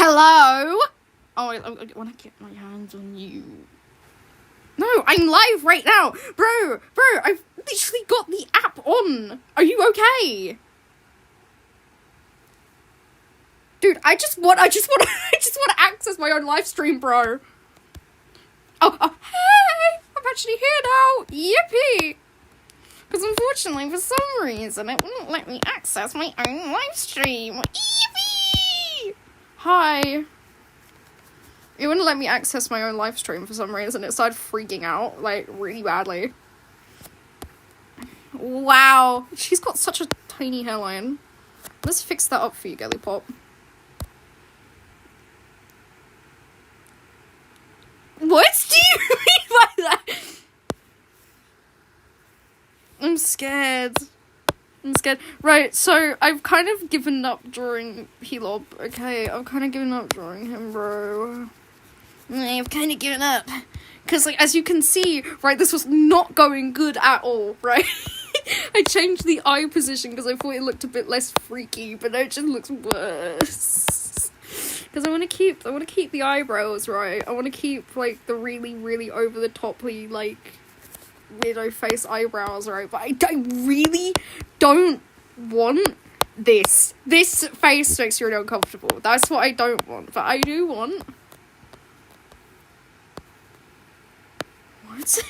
Hello? Oh, I want to get my hands on you. No, I'm live right now. Bro, I've literally got the app on. Are you okay? Dude, I just want to access my own live stream, bro. Oh, hey! I'm actually here now. Yippee! Because unfortunately, for some reason, it wouldn't let me access my own live stream. Yippee! Hi. It wouldn't let me access my own live stream for some reason. It started freaking out, like, really badly. Wow. She's got such a tiny hairline. Let's fix that up for you, Girly Pop. What do you mean by that? I'm scared. Right, so I've kind of given up drawing Helob, okay? I've kind of given up drawing him, bro. I've kind of given up. Because, like, as you can see, right, this was not going good at all, right? I changed the eye position because I thought it looked a bit less freaky, but now it just looks worse. Because I want to keep the eyebrows, right? I want to keep, like, the really, really over-the-toply, like, weirdo face eyebrows, right? But I really don't want this. This face makes you really uncomfortable. That's what I don't want. But I do want... What?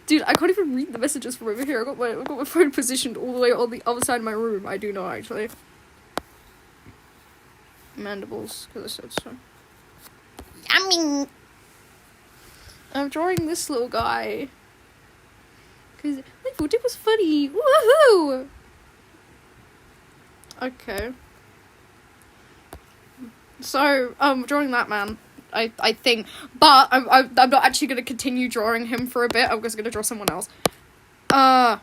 Dude, I can't even read the messages from over here. I've got my phone positioned all the way on the other side of my room. I do not, actually. Mandibles, because I said so. Yummy! I'm drawing this little guy. Because I thought it was funny. Woohoo! Okay. So, drawing that man. I think. But I'm not actually going to continue drawing him for a bit. I'm just going to draw someone else. Yeah,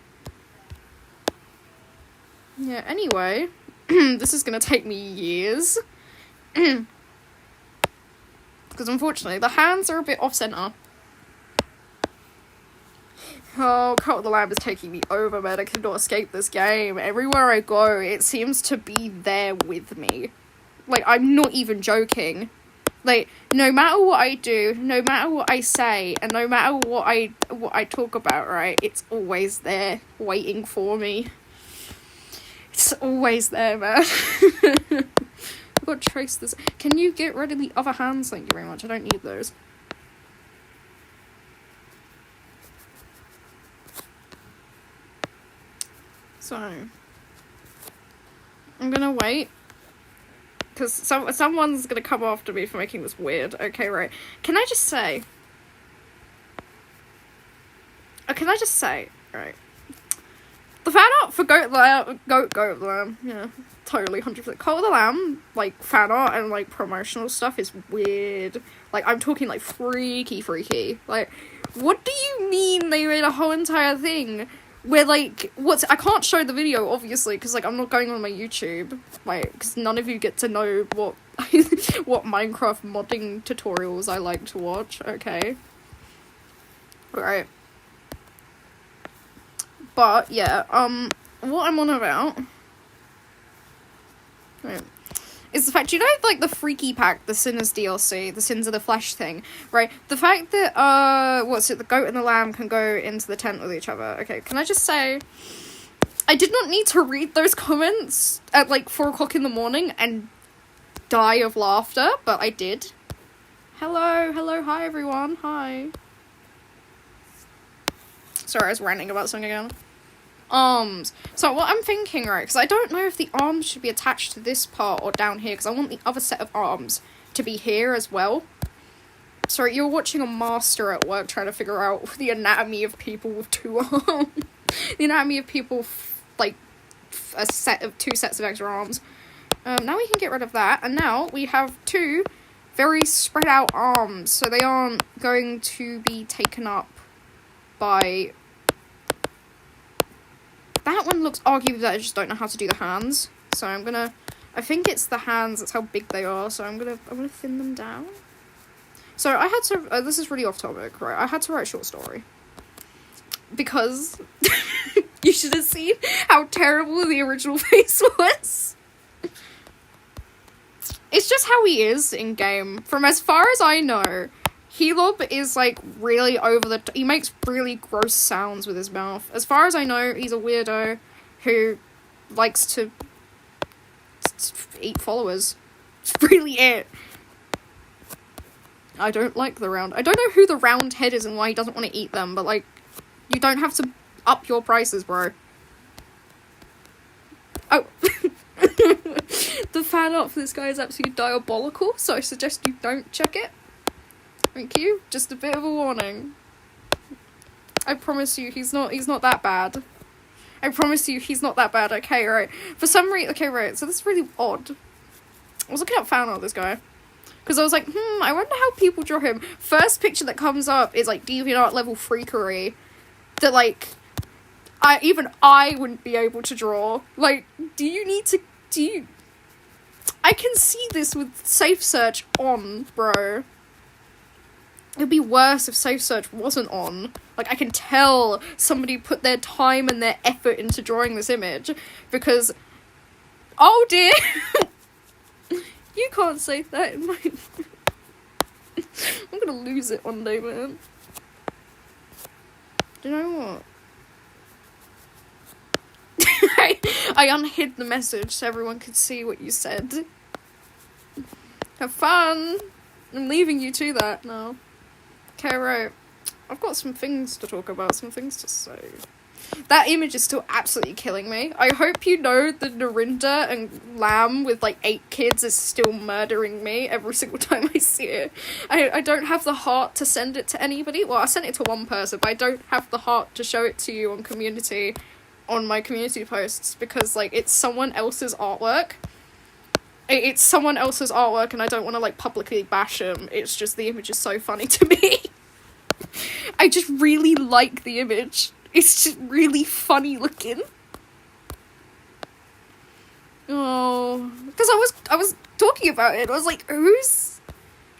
anyway. This is going to take me years. Because unfortunately, the hands are a bit off-center. Oh, Cult of the Lamb is taking me over, man. I cannot escape this game. Everywhere I go, it seems to be there with me. Like, I'm not even joking. Like, no matter what I do, no matter what I say, and no matter what I talk about, right, it's always there, waiting for me. It's always there, man. I've got to trace this. Can you get rid of the other hands? Thank you very much. I don't need those. So, I'm gonna wait. Because someone's gonna come after me for making this weird. Okay, right. Can I just say... Right. The fan art for Goat of the Lamb, yeah, totally, 100%. Cult of the Lamb, like, fan art and, like, promotional stuff is weird. Like, I'm talking, like, freaky. Like, what do you mean they made a whole entire thing where, like, I can't show the video, obviously, because, like, I'm not going on my YouTube, like, because none of you get to know what, what Minecraft modding tutorials I like to watch, okay? Right. But, yeah, what I'm on about, right, is the fact, you know, like, the Freaky Pack, the Sinners DLC, the Sins of the Flesh thing, right? The fact that, the goat and the lamb can go into the tent with each other. Okay, can I just say, I did not need to read those comments at, like, 4 o'clock in the morning and die of laughter, but I did. Hello, hi everyone, hi. Sorry, I was ranting about something again. Arms. So what I'm thinking, right, because I don't know if the arms should be attached to this part or down here, because I want the other set of arms to be here as well. Sorry, you're watching a master at work trying to figure out the anatomy of people with 2 arms. The anatomy of people, like, two sets of extra arms. Now we can get rid of that, and now we have 2 very spread out arms, so they aren't going to be taken up by... That one looks arguably that I just don't know how to do the hands. So I'm gonna... I think it's the hands, that's how big they are, so I'm gonna thin them down. So I had to... this is really off topic, right? I had to write a short story. Because... you should have seen how terrible the original face was. It's just how he is in game. From as far as I know, Helob is like really he makes really gross sounds with his mouth. As far as I know, he's a weirdo who likes to eat followers. It's really it. I don't like the round. I don't know who the round head is and why he doesn't want to eat them, but like, you don't have to up your prices, bro. Oh. The fan art for this guy is absolutely diabolical, so I suggest you don't check it. Thank you. Just a bit of a warning. I promise you, he's not that bad. I promise you, he's not that bad. Okay, right. For some reason, okay, right. So this is really odd. I was looking up fan art of this guy. Because I was like, I wonder how people draw him. First picture that comes up is like DeviantArt level freakery. That like, I wouldn't be able to draw. Like, I can see this with safe search on, bro. It'd be worse if safe search wasn't on. Like, I can tell somebody put their time and their effort into drawing this image. Because, oh dear. You can't say that in my... I'm gonna lose it one day, man. Do you know what? I unhid the message so everyone could see what you said. Have fun! I'm leaving you to that now. Okay, right. I've got some things to talk about, some things to say. That image is still absolutely killing me. I hope you know that Narinda and Lamb with like 8 kids is still murdering me every single time I see it. I don't have the heart to send it to anybody. Well, I sent it to one person, but I don't have the heart to show it to you on my community posts, because like it's someone else's artwork. It's someone else's artwork and I don't want to like publicly bash him. It's just the image is so funny to me. I just really like the image. It's just really funny looking. Oh, because I was talking about it. I was like, who's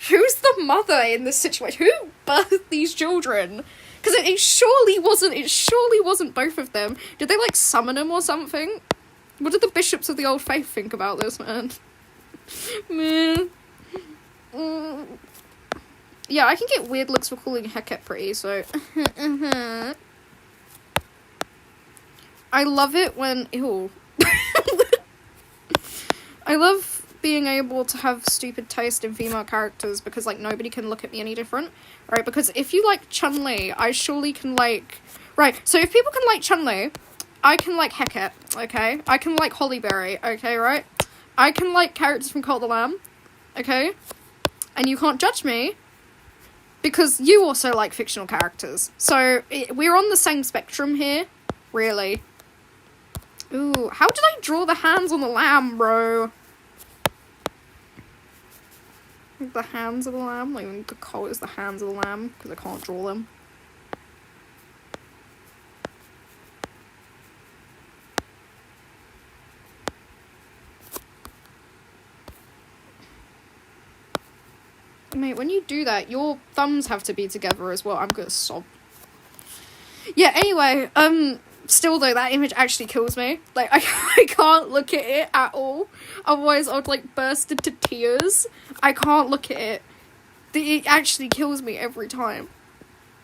the mother in this situation? Who birthed these children? Because it surely wasn't both of them. Did they like summon him or something? What did the bishops of the old faith think about this, man? Man. Yeah, I can get weird looks for calling Heket pretty, so... I love it when... Ew. I love being able to have stupid taste in female characters because, like, nobody can look at me any different, right? Because if you like Chun-Li, I surely can like... Right, so if people can like Chun-Li, I can like Heket, okay? I can like Hollyberry, okay, right? I can like characters from Cult of the Lamb, okay? And you can't judge me because you also like fictional characters. So, we're on the same spectrum here, really. Ooh, how did I draw the hands on the lamb, bro? The hands of the lamb? Like, the coat is the hands of the lamb, because I can't draw them. Mate, when you do that, your thumbs have to be together as well. I'm gonna sob. Yeah, anyway, still though, that image actually kills me. Like, I can't look at it at all. Otherwise, I would, like, burst into tears. I can't look at it. It actually kills me every time.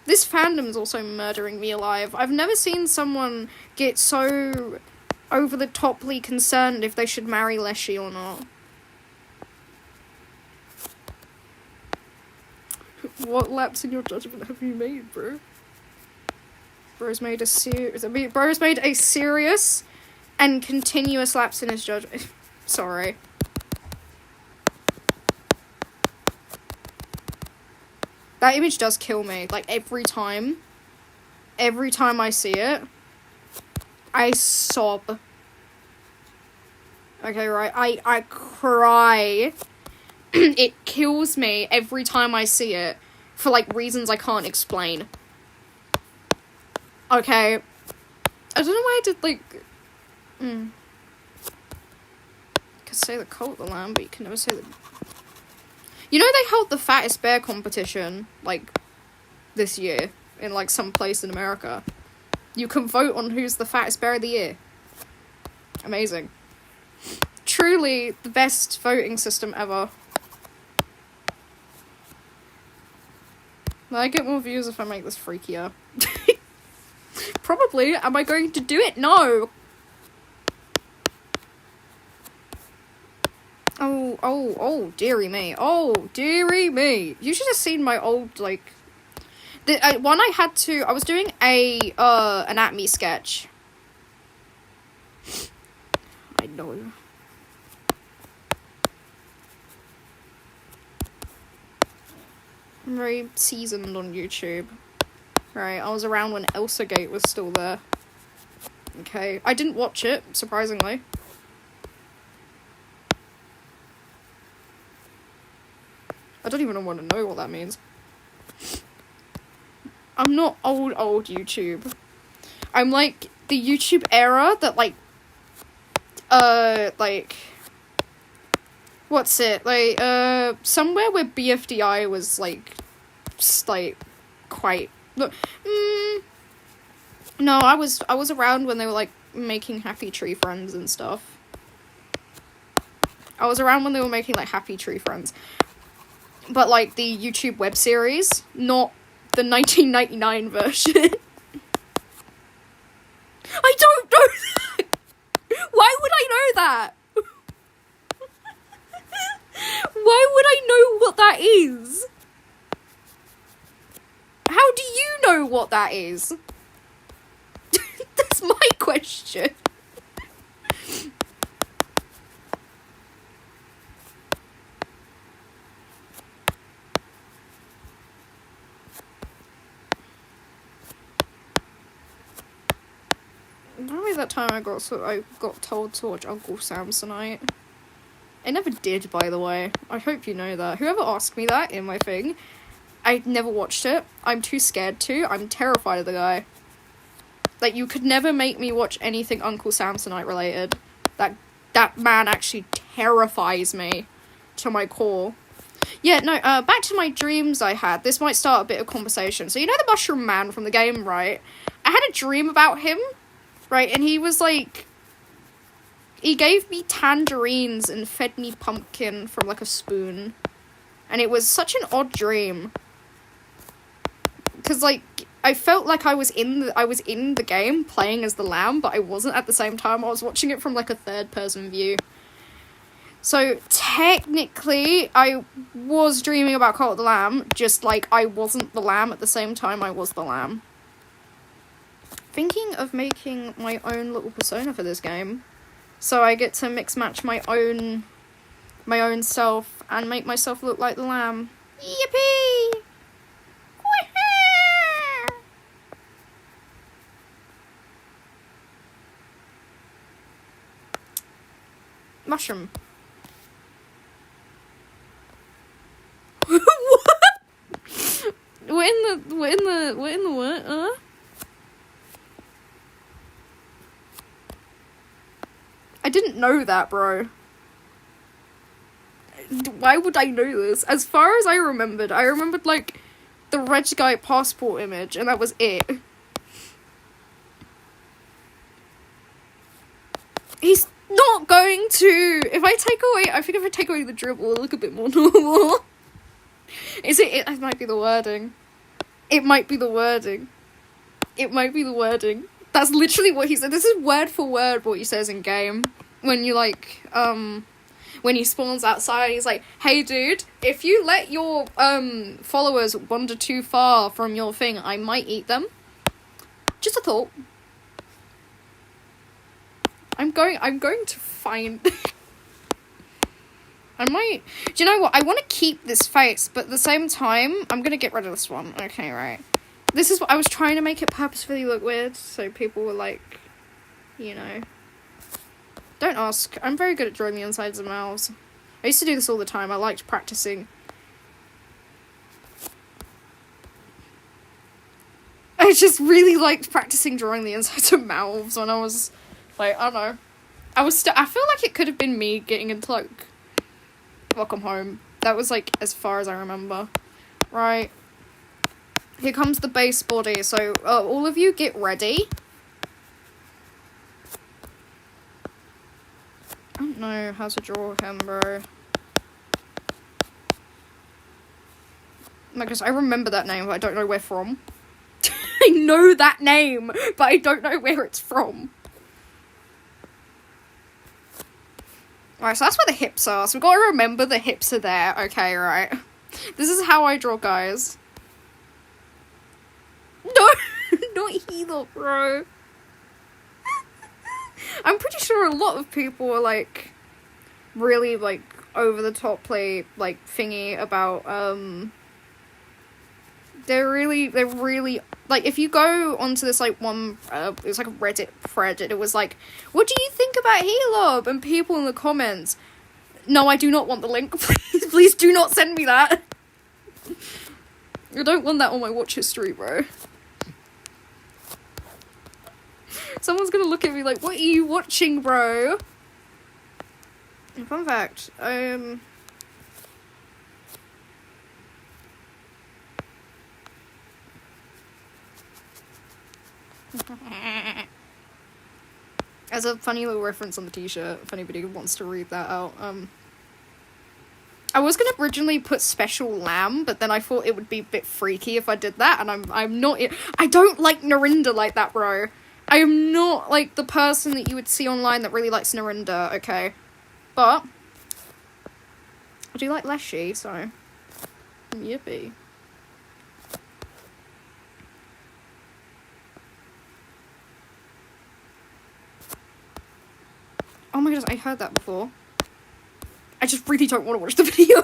This fandom's also murdering me alive. I've never seen someone get so over-the-toply concerned if they should marry Leshy or not. What lapse in your judgment have you made, bro? Bro's made a serious and continuous lapse in his judgment. Sorry. That image does kill me. Like, every time I see it, I sob. Okay, right? I cry. It kills me every time I see it for, like, reasons I can't explain. Okay. I don't know why I did, like... You could say the Cult of the Lamb, but you can never say the... You know they held the Fattest Bear competition, like, this year, in, like, some place in America. You can vote on who's the Fattest Bear of the Year. Amazing. truly the best voting system ever. Will I get more views if I make this freakier? Probably. Am I going to do it? No. Oh, dearie me. Oh, dearie me. You should have seen my old, like... The one I was doing an At Me sketch. I know. I'm very seasoned on YouTube. Right, I was around when Elsagate was still there. Okay, I didn't watch it, surprisingly. I don't even want to know what that means. I'm not old YouTube. I'm like the YouTube era that like what's it? Like somewhere where BFDI was like quite look. No, I was around when they were like making Happy Tree Friends and stuff. I was around when they were making like Happy Tree Friends. But like the YouTube web series, not the 1999 version. I don't know that. Why would I know that? Why would I know what that is? How do you know what that is? That's my question. Probably that time I got told to watch Uncle Samsonite. I never did, by the way. I hope you know that. Whoever asked me that in my thing, I never watched it. I'm too scared to. I'm terrified of the guy. Like, you could never make me watch anything Uncle Samsonite related. That man actually terrifies me to my core. Yeah, no, back to my dreams I had. This might start a bit of conversation. So, you know the Mushroom Man from the game, right? I had a dream about him, right? And he was like... He gave me tangerines and fed me pumpkin from, like, a spoon. And it was such an odd dream. Because, like, I felt like I was in the game playing as the lamb, but I wasn't at the same time. I was watching it from, like, a third-person view. So, technically, I was dreaming about Cult of the Lamb, just like I wasn't the lamb at the same time I was the lamb. Thinking of making my own little persona for this game. So I get to mix match my own self and make myself look like the lamb. Yippee! Mushroom. What? What in the what? I didn't know that, bro. Why would I know this? As far as I remembered, like the reg guy passport image, and that was it. He's not going to. I think if I take away the dribble, it'll look a bit more normal. It might be the wording. It might be the wording. That's literally what he said. This is word for word what he says in game. When you like, when he spawns outside, he's like, "Hey dude, if you let your followers wander too far from your thing, I might eat them." Just a thought. I'm going to find... I might... Do you know what? I want to keep this face, but at the same time, I'm going to get rid of this one. Okay, right. This is what I was trying to make it purposefully look weird, so people were like, you know. Don't ask. I'm very good at drawing the insides of mouths. I used to do this all the time. I liked practicing. I just really liked practicing drawing the insides of mouths when I was, like, I don't know. I feel like it could have been me getting into, like, Welcome Home. That was, like, as far as I remember. Right. Here comes the base body. So, all of you get ready. I don't know how to draw him, bro. Because I remember that name, but I don't know where from. I know that name, but I don't know where it's from. Alright, so that's where the hips are. So we've got to remember the hips are there. Okay, right. This is how I draw guys. No! Not Hilo, bro. I'm pretty sure a lot of people are, like, really, like, over the top play, like, thingy about, they're really, like, if you go onto this, like, one, it was, like, a Reddit thread, and it was, like, what do you think about Helob? And people in the comments, no, I do not want the link, please do not send me that. I don't want that on my watch history, bro. Someone's gonna look at me like, what are you watching, bro? Fun fact, as a funny little reference on the t-shirt, if anybody wants to read that out, I was gonna originally put special lamb, but then I thought it would be a bit freaky if I did that, and I'm not, I don't like Narinda like that, bro. I am not, like, the person that you would see online that really likes Narinda, okay? But I do like Leshy, so yippee. Oh my goodness, I heard that before. I just really don't want to watch the video.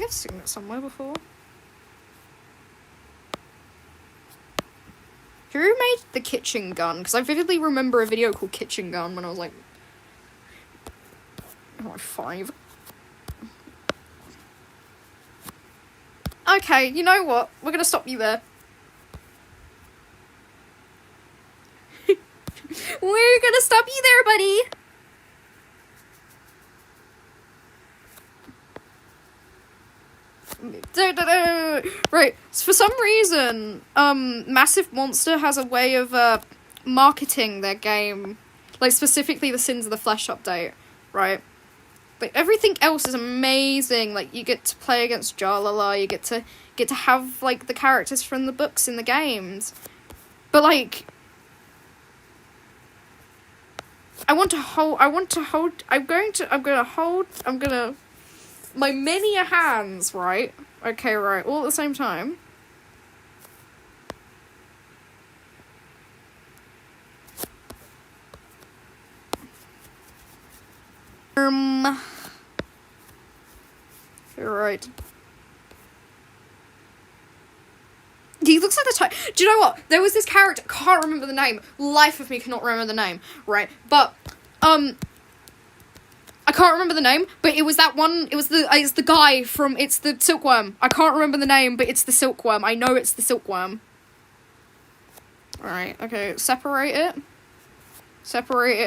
I've seen it somewhere before. Who made the kitchen gun? Because I vividly remember a video called Kitchen Gun when I was like, oh, 5. Okay, you know what? We're gonna stop you there. We're gonna stop you there, buddy. Right, so for some reason, Massive Monster has a way of, marketing their game, like, specifically the Sins of the Flesh update, right? Like, everything else is amazing, like, you get to play against GYAH, you get to have, like, the characters from the books in the games, but, like, I'm gonna my many a hands, right? Okay, right, all at the same time. Right. He looks like the type. Do you know what? There was this character, can't remember the name. Life of me cannot remember the name, right? But, I can't remember the name, but it was that one, it's the guy from, it's the silkworm. I can't remember the name, but it's the silkworm. I know it's the silkworm. Alright, okay, separate it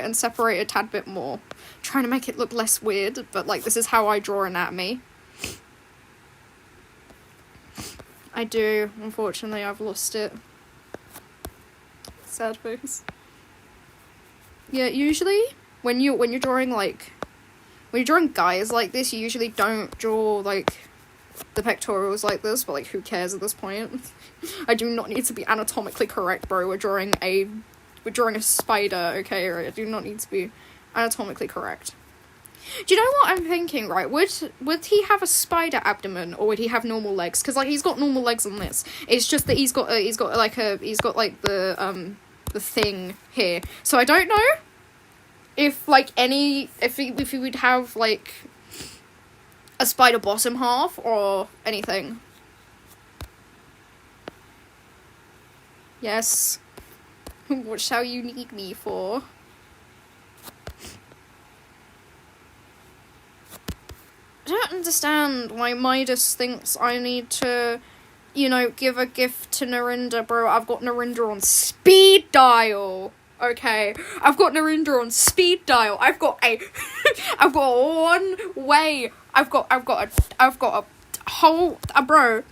and separate a tad bit more. Trying to make it look less weird, but, like, this is how I draw anatomy. I do, unfortunately, I've lost it. Sad face. Yeah, usually, when you're drawing, like, when you're drawing guys like this, you usually don't draw, like, the pectorals like this, but, like, who cares at this point? I do not need to be anatomically correct, bro. We're drawing a spider, okay? I do not need to be anatomically correct. Do you know what I'm thinking, right? Would he have a spider abdomen, or would he have normal legs? Because, like, he's got normal legs on this. It's just that he's got the thing here. So I don't know if, like, if he would have, like, a spider bottom half or anything. Yes. What shall you need me for? I don't understand why Midas thinks I need to, you know, give a gift to Narinda, bro. I've got Narinda on speed dial. Okay, I've got Narinda on speed dial. I've got one way I've got a whole, bro.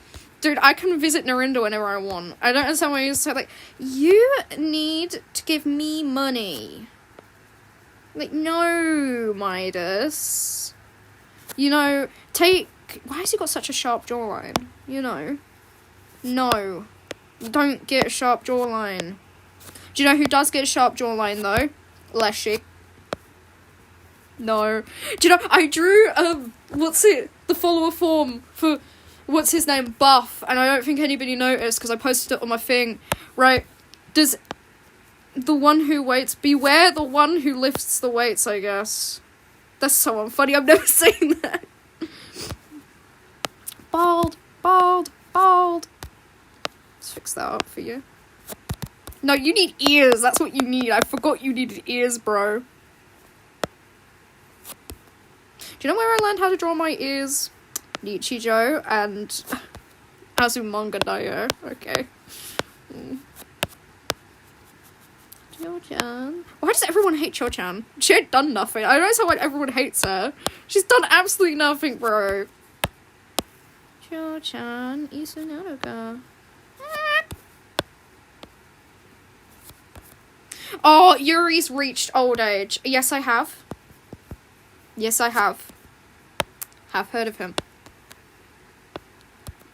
Dude, I can visit Narinda whenever I want. I don't understand why you're so, like, you need to give me money. Like, no, Midas. You know, why has he got such a sharp jawline? You know? No. You don't get a sharp jawline. Do you know who does get a sharp jawline, though? Leshy. No. Do you know, I drew, the follower form for, what's his name, Buff, and I don't think anybody noticed, because I posted it on my thing, right? Does the one who waits, beware the one who lifts the weights, I guess. That's so unfunny, I've never seen that. Bald. Let's fix that up for you. No, you need ears, that's what you need. I forgot you needed ears, bro. Do you know where I learned how to draw my ears? Nichijou and Azumanga Daioh. Okay. Cho-chan. Why does everyone hate Cho-chan? She ain't done nothing. I don't know why everyone hates her. She's done absolutely nothing, bro. Cho-chan Isunaruga. Oh, Yuri's reached old age. Yes, I have. Have heard of him.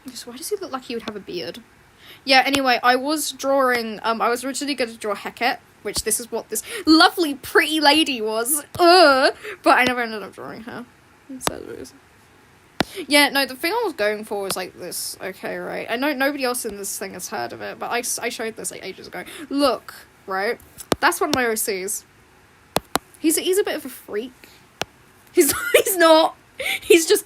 Just, why does he look like he would have a beard? Yeah, anyway, I was drawing, I was originally going to draw Heket, which this is what this lovely, pretty lady was. But I never ended up drawing her. Yeah, no, the thing I was going for was like this. Okay, right. I know nobody else in this thing has heard of it, but I showed this like ages ago. Look, right? That's one of my OCs. He's a bit of a freak. He's not. He's just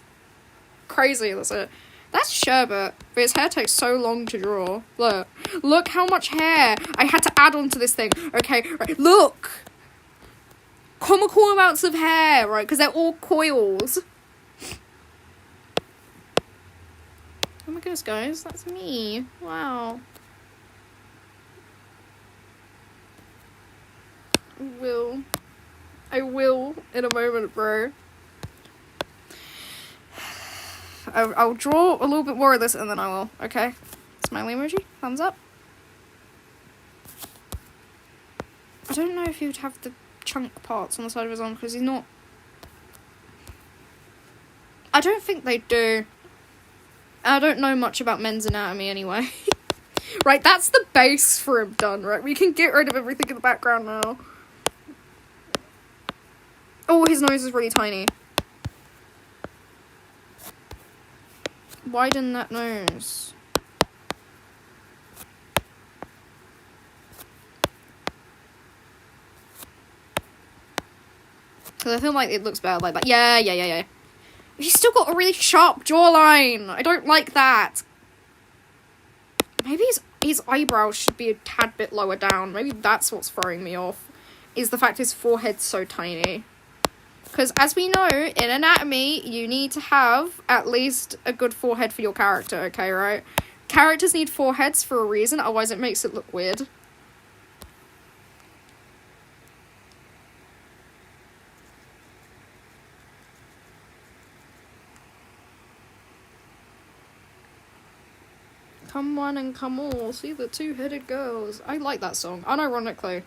crazy, that's it. That's Sherbet, but his hair takes so long to draw. Look how much hair I had to add onto this thing. Okay, right, look! Comical amounts of hair, right, because they're all coils. Oh my goodness, guys, that's me. Wow. I will in a moment, bro. I'll draw a little bit more of this and then I will, okay? Smiley emoji, thumbs up. I don't know if he would have the chunk parts on the side of his arm because he's not... I don't think they do. I don't know much about men's anatomy anyway. Right, that's the base for him done, right? We can get rid of everything in the background now. Oh, his nose is really tiny. Widen that nose. Because I feel like it looks better like that. Yeah. He's still got a really sharp jawline. I don't like that. Maybe his eyebrows should be a tad bit lower down. Maybe that's what's throwing me off. Is the fact his forehead's so tiny. Because as we know, in anatomy, you need to have at least a good forehead for your character, okay, right? Characters need foreheads for a reason, otherwise it makes it look weird. Come one and come all, see the two-headed girls. I like that song, unironically.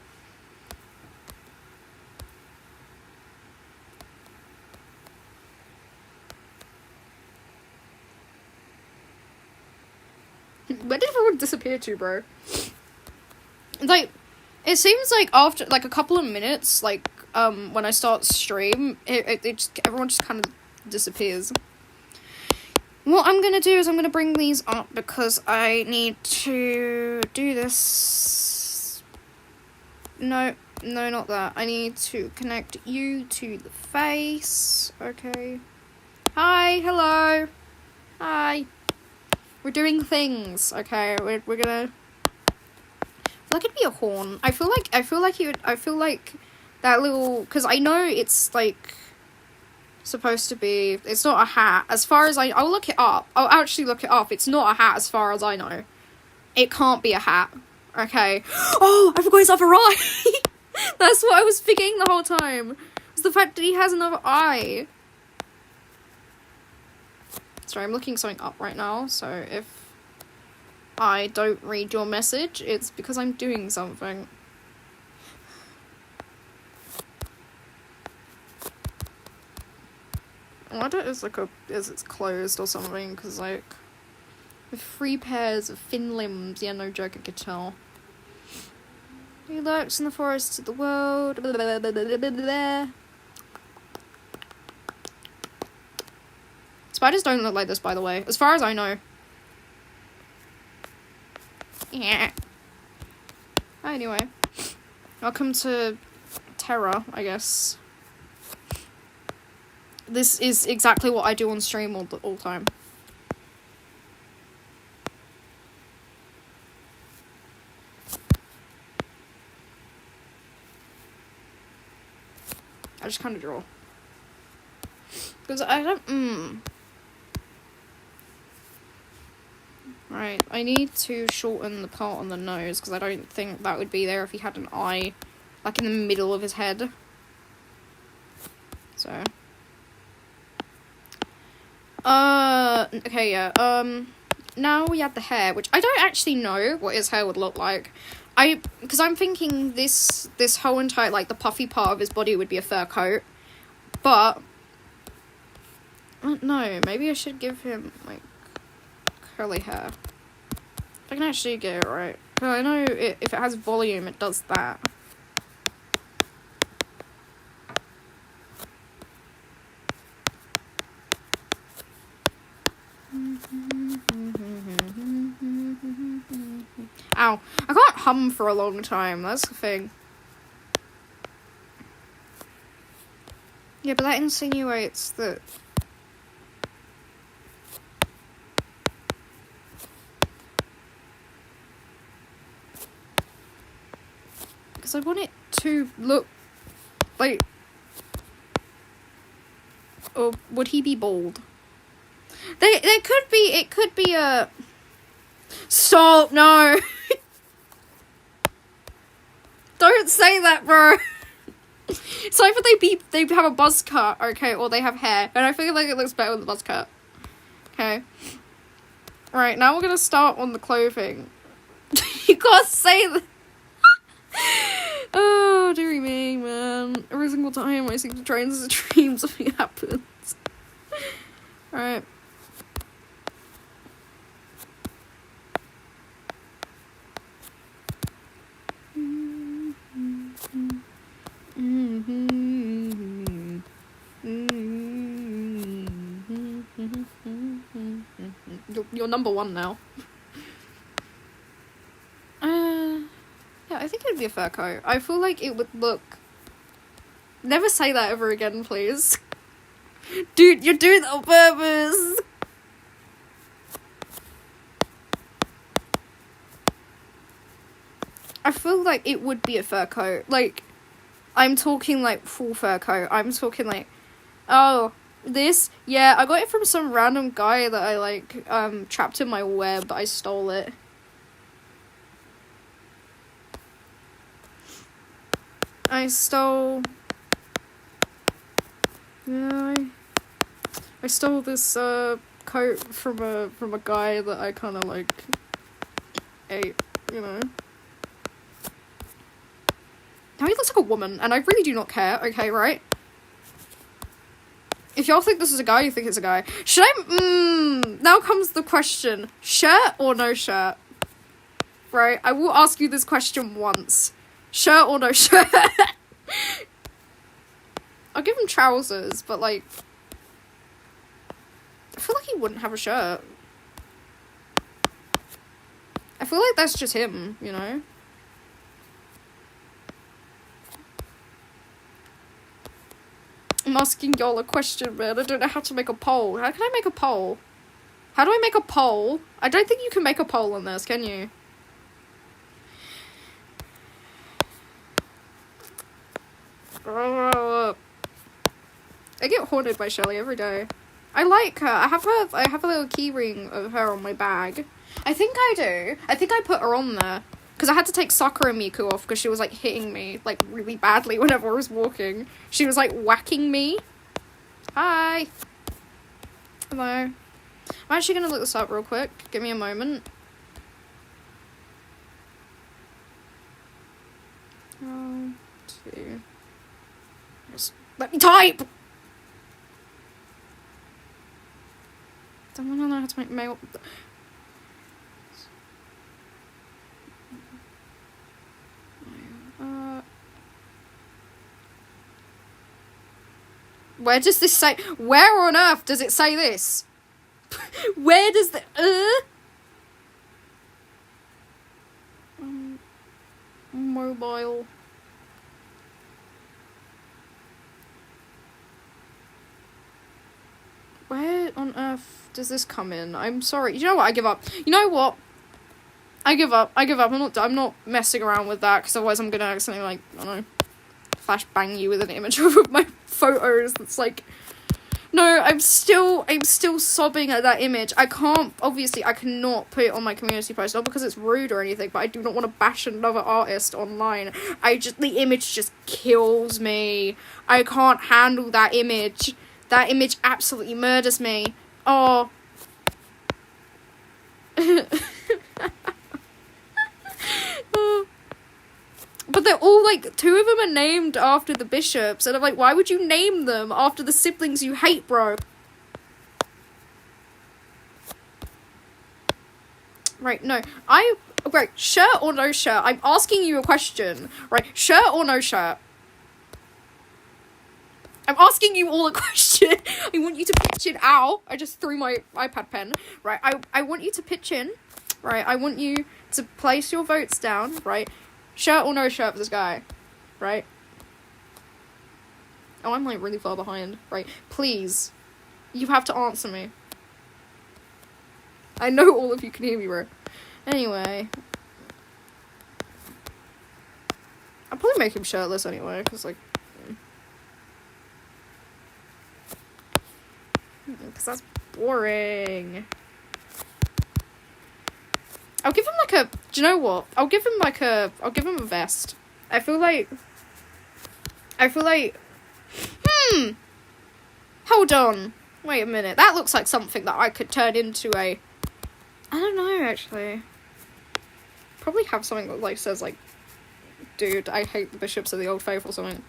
Where did everyone disappear to, bro? Like, it seems like after, like, a couple of minutes, like, when I start stream, everyone just kind of disappears. What I'm gonna do is I'm gonna bring these up because I need to do this. No, not that. I need to connect you to the face. Okay. Hi, hello. Hi. We're doing things, okay? We're gonna... I feel like it'd be a horn. I feel like that little... Because I know it's, like, supposed to be... It's not a hat. As far as I'll look it up. I'll actually look it up. It's not a hat as far as I know. It can't be a hat. Okay. Oh, I forgot his other eye! That's what I was thinking the whole time. It's the fact that he has another eye. Sorry, I'm looking something up right now, so if I don't read your message, it's because I'm doing something. I wonder if it's closed or something, because, like, with 3 pairs of thin limbs, yeah, no joke, I could tell. He lurks in the forests of the world, blah, blah, blah, blah, blah, blah. Spiders don't look like this, by the way, as far as I know. Yeah. Anyway, welcome to Terra, I guess. This is exactly what I do on stream all the time. I just kind of draw. Because I don't, Right, I need to shorten the part on the nose, because I don't think that would be there if he had an eye, like, in the middle of his head. So. Okay, yeah, now we have the hair, which I don't actually know what his hair would look like. Because I'm thinking this whole entire, like, the puffy part of his body would be a fur coat. But, I don't know, maybe I should give him, like, curly hair. If I can actually get it right. Because I know if it has volume, it does that. Ow. I can't hum for a long time, that's the thing. Yeah, but that insinuates that... Because I want it to look like... Or would he be bald? It could be a... Stop, no! Don't say that, bro! It's either they have a buzz cut, okay, or they have hair. And I feel like it looks better with a buzz cut. Okay. Right, now we're gonna start on the clothing. You can't say that! Oh, dearie me, man. Every single time I seem to try and stream, something happens. Alright. You're number 1 now. Yeah, I think it'd be a fur coat. I feel like it would look... Never say that ever again, please. Dude, you're doing it on purpose! I feel like it would be a fur coat. Like, I'm talking, like, full fur coat. I'm talking, like, oh, this? Yeah, I got it from some random guy that I, like, trapped in my web. I stole it. I stole... Yeah, I stole this, coat from a guy that I kinda, like, ate, you know? Now he looks like a woman, and I really do not care, okay, right? If y'all think this is a guy, you think it's a guy. Should I, now comes the question. Shirt or no shirt? Right, I will ask you this question once. Shirt or no shirt? I'll give him trousers, but, like... I feel like he wouldn't have a shirt. I feel like that's just him, you know? I'm asking y'all a question, man. I don't know how to make a poll. How can I make a poll? How do I make a poll? I don't think you can make a poll on this, can you? I get haunted by Shelly every day. I like her. I have a little key ring of her on my bag. I think I do. I think I put her on there. Because I had to take Sakura Miku off because she was, like, hitting me, like, really badly whenever I was walking. She was, like, whacking me. Hi. Hello. I'm actually gonna look this up real quick. Give me a moment. Just let me type! Don't know how to make mail. Where does this say? Where on earth does it say this? Where does the mobile? Where on earth does this come in? I'm sorry. You know what? I give up. You know what? I give up. I'm not messing around with that because otherwise I'm gonna accidentally, like, I don't know, flash bang you with an image of my photos that's like, no, I'm still sobbing at that image. I cannot put it on my community post, not because it's rude or anything, but I do not want to bash another artist online. The image just kills me. I can't handle that image. That image absolutely murders me. Oh. But they're all, like, 2 of them are named after the bishops, and I'm like, why would you name them after the siblings you hate, bro? Right, no, right, shirt or no shirt? I'm asking you a question, right? Shirt or no shirt? I'm asking you all a question. I want you to pitch in. Ow, I just threw my iPad pen. Right, I want you to pitch in, right? I want you to place your votes down, right? Shirt or no shirt for this guy, right? Oh, I'm, like, really far behind, right? Please, you have to answer me. I know all of you can hear me, bro. Anyway. I'll probably make him shirtless anyway, because, like... Because that's boring. I'll give him, like, a... Do you know what? I'll give him a vest. I feel like... Hold on. Wait a minute. That looks like something that I could turn into a... I don't know, actually. Probably have something that, like, says, like... Dude, I hate the bishops of the old faith or something.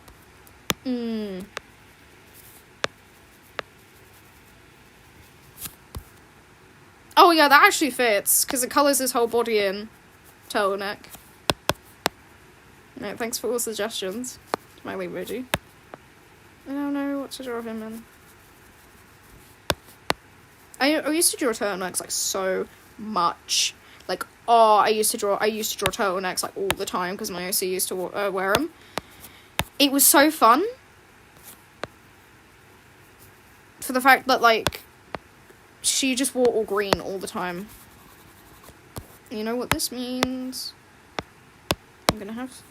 Oh, yeah, that actually fits, because it colours his whole body in. Turtleneck. No, thanks for all suggestions. My emoji. I don't know what to draw him in. I used to draw turtlenecks, like, so much. Like, oh, I used to draw turtlenecks, like, all the time, because my OC used to wear them. It was so fun. For the fact that, like, she just wore all green all the time. You know what this means? I'm gonna have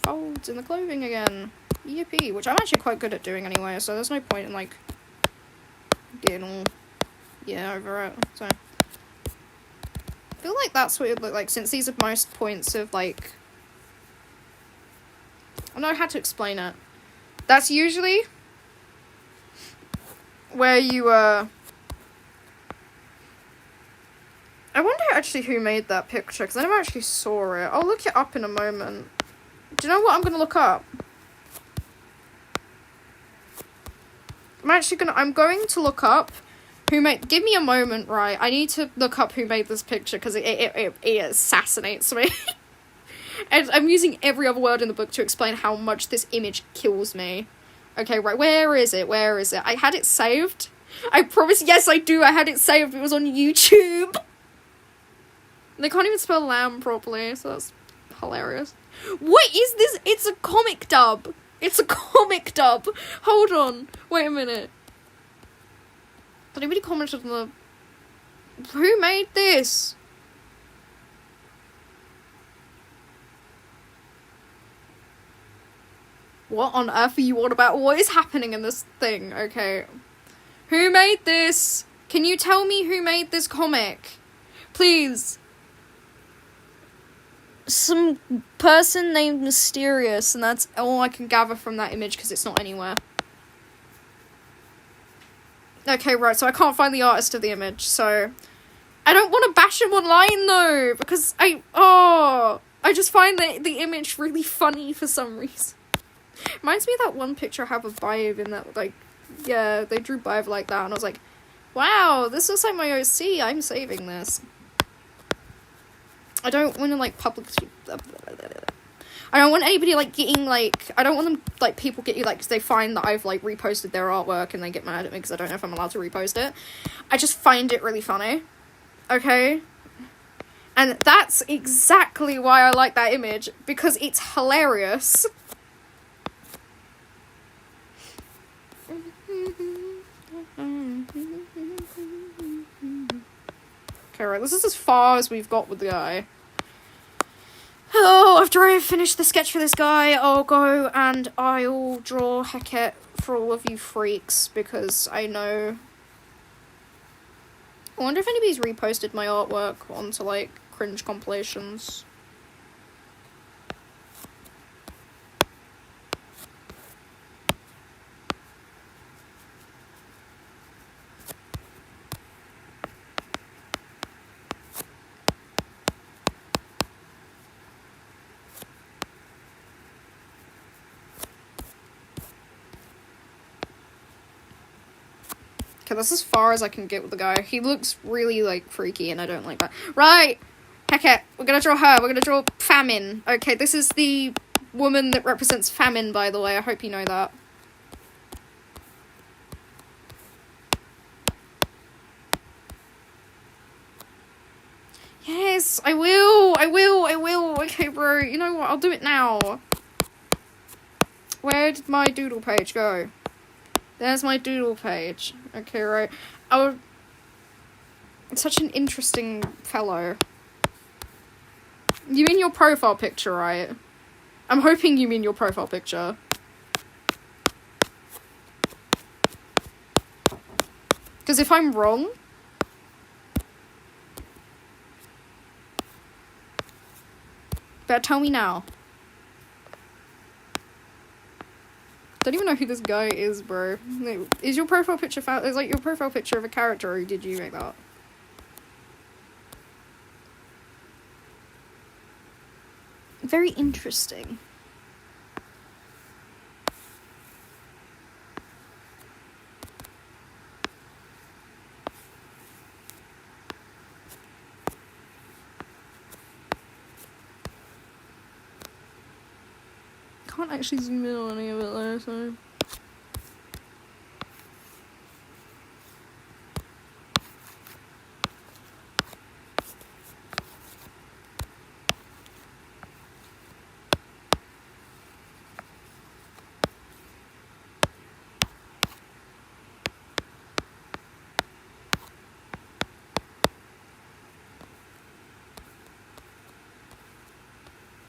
folds in the clothing again. Yippee. Which I'm actually quite good at doing anyway, so there's no point in, like, getting all, yeah, over it. So, I feel like that's what it would look like, since these are most points of, like, I don't know how to explain it. That's usually where you, I wonder actually who made that picture, because I never actually saw it. I'll look it up in a moment. Do you know what I'm going to look up? I'm going to look up who made, give me a moment, right? I need to look up who made this picture, because it assassinates me. And I'm using every other word in the book to explain how much this image kills me. Okay, right, where is it? I had it saved. I promise, yes, I do. I had it saved. It was on YouTube. They can't even spell lamb properly, so that's hilarious. What is this? It's a comic dub. Hold on. Wait a minute. Did anybody comment on the... Who made this? What on earth are you on about? What is happening in this thing? Okay. Who made this? Can you tell me who made this comic? Please. Some person named Mysterious, and that's all I can gather from that image, because it's not anywhere. Okay, right, so I can't find the artist of the image, so... I don't want to bash him online, though, because I just find the image really funny for some reason. Reminds me of that one picture I have of Baev in that, like, yeah, they drew Baev like that, and I was like, wow, this looks like my OC, I'm saving this. I don't want to, like, publicly... I don't want anybody, like, getting, like... I don't want them, like, people getting, like, 'cause they find that I've, like, reposted their artwork and they get mad at me because I don't know if I'm allowed to repost it. I just find it really funny. Okay? And that's exactly why I like that image, because it's hilarious. Okay, right, this is as far as we've got with the guy. Oh, after I finish the sketch for this guy, I'll go and I'll draw Heket for all of you freaks, because I know... I wonder if anybody's reposted my artwork onto, like, cringe compilations. Okay, that's as far as I can get with the guy. He looks really, like, freaky, and I don't like that. Right! Heket, we're gonna draw her. We're gonna draw Famine. Okay, this is the woman that represents famine, by the way. I hope you know that. Yes, I will. Okay, bro, you know what? I'll do it now. Where did my doodle page go? There's my doodle page. Okay, right. Oh, such an interesting fellow. You mean your profile picture, right? I'm hoping you mean your profile picture. Because if I'm wrong... better tell me now. Don't even know who this guy is, bro. Is your profile picture is like your profile picture of a character, or did you make that? Very interesting. Can't actually zoom in on any of it though, so...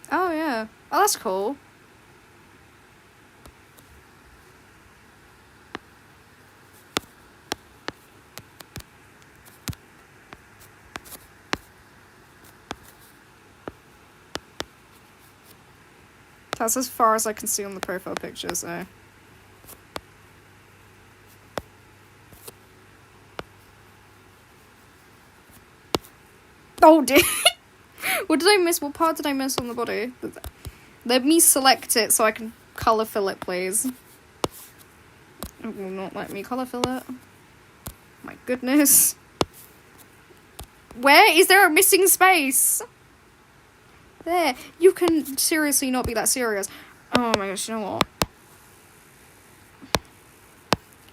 Oh yeah. Oh, that's cool. That's as far as I can see on the profile picture, so... Oh, dear. What did I miss? What part did I miss on the body? Let me select it so I can colour fill it, please. It will not let me colour fill it. My goodness. Where is there a missing space? There. You can seriously not be that serious. Oh my gosh, you know what?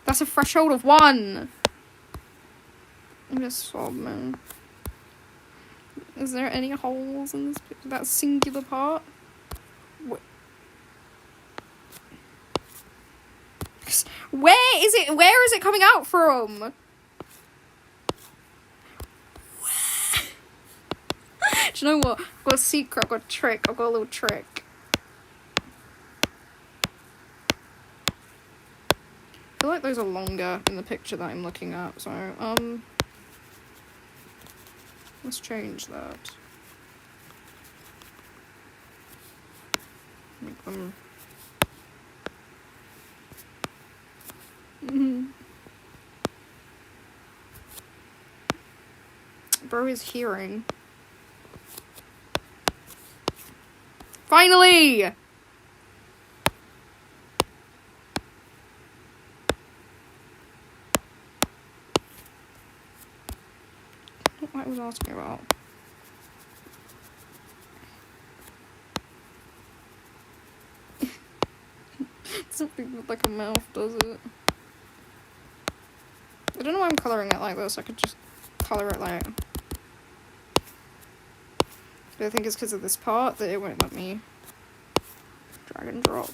That's a threshold of 1. I'm just sobbing. Is there any holes in this that singular part? Where is it? Where is it coming out from? Do you know what? I've got a secret, I've got a trick, I've got a little trick. I feel like those are longer in the picture that I'm looking at, so, let's change that. Make them... Bro is hearing. Finally! What was I asking about? Something with like a mouth, does it? I don't know why I'm colouring it like this. I could just colour it like... But I think it's because of this part that it won't let me drag and drop.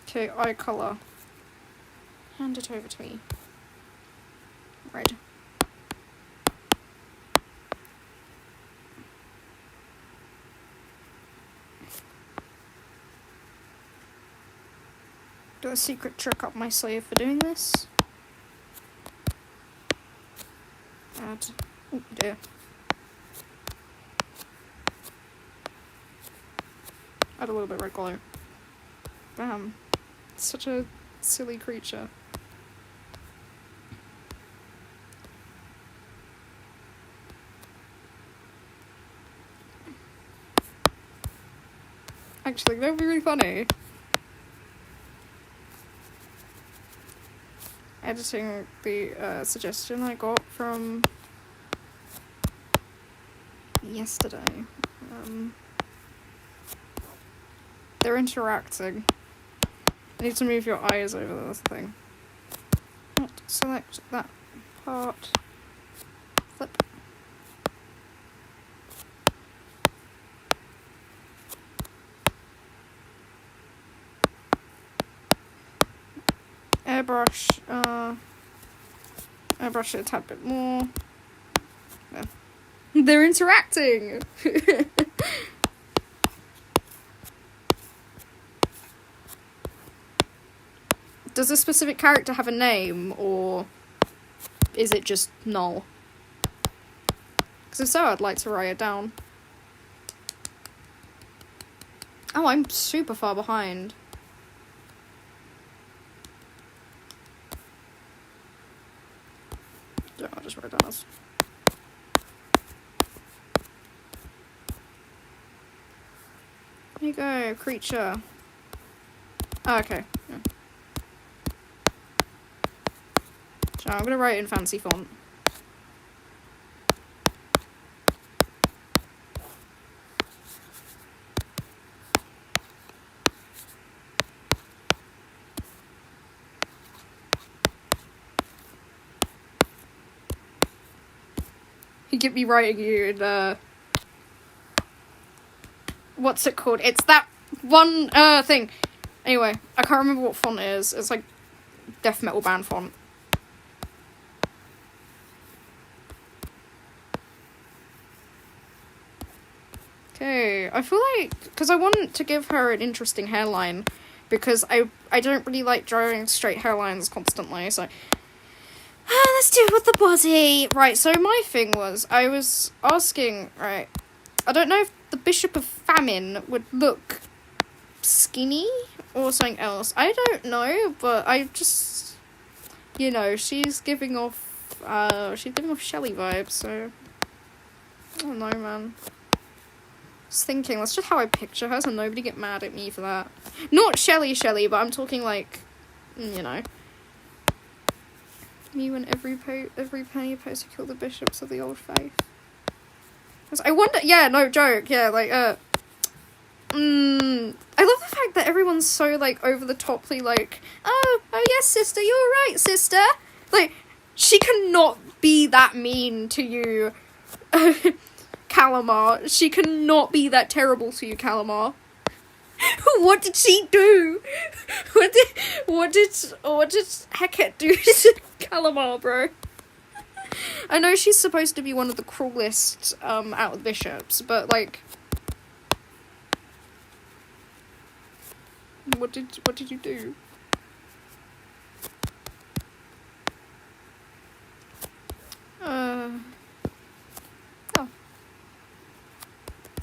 Okay, eye colour. Hand it over to me. Red. Do a secret trick up my sleeve for doing this. Add. Oh dear. Add a little bit of red glow. Bam. Such a silly creature. Actually, that would be really funny. Editing the suggestion I got from yesterday. They're interacting. I need to move your eyes over this thing. Select that part. Flip. Airbrush it a tad bit more. Yeah. They're interacting! Does a specific character have a name, or is it just null? Because if so, I'd like to write it down. Oh, I'm super far behind. Yeah, I'll just write it down as... There you go, creature. Oh, okay. Yeah. So I'm gonna write it in fancy font. You get me writing you in, what's it called? It's that one, thing. Anyway, I can't remember what font it is. It's like death metal band font. Okay, I feel like, because I want to give her an interesting hairline, because I don't really like drawing straight hairlines constantly, so... let's do it with the body. Right, so my thing was, I was asking, right, I don't know if the Bishop of Famine would look skinny or something else. I don't know, but I just, you know, she's giving off Shelly vibes, so, I don't know, man. Just thinking, that's just how I picture her, so nobody get mad at me for that. Not Shelly, but I'm talking like, you know. Me when every penny opposed to kill the bishops of the old faith. I wonder, yeah, no joke, yeah, like, I love the fact that everyone's so, like, over the toply, like, oh yes, sister, you're right, sister. Like, she cannot be that mean to you, Calamar. She cannot be that terrible to you, Calamar. What did she do? What did Heket do to Calamar, bro? I know she's supposed to be one of the cruelest out of the bishops, but like, what did you do? Oh.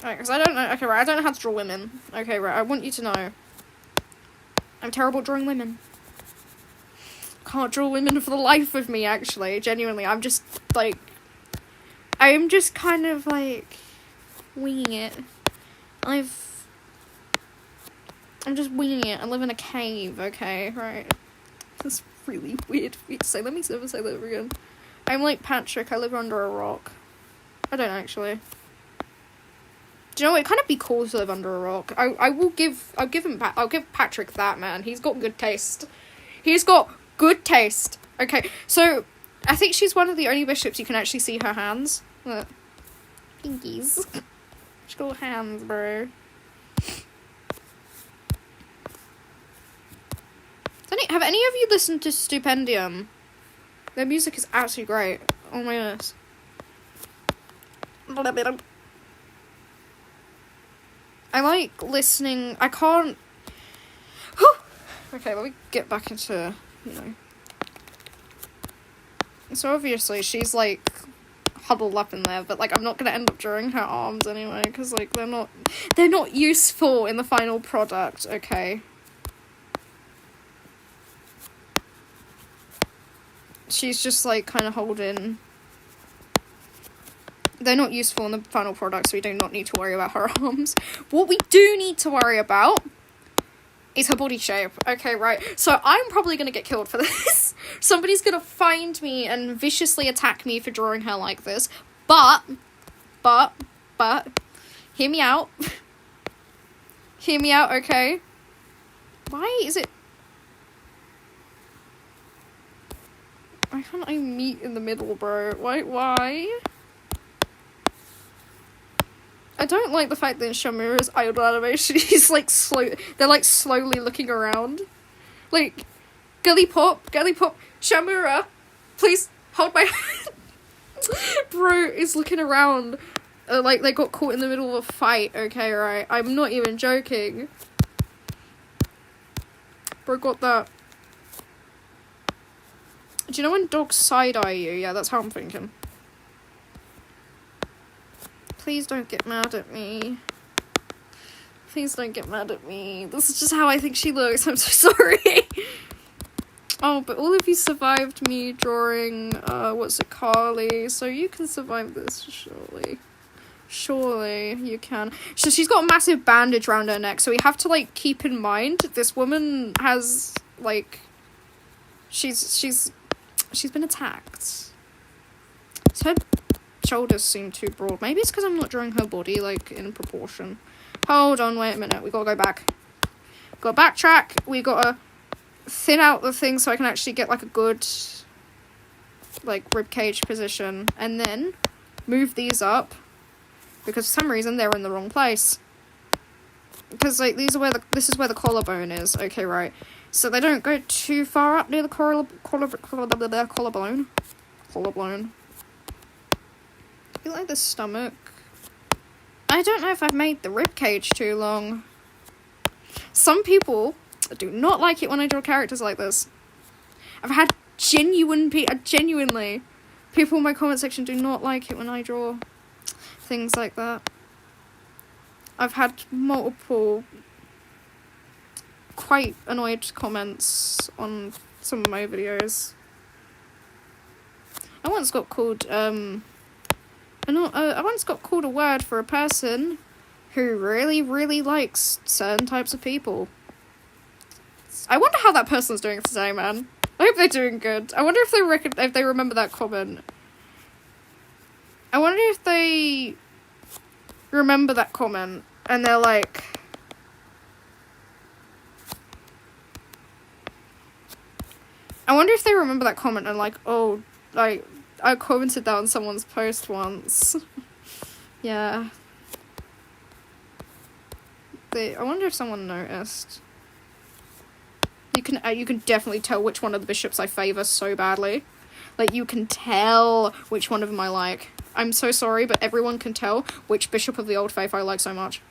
Alright, because I don't know. Okay, right, I don't know how to draw women. Okay, right, I want you to know. I'm terrible at drawing women. Can't draw women for the life of me, actually. Genuinely, I'm just, like... I'm just kind of, like... winging it. I'm just winging it. I live in a cave, okay? Right. That's really weird. Say, let me never say that again. I'm like Patrick. I live under a rock. I don't actually. Do you know what? It'd kind of be cool to live under a rock. I'll give Patrick that, man. He's got good taste. He's got good taste. Okay, so I think she's one of the only bishops you can actually see her hands. Look. Pinkies. She's got hands, bro. Have any of you listened to Stupendium? Their music is absolutely great. Oh my goodness. I like listening. I can't. Okay, let me get back into, you know. So obviously she's like huddled up in there, but like I'm not gonna end up drawing her arms anyway, because like they're not useful in the final product. Okay. She's just, like, kind of holding... They're not useful in the final product, so we do not need to worry about her arms. What we do need to worry about is her body shape. Okay, right. So I'm probably going to get killed for this. Somebody's going to find me and viciously attack me for drawing her like this. But, hear me out. Hear me out, okay? Why is it... Why can't I meet in the middle, bro? Why? I don't like the fact that in Shamura's idol animation, he's like they're like slowly looking around. Like, Girly Pop, Shamura, please hold my hand. Bro is looking around. Like they got caught in the middle of a fight, okay, right? I'm not even joking. Bro got that. Do you know when dogs side-eye you? Yeah, that's how I'm thinking. Please don't get mad at me. Please don't get mad at me. This is just how I think she looks. I'm so sorry. Oh, but all of you survived me drawing, Carly. So you can survive this, surely. Surely you can. So she's got a massive bandage around her neck. So we have to, like, keep in mind this woman has, like... She's been attacked. So her shoulders seem too broad. Maybe it's because I'm not drawing her body, like, in proportion. Hold on, wait a minute. We gotta go back. Gotta backtrack. We gotta thin out the thing so I can actually get, like, a good, like, ribcage position. And then move these up. Because for some reason they're in the wrong place. Because, like, this is where the collarbone is. Okay, right. So they don't go too far up near the collarbone. Collarbone. I feel like the stomach. I don't know if I've made the ribcage too long. Some people do not like it when I draw characters like this. I've had genuinely, people in my comment section do not like it when I draw things like that. I've had multiple quite annoyed comments on some of my videos. I once got called I once got called a word for a person who really likes certain types of people. I wonder how that person's doing today, man. I hope they're doing good. I wonder if they remember that comment. I wonder if they remember that comment and they're like, I wonder if they remember that comment and like, oh, like, I commented that on someone's post once. Yeah. I wonder if someone noticed. You can definitely tell which one of the bishops I favour so badly. Like, you can tell which one of them I like. I'm so sorry, but everyone can tell which bishop of the Old Faith I like so much.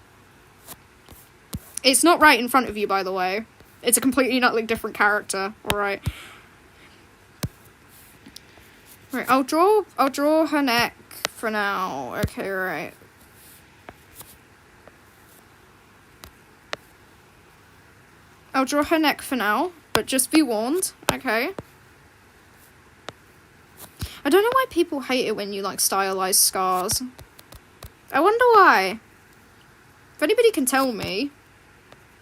It's not right in front of you, by the way. It's a completely like different character, alright? Right, I'll draw her neck for now. Okay, right. I'll draw her neck for now, but just be warned, okay? I don't know why people hate it when you, like, stylize scars. I wonder why. If anybody can tell me,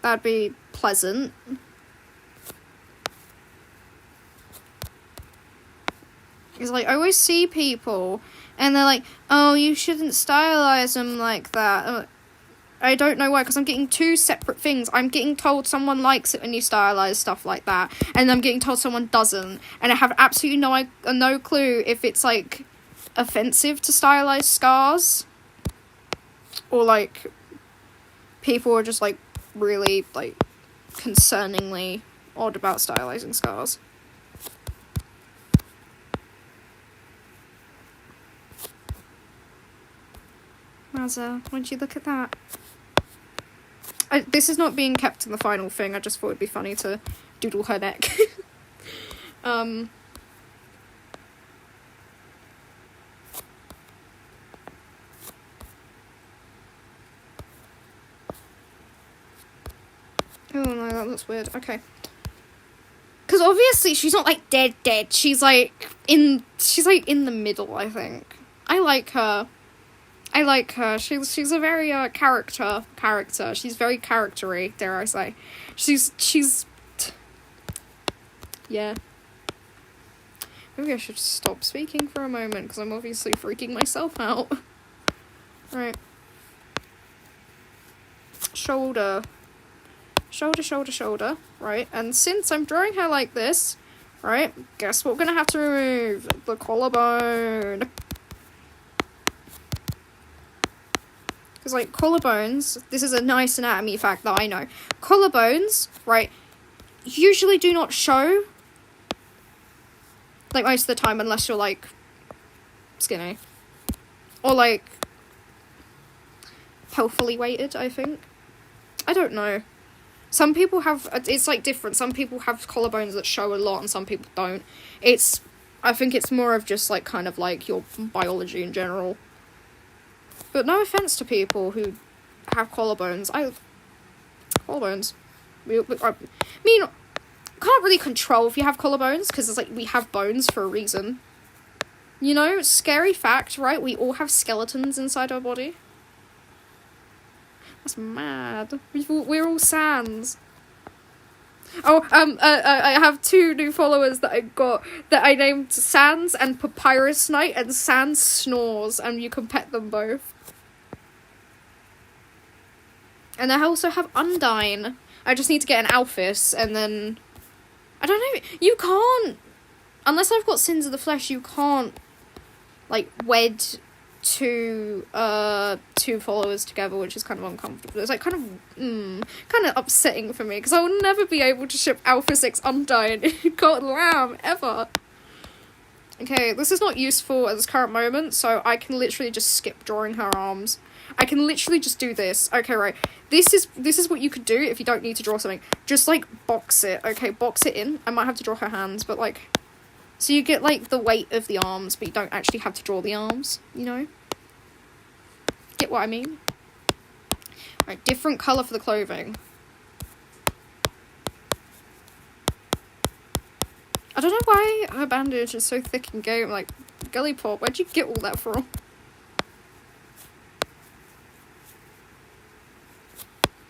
that'd be pleasant. It's like, I always see people, and they're like, oh, you shouldn't stylize them like that. I don't know why, because I'm getting two separate things. I'm getting told someone likes it when you stylize stuff like that, and I'm getting told someone doesn't, and I have absolutely no clue if it's, like, offensive to stylize scars, or, like, people are just, like, really, like, concerningly odd about stylizing scars. Mazza, why'd you look at that? This is not being kept in the final thing. I just thought it'd be funny to doodle her neck. Oh no, that looks weird. Okay. Because obviously she's not, like, dead. She's like in the middle, I think. I like her. She's a very character. She's very charactery, dare I say. She's yeah. Maybe I should stop speaking for a moment, because I'm obviously freaking myself out. Right. Shoulder. Shoulder. Right, and since I'm drawing her like this, right, guess what we're gonna have to remove? The collarbone. Because, like, collarbones, this is a nice anatomy fact that I know. Collarbones, right, usually do not show, like, most of the time, unless you're, like, skinny. Or, like, healthily weighted, I think. I don't know. Some people have, it's, like, different. Some people have collarbones that show a lot, and some people don't. I think it's more of just, like, kind of, like, your biology in general. But no offense to people who have collarbones. Collarbones. I mean, can't really control if you have collarbones, because it's like, we have bones for a reason. You know, scary fact, right? We all have skeletons inside our body. That's mad. We're all Sans. Oh, I have two new followers that I got, that I named Sans and Papyrus Knight, and Sans snores, and you can pet them both. And I also have Undine. I just need to get an Alphys, and then... I don't know, you can't... Unless I've got Sins of the Flesh, you can't, like, wed two followers together, which is kind of uncomfortable. It's, like, kind of upsetting for me, because I will never be able to ship Alphys X Undine in God Lamb, ever. Okay, this is not useful at this current moment, so I can literally just skip drawing her arms. I can literally just do this. Okay, right. This is what you could do if you don't need to draw something. Just, like, box it. Okay, box it in. I might have to draw her hands, but, like... So you get, like, the weight of the arms, but you don't actually have to draw the arms, you know? Get what I mean? Right, different colour for the clothing. I don't know why her bandage is so thick and gay. I'm like, Gully Pop, where'd you get all that from?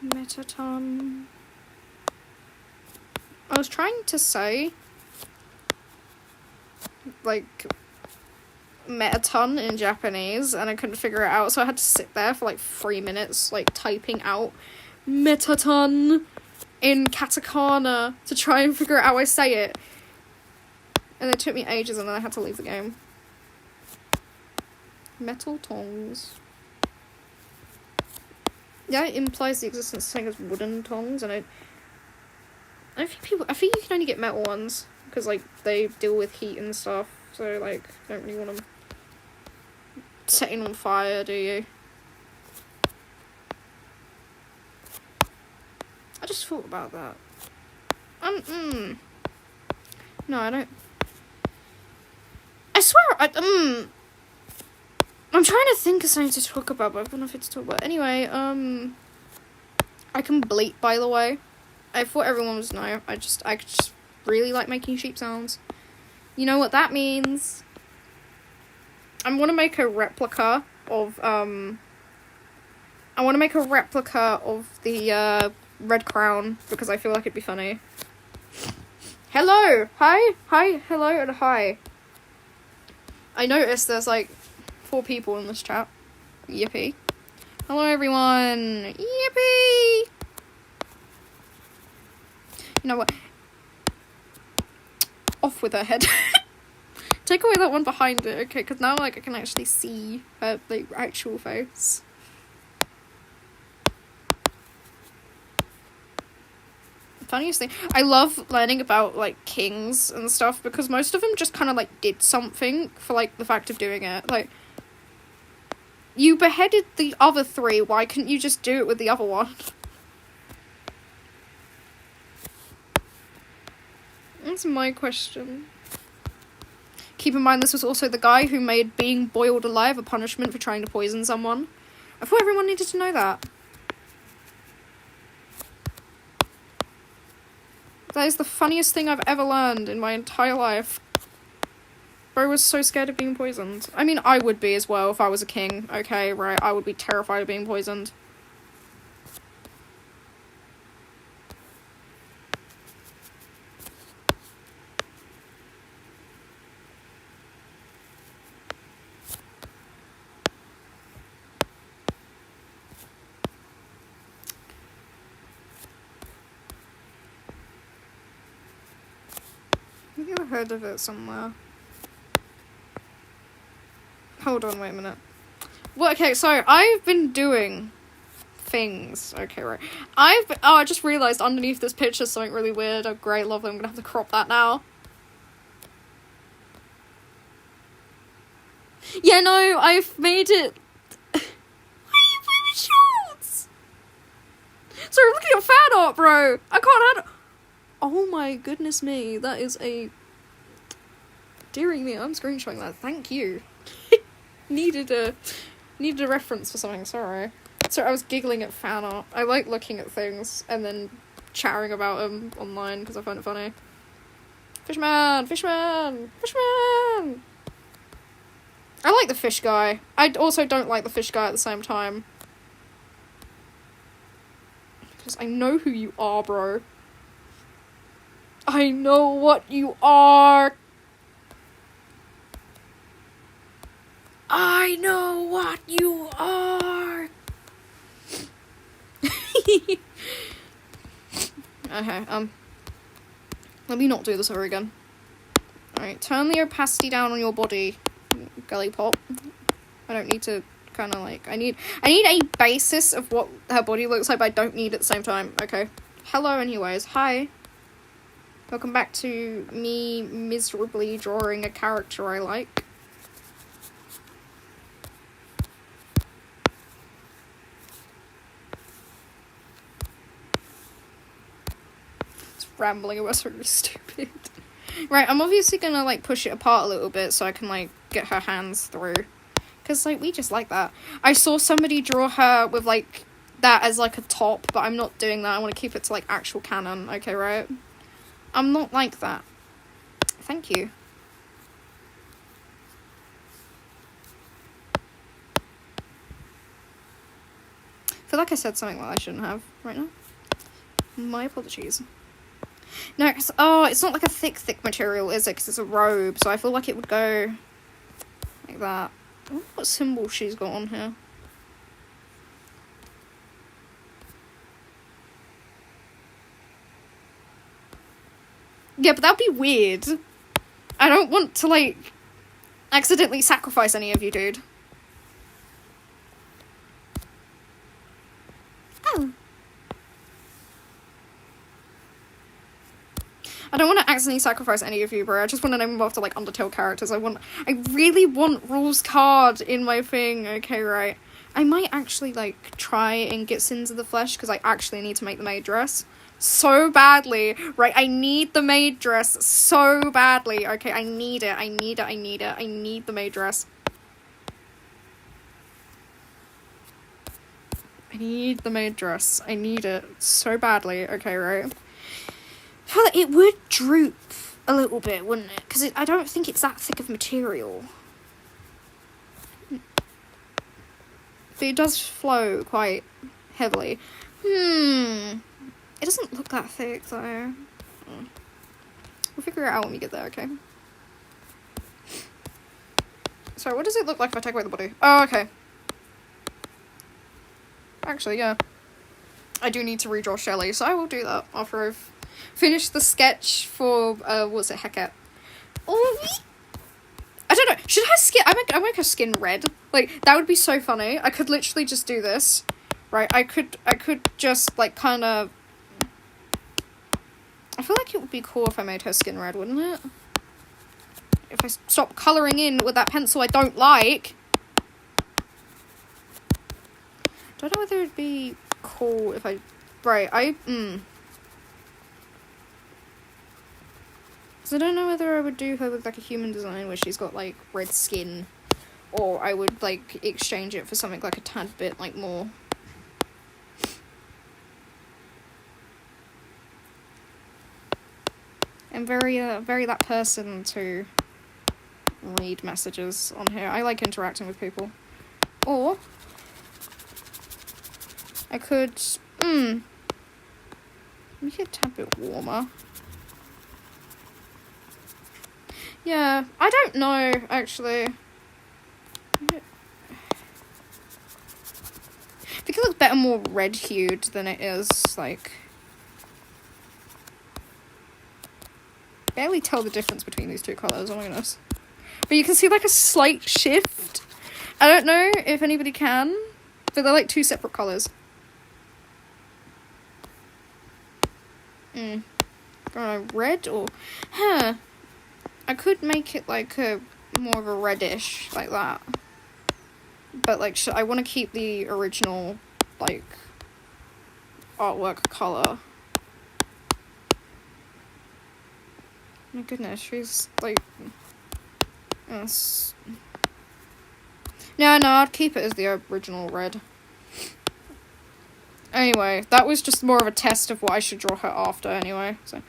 Metaton. I was trying to say, like, Metaton in Japanese, and I couldn't figure it out, so I had to sit there for, like, 3 minutes, like, typing out Metaton in katakana to try and figure out how I say it. And it took me ages, and then I had to leave the game. Metal tongs. Yeah, it implies the existence of something as wooden tongs, and I think you can only get metal ones, because, like, they deal with heat and stuff, so, like, don't really want them setting on fire, do you? I just thought about that. No, I don't. I swear, I'm trying to think of something to talk about, but I don't know if it's to talk about. Anyway, I can bleat, by the way. I thought everyone was no. I just really like making sheep sounds. You know what that means? I'm gonna make a replica of the red crown because I feel like it'd be funny. Hello, hi, hello, and hi. I noticed there's like 4 people in this chat. Yippee! Hello, everyone. Yippee! You know what? Off with her head. Take away that one behind it, okay? Because now, like, I can actually see her, like, actual face. Funniest thing, I love learning about, like, kings and stuff, because most of them just kind of, like, did something for, like, the fact of doing it. Like, you beheaded the other 3, why couldn't you just do it with the other one? That's my question. Keep in mind, this was also the guy who made being boiled alive a punishment for trying to poison someone. I thought everyone needed to know that. That is the funniest thing I've ever learned in my entire life. Bro was so scared of being poisoned. I mean, I would be as well if I was a king. Okay, right, I would be terrified of being poisoned. I think I've heard of it somewhere. Hold on, wait a minute. Well, okay, so I've been doing things. Okay, right. I just realised underneath this picture something really weird. Oh, great, lovely. I'm gonna have to crop that now. Yeah, no, I've made it. Why are you wearing shorts? Sorry, I'm looking at fan art, bro. I can't handle. Oh my goodness me, that is a. Dearie me, I'm screenshotting that. Thank you. needed a reference for something. Sorry. So I was giggling at fan art. I like looking at things and then chattering about them online because I find it funny. Fishman! Fishman! Fishman! I like the fish guy. I also don't like the fish guy at the same time. Because I know who you are, bro. I know what you are. I know what you are. Okay, let me not do this over again. Alright, turn the opacity down on your body, Gully Pop. I don't need to kind of like, I need a basis of what her body looks like, but I don't need it at the same time. Okay. Hello anyways, hi. Welcome back to me miserably drawing a character I like. Rambling about something stupid. Right, I'm obviously gonna like push it apart a little bit so I can like get her hands through, because like we just like that. I saw somebody draw her with like that as like a top, but I'm not doing that. I want to keep it to like actual canon. Okay, right? I'm not like that. Thank you. I feel like I said something that I shouldn't have right now. My apologies. No, it's not like a thick material, is it? Because it's a robe, so I feel like it would go like that. I wonder what symbol she's got on here. Yeah, but that'd be weird. I don't want to, like, accidentally sacrifice any of you, dude. Oh. I don't want to accidentally sacrifice any of you, bro. I just want to name them after, like, Undertale characters. I really want Rule's card in my thing. Okay, right. I might actually, like, try and get Sins of the Flesh, because I actually need to make the maid dress. So badly. Right, I need the maid dress so badly. Okay, I need it. I need the maid dress. I need the maid dress. I need it so badly. Okay, right. I feel like it would droop a little bit, wouldn't it? Because I don't think it's that thick of material. But it does flow quite heavily. It doesn't look that thick, though. We'll figure it out when we get there, okay? So, what does it look like if I take away the body? Oh, okay. Actually, yeah. I do need to redraw Shelley, so I will do that after I've finished the sketch for, what's it, Hecate? Oh, I don't know. Should her skin... I make her skin red. Like, that would be so funny. I could literally just do this. Right? I could just, like, kind of... I feel like it would be cool if I made her skin red, wouldn't it? If I stop colouring in with that pencil I don't like. Don't know whether it'd be cool if I... Right, because I don't know whether I would do her with, like, a human design where she's got, like, red skin. Or I would, like, exchange it for something, like, a tad bit, like, more... I'm very that person to read messages on here. I like interacting with people. Or... I could... make it a tad bit warmer. Yeah, I don't know, actually. I think it looks better more red-hued than it is, like... Barely tell the difference between these two colours, oh my goodness. But you can see, like, a slight shift. I don't know if anybody can, but they're, like, two separate colours. Red or... Huh. I could make it, like, a more of a reddish, like that. But, like, I want to keep the original, like, artwork colour. My goodness, she's, like... Yes. No, I'd keep it as the original red. Anyway, that was just more of a test of what I should draw her after, anyway, so...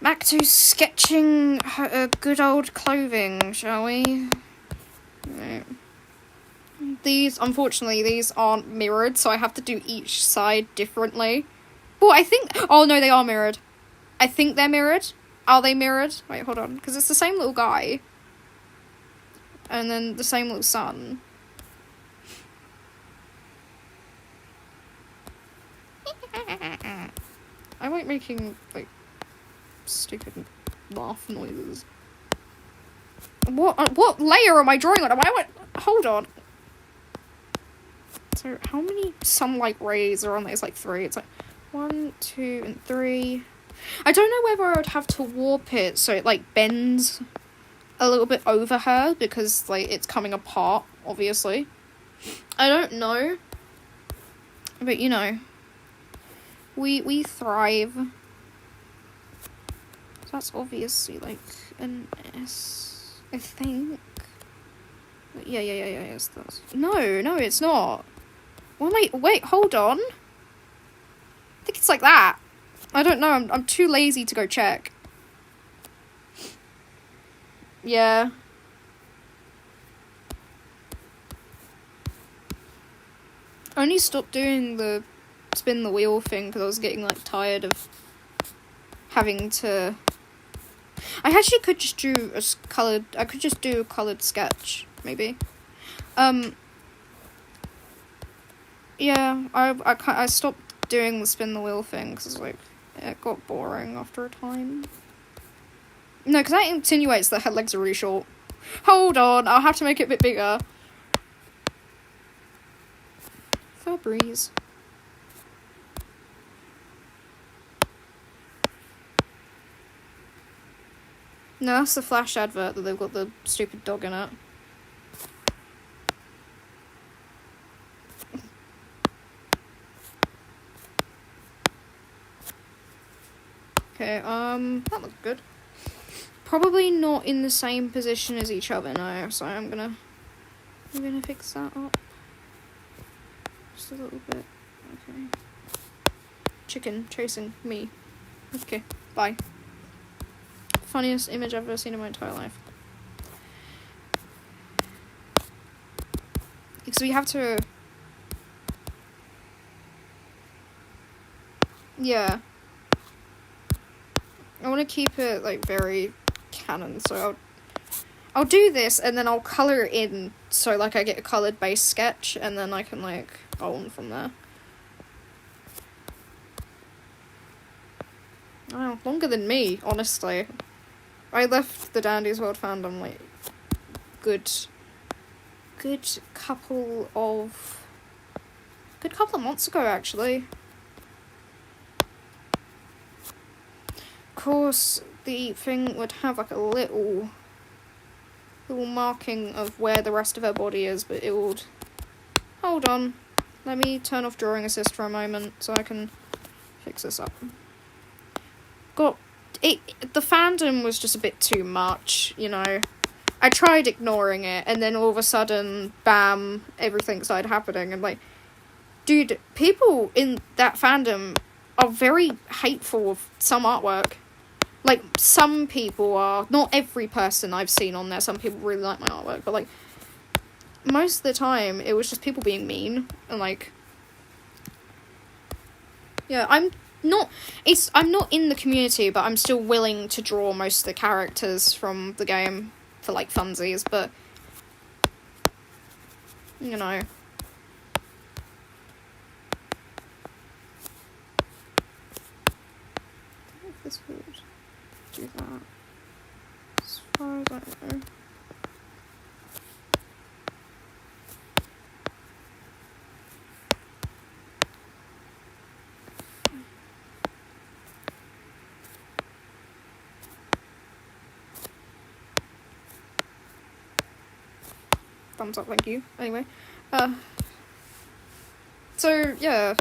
Back to sketching her good old clothing, shall we? Right. These, unfortunately, these aren't mirrored, so I have to do each side differently. Well, I think... Oh, no, they are mirrored. I think they're mirrored. Are they mirrored? Wait, hold on. Because it's the same little guy. And then the same little sun. I like making, like, stupid laugh noises. What layer am I drawing on? Hold on. So, how many sunlight rays are on there? It's like 3. It's like 1, 2, and 3. I don't know whether I would have to warp it so it, like, bends a little bit over her because, like, it's coming apart, obviously. I don't know. But, you know, we thrive. So that's obviously, like, an S, I think. Yeah, yes, that's... No, it's not. Wait, hold on. I think it's like that. I don't know, I'm too lazy to go check. Yeah. I only stopped doing the spin the wheel thing because I was getting, like, tired of having to... I actually could just do I could just do a coloured sketch, maybe. Yeah, I stopped doing the spin the wheel thing because, like, it got boring after a time. No, because that insinuates that her legs are really short. Hold on, I'll have to make it a bit bigger. Febreze. No, that's the Flash advert that they've got the stupid dog in it. Okay, that looks good. Probably not in the same position as each other now, so I'm gonna fix that up. Just a little bit. Okay. Chicken chasing me. Okay, bye. Funniest image I've ever seen in my entire life. Because we have to... Yeah. I want to keep it, like, very canon, so I'll do this, and then I'll colour it in, so, like, I get a coloured base sketch, and then I can, like, go on from there. Wow, longer than me, honestly. I left the Dandy's World fandom, like, good couple of months ago, actually. Of course, the thing would have, like, a little marking of where the rest of her body is, but it would... Hold on. Let me turn off drawing assist for a moment, so I can fix this up. The fandom was just a bit too much, you know. I tried ignoring it, and then all of a sudden, bam, everything started happening, and, like, dude, people in that fandom are very hateful of some artwork. Like, some people are, not every person I've seen on there, some people really like my artwork, but, like, most of the time, it was just people being mean, and, like, yeah, I'm not in the community, but I'm still willing to draw most of the characters from the game for, like, funsies, but, you know. If this would do that, as far as I know. Thumbs up, thank you. Anyway, so yeah,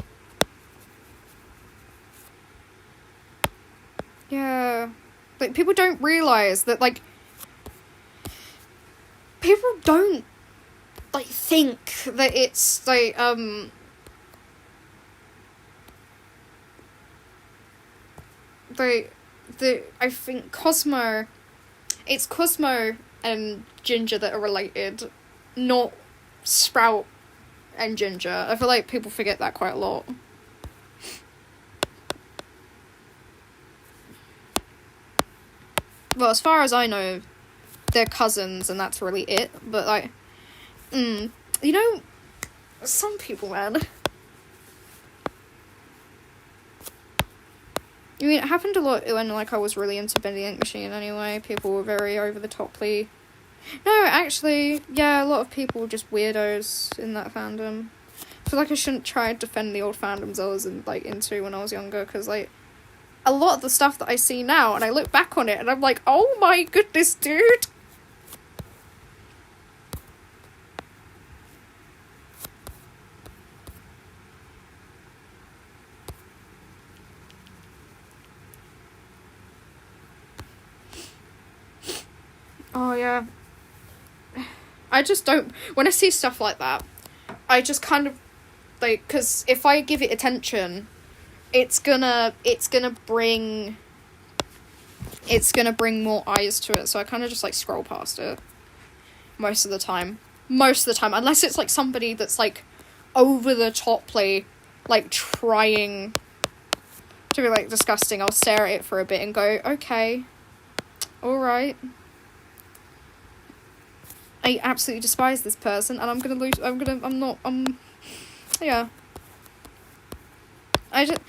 like, people don't realize that, like, people don't, like, think that it's, like, I think Cosmo and Ginger that are related, not Sprout and Ginger. I feel like people forget that quite a lot. Well, as far as I know, they're cousins, and that's really it. But, like, you know, some people, man. I mean, it happened a lot when, like, I was really into Bendy Ink Machine anyway. People were very over-the-toply. No, actually, yeah, a lot of people were just weirdos in that fandom. I feel like I shouldn't try to defend the old fandoms I was, into when I was younger, because, like, a lot of the stuff that I see now, and I look back on it, and I'm like, oh my goodness, dude! Oh, yeah. I just don't... When I see stuff like that, I just kind of, like... Because if I give it attention, it's gonna bring more eyes to it, so I kind of just, like, scroll past it. Most of the time. Unless it's, like, somebody that's, like, over-the-toply, like, trying to be, like, disgusting. I'll stare at it for a bit and go, okay. Alright. I absolutely despise this person, and yeah. I just,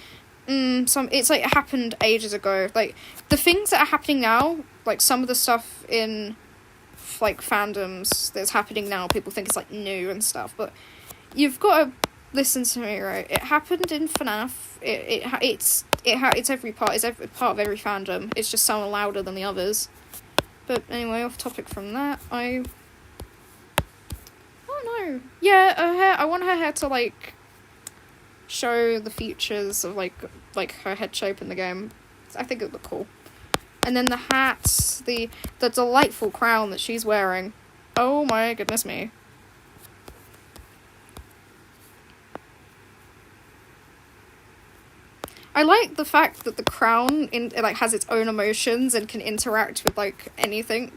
it's, like, it happened ages ago. Like, the things that are happening now, like, some of the stuff in, like, fandoms that's happening now, people think it's, like, new and stuff, but you've got to listen to me, right? It happened in FNAF. It's every part of every fandom. It's just some louder than the others. But anyway, off topic from that, I don't know. Yeah, her hair. I want her hair to, like, show the features of, like her head shape in the game. I think it would look cool. And then the hats, the delightful crown that she's wearing. Oh my goodness me. I like the fact that the crown like has its own emotions and can interact with like anything.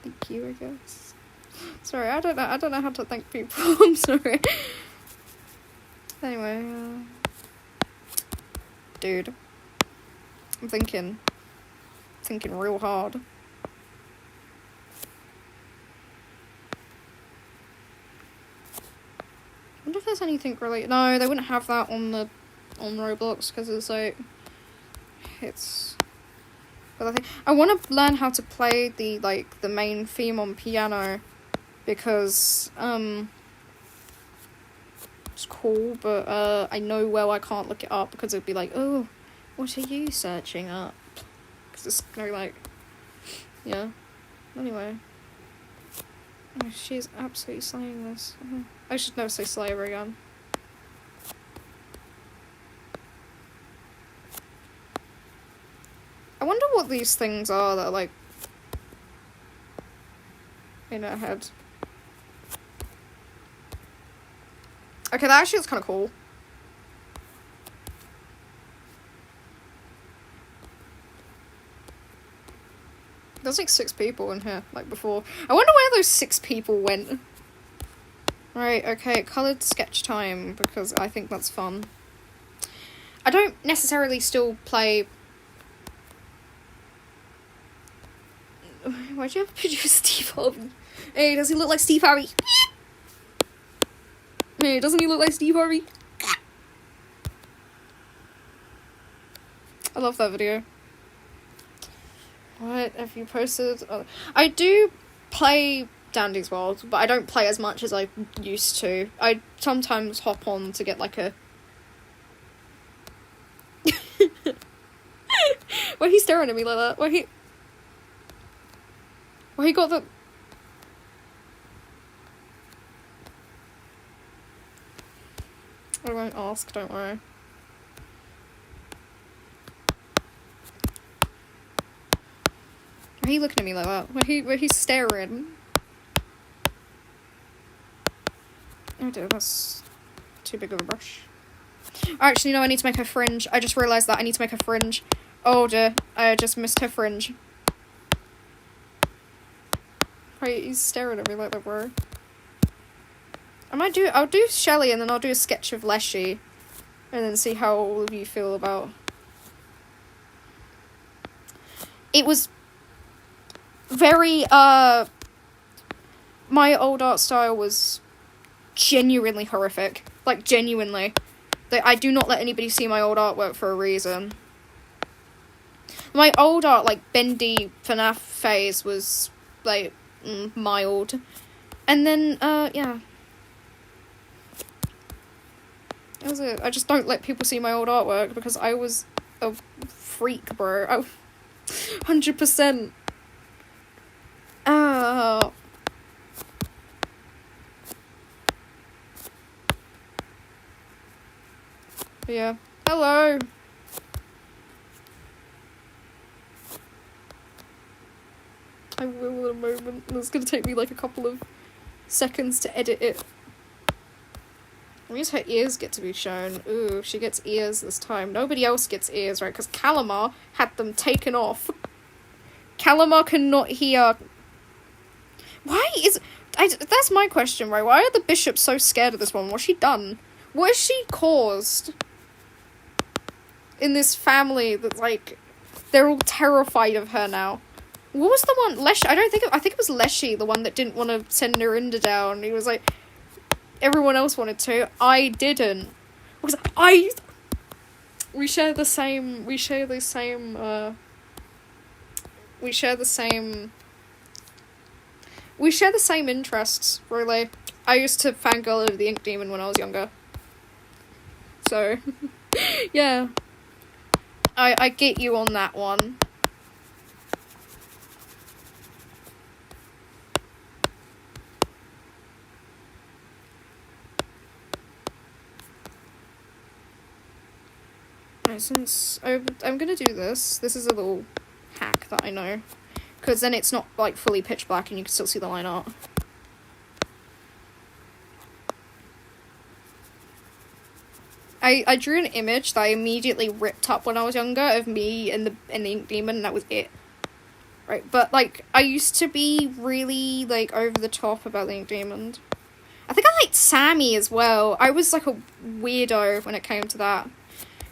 Thank you, I guess. Sorry, I don't know how to thank people. I'm sorry. Anyway, dude, I'm thinking real hard. I wonder if there's anything related. No, they wouldn't have that on Roblox because it's like But I think I want to learn how to play the main theme on piano because it's cool, but I know I can't look it up because it'd be like, oh, what are you searching up? Because it's yeah. Anyway. Oh, she is absolutely slaying this. I should never say slay ever again. I wonder what these things are that are, like, in her head. Okay, that actually looks kind of cool. There's like 6 people in here, like before. I wonder where those 6 people went. Right, okay, coloured sketch time, because I think that's fun. I don't necessarily still play... Why'd you have a picture of Steve Harvey? Hey, does he look like Steve Harvey? Hey, doesn't he look like Steve Harvey? I love that video. What have you posted? Oh, I do play Dandy's World, but I don't play as much as I used to. I sometimes hop on to get like a... Why are he staring at me like that? Why he got the... I won't ask, don't worry. Why are you looking at me like that? Why he's staring? Oh dear, that's too big of a brush. Actually, no, I need to make her fringe. I just realised that I need to make her fringe. Oh dear, I just missed her fringe. Right, he's staring at me like that, bro. I'll do Shelly and then I'll do a sketch of Leshy. And then see how all of you feel about... It was very, my old art style was genuinely horrific. Like, genuinely. I do not let anybody see my old artwork for a reason. My old art, like, bendy FNAF phase was, like, mild. And then, yeah. That was it. I just don't let people see my old artwork because I was a freak, bro. 100%. Yeah. Hello. I will in a moment. It's gonna take me like a couple of seconds to edit it. At least her ears get to be shown. Ooh, she gets ears this time. Nobody else gets ears, right? Because Calamar had them taken off. Calamar cannot hear. Why is... that's my question, right? Why are the bishops so scared of this one? What's she done? What has she caused? In this family that's like... They're all terrified of her now. What was the one? Leshy. I think it was Leshy, the one that didn't want to send Narinda down. He was like... Everyone else wanted to. I didn't. Because we share the same interests, really. I used to fangirl over the Ink Demon when I was younger. So, yeah. I get you on that one. Right, since I'm gonna do this is a little hack that I know. because then it's not like fully pitch black and you can still see the line art. I drew an image that I immediately ripped up when I was younger of me and the Ink Demon, and that was it. Right, but like I used to be really like over the top about the Ink Demon. I think I liked Sammy as well. I was like a weirdo when it came to that.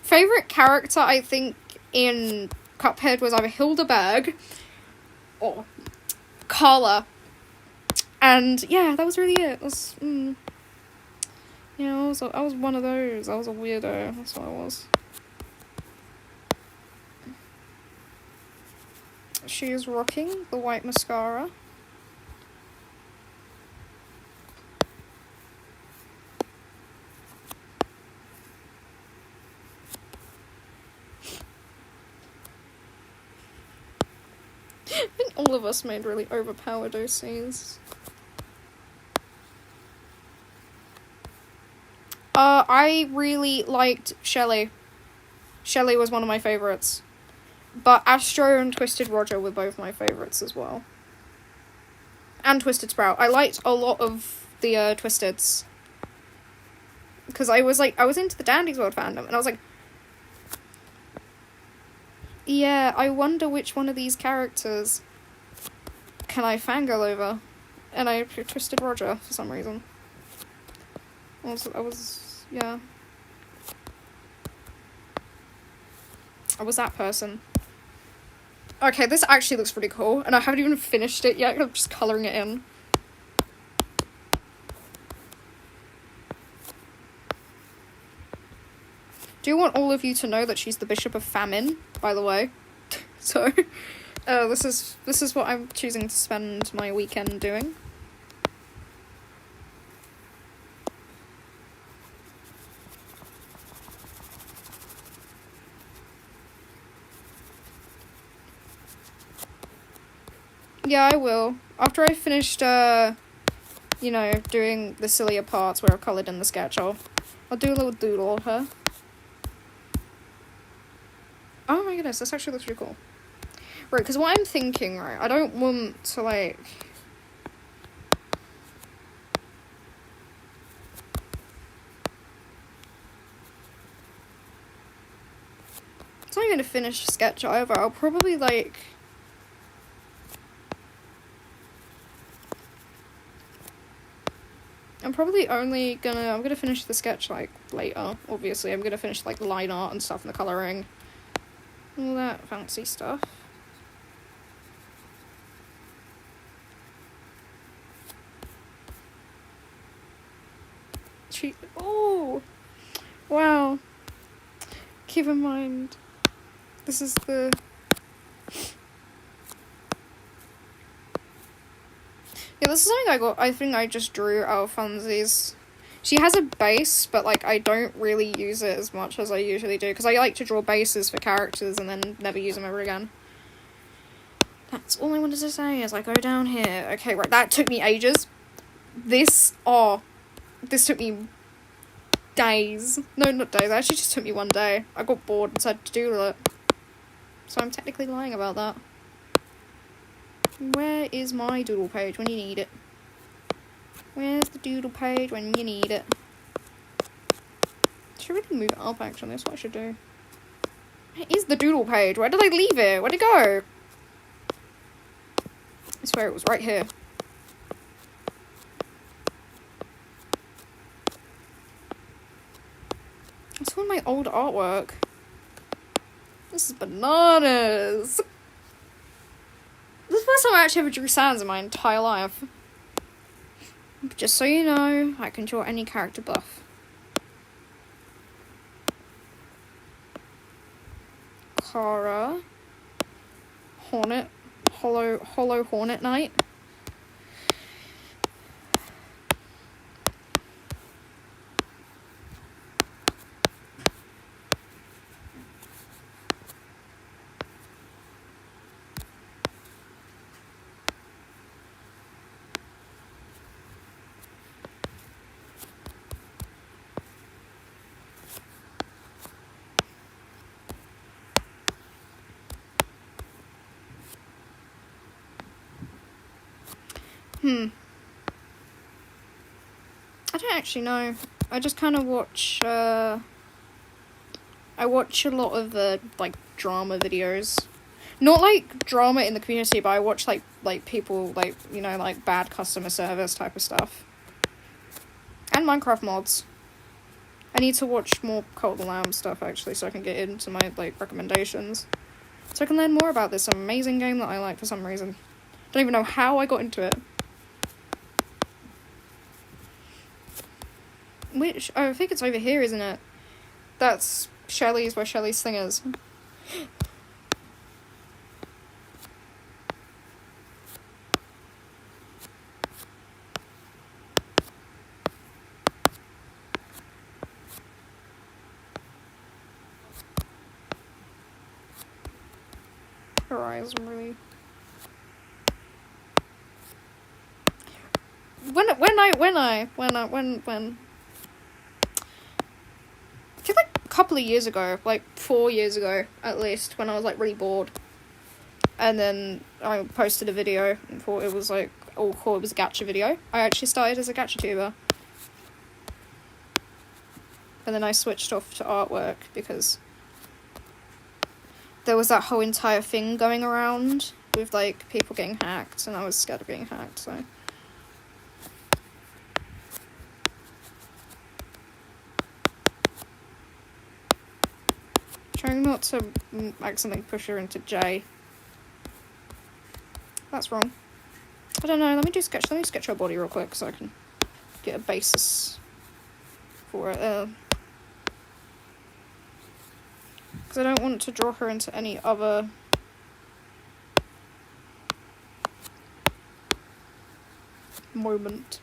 Favorite character, I think, in Cuphead was either Hildeberg or Carla. And yeah, that was really it. It was, yeah, I was one of those. I was a weirdo. That's what I was. She is rocking the white mascara. I think all of us made really overpowered OCs. I really liked Shelly. Shelly was one of my favourites. But Astro and Twisted Roger were both my favourites as well. And Twisted Sprout. I liked a lot of the Twisteds. Because I was into the Dandy's World fandom, and I was like, yeah, I wonder which one of these characters can I fangirl over? And I picked Twisted Roger for some reason. Yeah. I was that person. Okay, this actually looks pretty cool, and I haven't even finished it yet, I'm just colouring it in. Do want all of you to know that she's the Bishop of Famine, by the way. So, this is what I'm choosing to spend my weekend doing. Yeah, I will. After I finished, you know, doing the sillier parts where I've coloured in the sketch, I'll do a little doodle of her. Oh my goodness, this actually looks really cool. Right, because what I'm thinking, right, I don't want to, like... It's not even a finished sketch either. I'll probably, like... I'm gonna finish the sketch, like, later, obviously. I'm gonna finish, like, the line art and stuff and the colouring. All that fancy stuff. Oh! Wow. Keep in mind, this is the... Yeah, this is something I think I just drew out of funsies. She has a base, but, like, I don't really use it as much as I usually do, because I like to draw bases for characters and then never use them ever again. That's all I wanted to say as I go down here. Okay, right, that took me ages. This took me days. No, not days, it actually just took me one day. I got bored and decided to doodle it. So I'm technically lying about that. Where is my doodle page when you need it? Where's the doodle page when you need it? I should really move it up, actually. That's what I should do. Where is the doodle page? Where did I leave it? Where'd it go? I swear it was right here. It's one of my old artwork. This is bananas. This is the first time I actually ever drew sans in my entire life. Just so you know, I can draw any character buff. Kara. Hornet. Hollow Hornet Knight. I don't actually know. I just kind of watch, I watch a lot of, like, drama videos. Not, like, drama in the community, but I watch, like people, like, you know, like, bad customer service type of stuff. And Minecraft mods. I need to watch more Cult of the Lamb stuff, actually, so I can get into my, like, recommendations. So I can learn more about this amazing game that I like for some reason. Don't even know how I got into it. Which, oh, I think it's over here, isn't it? That's Shelly's, where Shelly's thing is. Horizon, really. When I feel like a couple of years ago, like 4 years ago at least, when I was like really bored, and then I posted a video and thought it was like, oh cool, it was a gacha video. I actually started as a gacha tuber, and then I switched off to artwork because there was that whole entire thing going around with like people getting hacked, and I was scared of getting hacked, so. Trying not to accidentally push her into J. That's wrong. I don't know, let me sketch her body real quick so I can get a basis for it. Because I don't want to draw her into any other moment.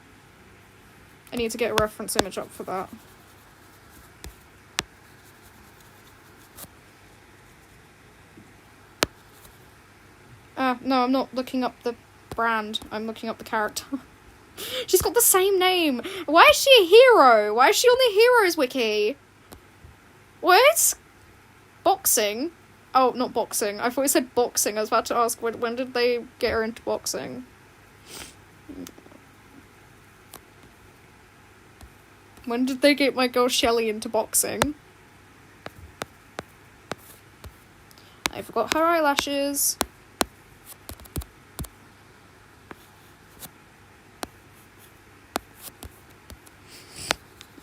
I need to get a reference image up for that. No, I'm not looking up the brand. I'm looking up the character. She's got the same name. Why is she a hero? Why is she on the Heroes Wiki? What? Boxing? Oh, not boxing. I thought it said boxing. I was about to ask, when did they get her into boxing? When did they get my girl Shelly into boxing? I forgot her eyelashes.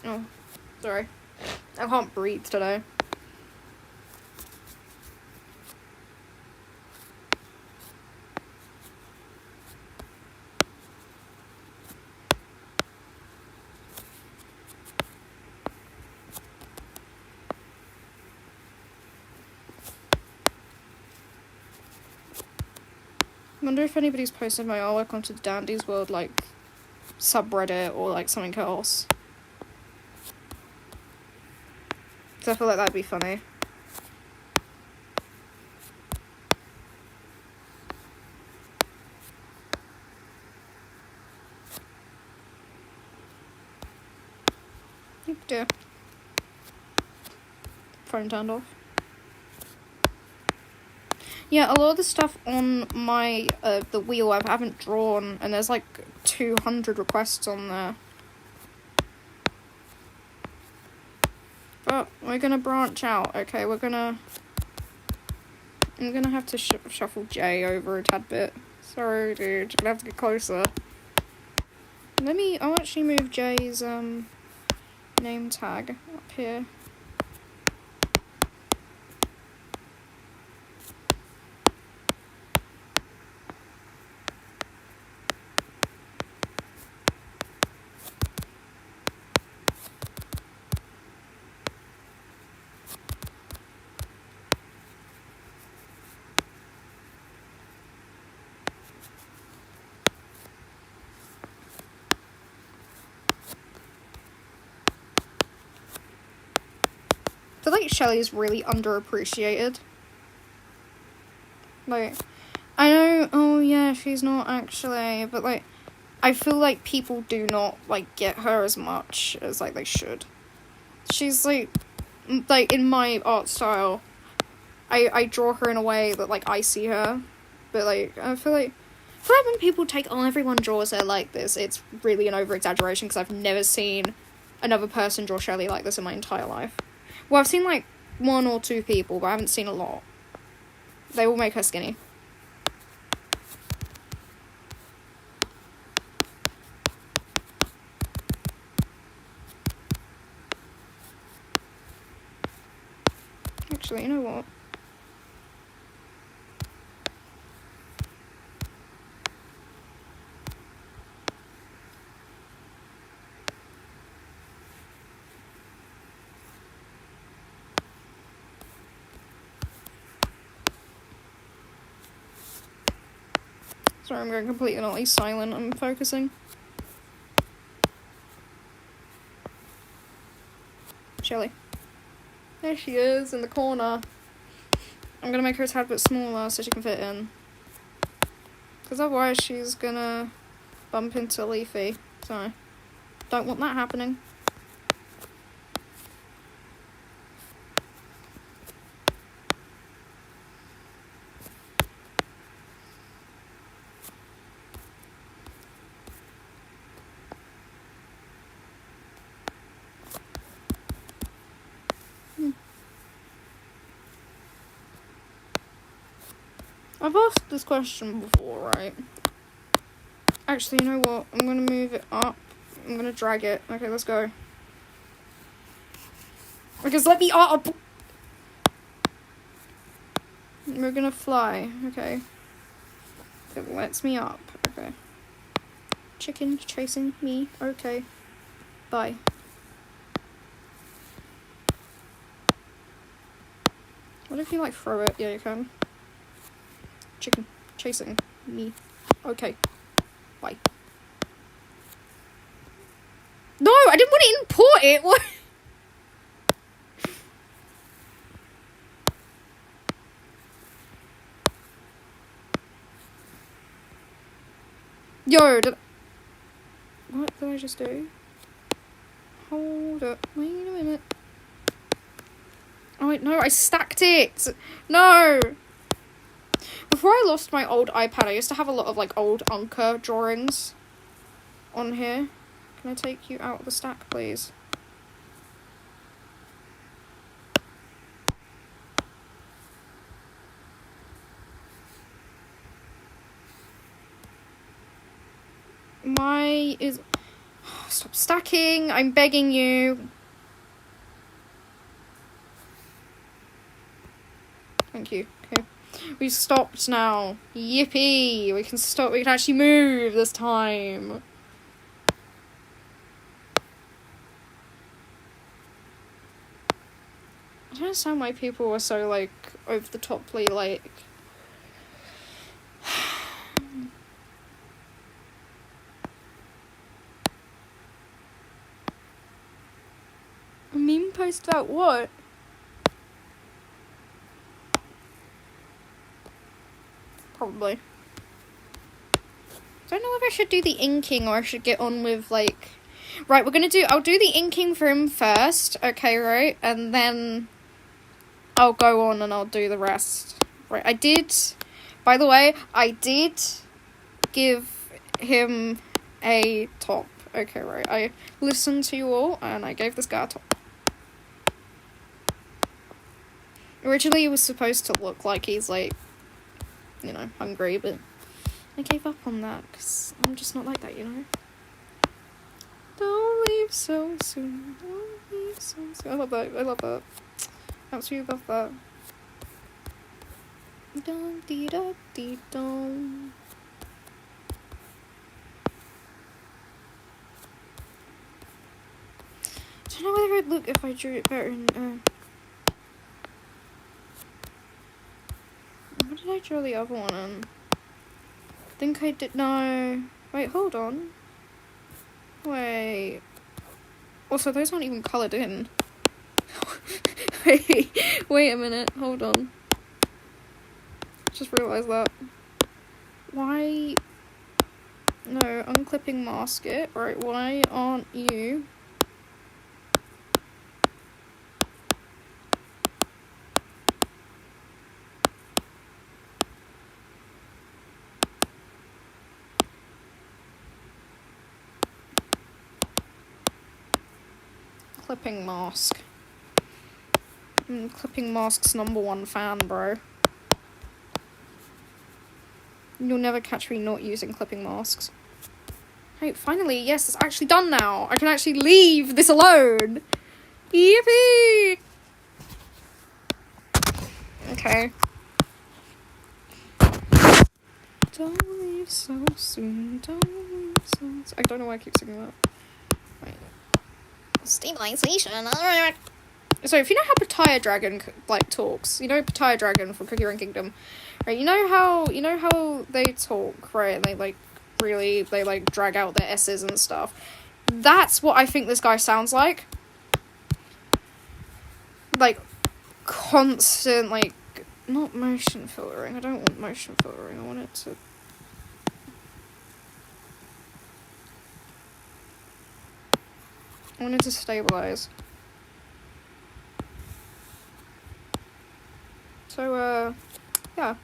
Oh, sorry. I can't breathe today. I wonder if anybody's posted my artwork onto the Dandy's World, like, subreddit or, like, something else. Because I feel like that'd be funny. Oh dear. Phone turned off. Yeah, a lot of the stuff on my, the wheel I haven't drawn, and there's like 200 requests on there. But we're gonna branch out, okay? I'm gonna have to shuffle J over a tad bit. Sorry, dude, you're gonna have to get closer. I'll actually move J's, name tag up here. I feel like Shelly's really underappreciated. Like, I know, oh yeah, she's not actually, but like, I feel like people do not, like, get her as much as, like, they should. She's, like, in my art style, I draw her in a way that, like, I see her, but, like, I feel like I feel like when people take, oh, everyone draws her like this, it's really an over-exaggeration, because I've never seen another person draw Shelley like this in my entire life. Well, I've seen, like, 1 or 2 people, but I haven't seen a lot. They all make her skinny. Actually, you know what? Sorry, I'm going completely not silent. I'm focusing. Shelley. There she is, in the corner. I'm gonna make her a tad bit smaller so she can fit in. Because otherwise she's gonna bump into Leafy. So, don't want that happening. I've asked this question before, right? Actually, you know what? I'm gonna move it up. I'm gonna drag it. Okay, let's go. Because let me up! We're gonna fly. Okay. It lets me up. Okay. Chicken chasing me. Okay. Bye. What if you, like, throw it? Yeah, you can. Chicken chasing me. Okay. Bye. No, I didn't want to import it. What? Yo, what did I just do? Hold up. Wait a minute. Oh, wait, no, I stacked it. No. Before I lost my old iPad, I used to have a lot of, like, old Anka drawings on here. Can I take you out of the stack, please? Stop stacking. I'm begging you. Thank you. Okay. We've stopped now. Yippee! We can stop. We can actually move this time. I don't understand why people were so, like, over the toply, like... A meme post about what? Probably. Don't know if I should do the inking or I should get on with, like... Right, I'll do the inking for him first, okay, right? And then I'll go on and I'll do the rest. Right, by the way, I did give him a top. Okay, right, I listened to you all and I gave this guy a top. Originally, it was supposed to look like he's, like, you know, hungry, but I gave up on that because I'm just not like that, you know? Don't leave so soon. Don't leave so soon. I love that. Absolutely love that. Dum dee da dee dum. I don't know whether it'd look if I drew it better in. What did I draw the other one in? I think I did. No. Wait, hold on. Wait. Also, those aren't even coloured in. Wait a minute. Hold on. Just realised that. Why? No, unclipping mask it. Right, why aren't you? Clipping mask. Clipping mask's #1 fan, bro. You'll never catch me not using clipping masks. Hey, finally, yes, it's actually done now. I can actually leave this alone. Yippee! Okay. Don't leave so soon, don't leave so soon. I don't know why I keep singing that. Right. Stabilization. So if you know how Pattaya Dragon talks, you know Pattaya Dragon from Cookie Run Kingdom, right? You know how they talk, right? And they drag out their S's and stuff. That's what I think this guy sounds like. Like constant, not motion filtering. I don't want motion filtering. I want it to. I want it to stabilize. So, yeah.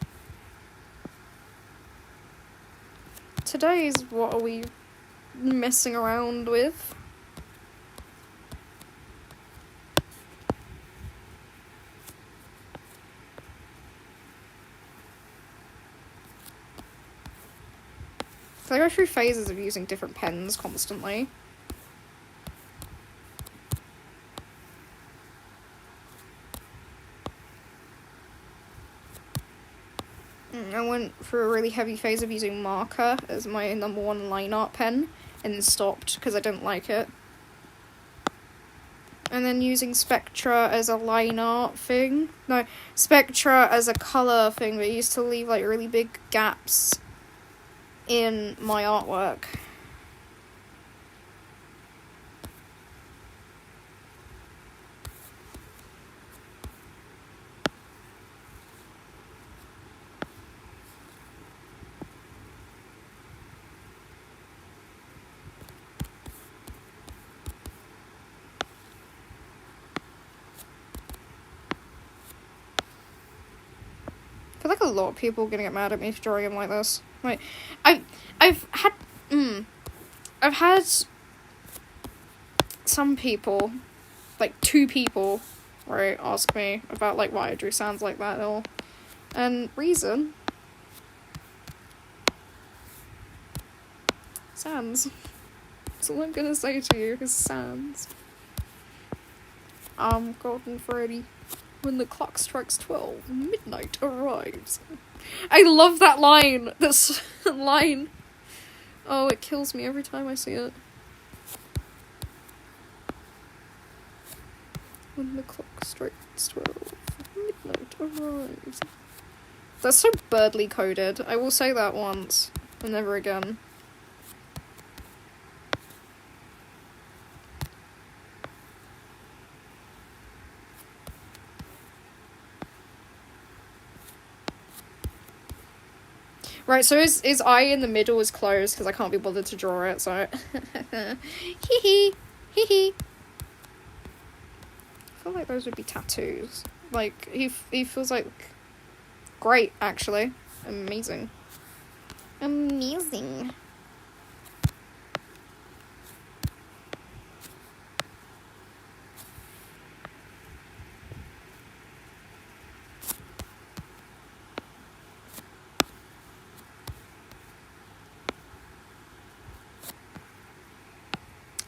Today's what are we messing around with? So I go through phases of using different pens constantly. I went through a really heavy phase of using marker as my #1 line art pen and then stopped because I didn't like it. And then using Spectra as a line art thing. No, Spectra as a colour thing, but it used to leave really big gaps in my artwork. I feel like a lot of people are gonna get mad at me for drawing him like this. I've had some people, 2 people, right, ask me about why I drew Sans like that or, and reason. Sans. That's all I'm gonna say to you is Sans. Golden Freddy. When the clock strikes 12, midnight arrives. I love that line. This line. Oh, it kills me every time I see it. When the clock strikes 12, midnight arrives. That's so birdly coded. I will say that once, and never again. Right, so his eye in the middle is closed because I can't be bothered to draw it, so... Hee hee. Hee hee. I feel like those would be tattoos. He feels great, actually. Amazing. Amazing.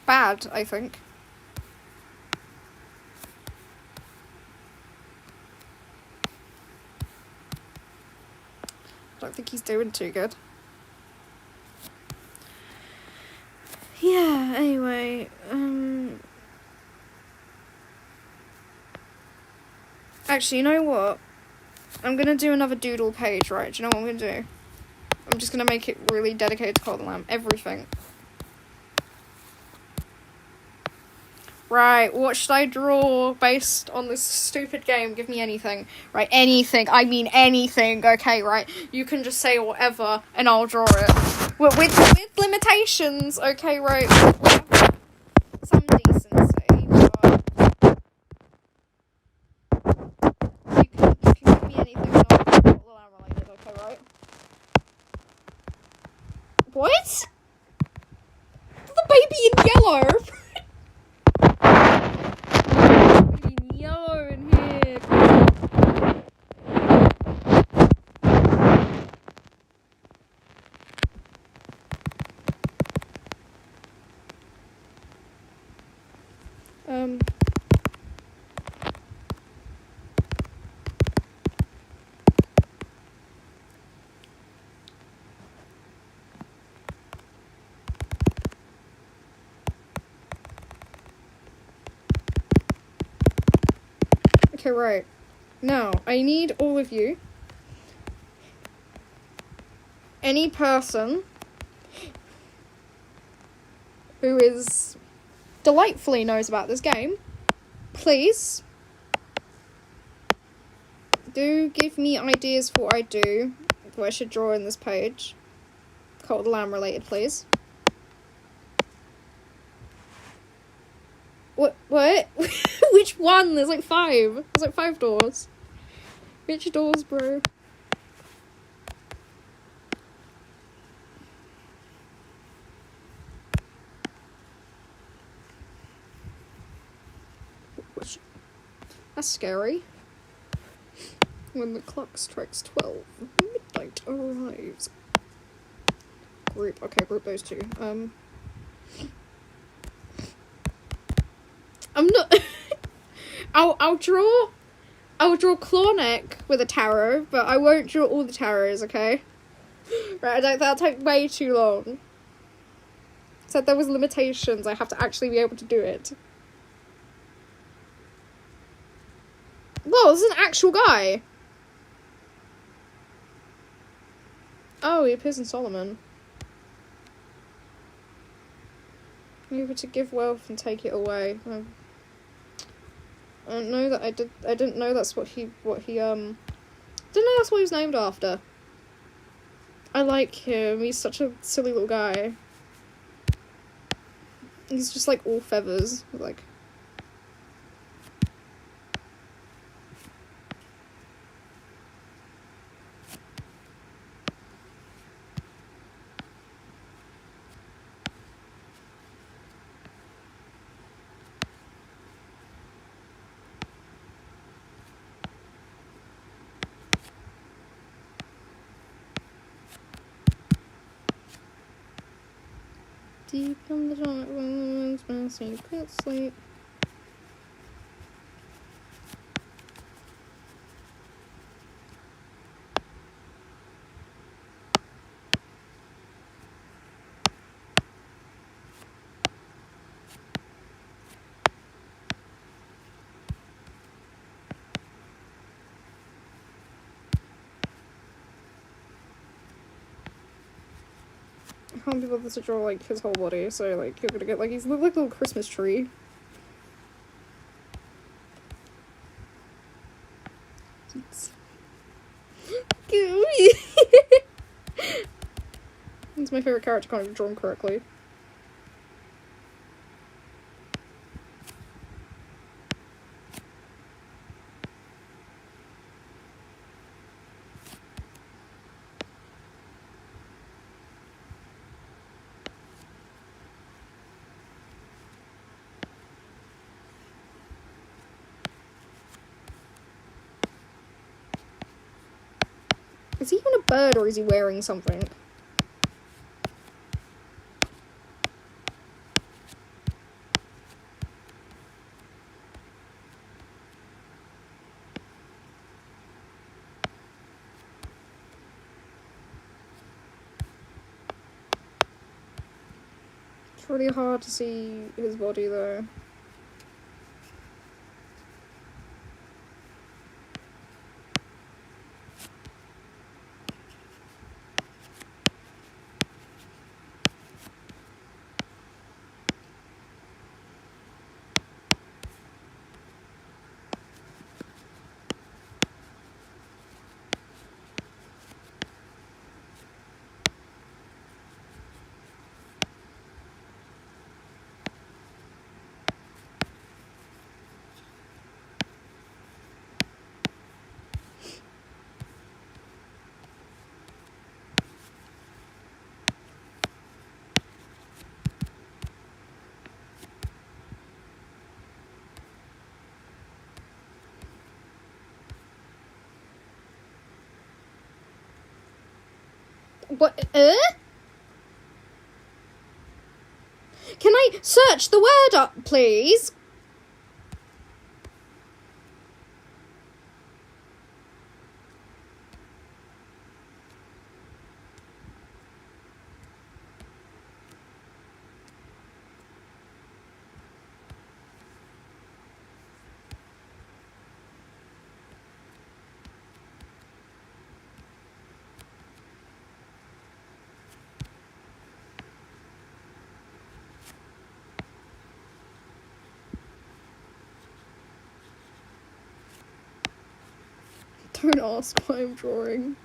Bad, I think. I don't think he's doing too good. Yeah, anyway, actually, you know what? I'm gonna do another doodle page, right? Do you know what I'm gonna do? I'm just gonna make it really dedicated to Cold Lamb. Everything. Right, what should I draw based on this stupid game? Give me anything. Right, anything. I mean anything, okay, right? You can just say whatever, and I'll draw it. With limitations, okay, right? Some decency, but... You can give me anything, and I'll draw it related, okay, right? What? The baby in yellow? Okay, right. Now, I need all of you. Any person who is delightfully knows about this game, please do give me ideas for what I do, what I should draw in this page. Cold Lamb related, please. What? Which one? There's like 5. There's like 5 doors. Which doors, bro? That's scary. When the clock strikes 12, midnight arrives. Group. Okay, group those 2. I'm not. I'll draw Clawneck with a tarot, but I won't draw all the tarots. Okay. Right. That'll take way too long. Said there was limitations. I have to actually be able to do it. Whoa, this is an actual guy. Oh, he appears in Solomon. Able to give wealth and take it away. I don't know that I didn't know that's what he didn't know that's what he was named after. I like him. He's such a silly little guy. He's just like all feathers, like. Deep in the dark rooms, my secret sleep. I can't be bothered to draw like his whole body, so like you're gonna get like he's like a little Christmas tree. It's my favourite character, can't even draw him correctly. Is he even a bird or is he wearing something? It's really hard to see his body though. What? Can I search the word up, please? Don't ask why I'm drawing.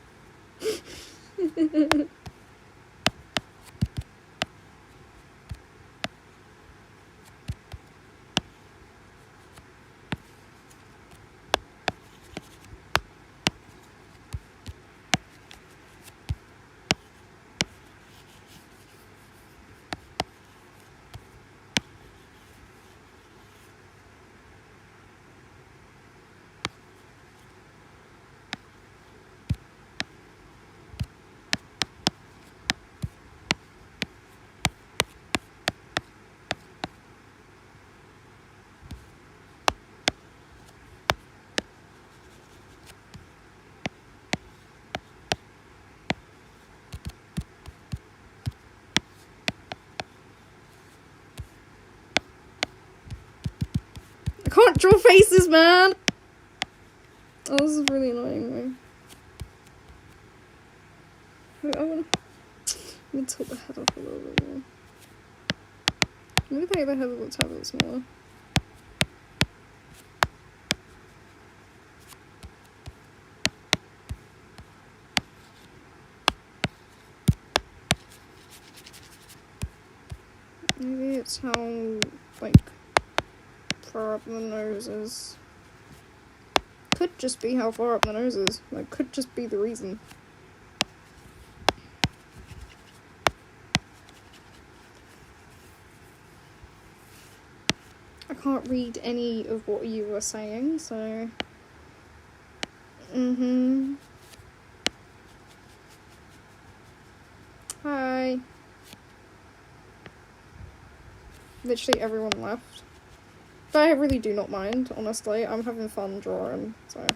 I can't draw faces, man! Oh, this is really annoying me. Wait, I'm gonna tilt the head up a little bit more. I'm gonna make the head a little tad bit smaller. Maybe it's how, like, far up the nose is. Could just be how far up the nose is. Like, could just be the reason. I can't read any of what you were saying, so... Hi. Literally everyone left. But I really do not mind, honestly. I'm having fun drawing, so...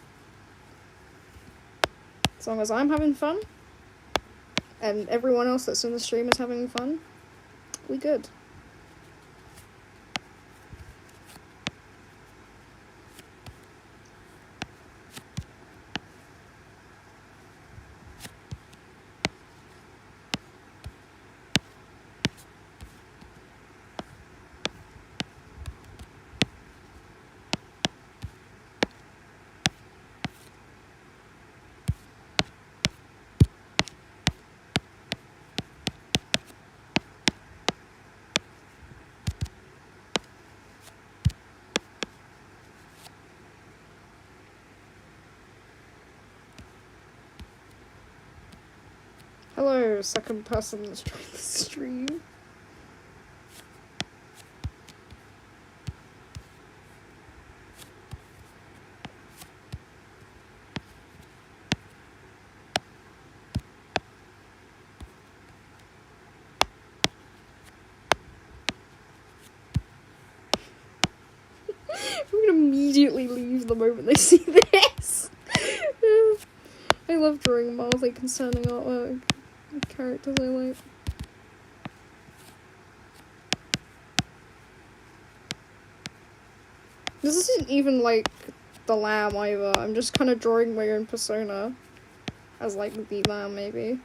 As long as I'm having fun, and everyone else that's in the stream is having fun, we good. Hello, second person that's joined the stream. I'm gonna immediately leave the moment they see this. I love drawing mildly concerning artwork. Characters I like. This isn't even like the lamb either. I'm just kind of drawing my own persona as like the lamb, maybe.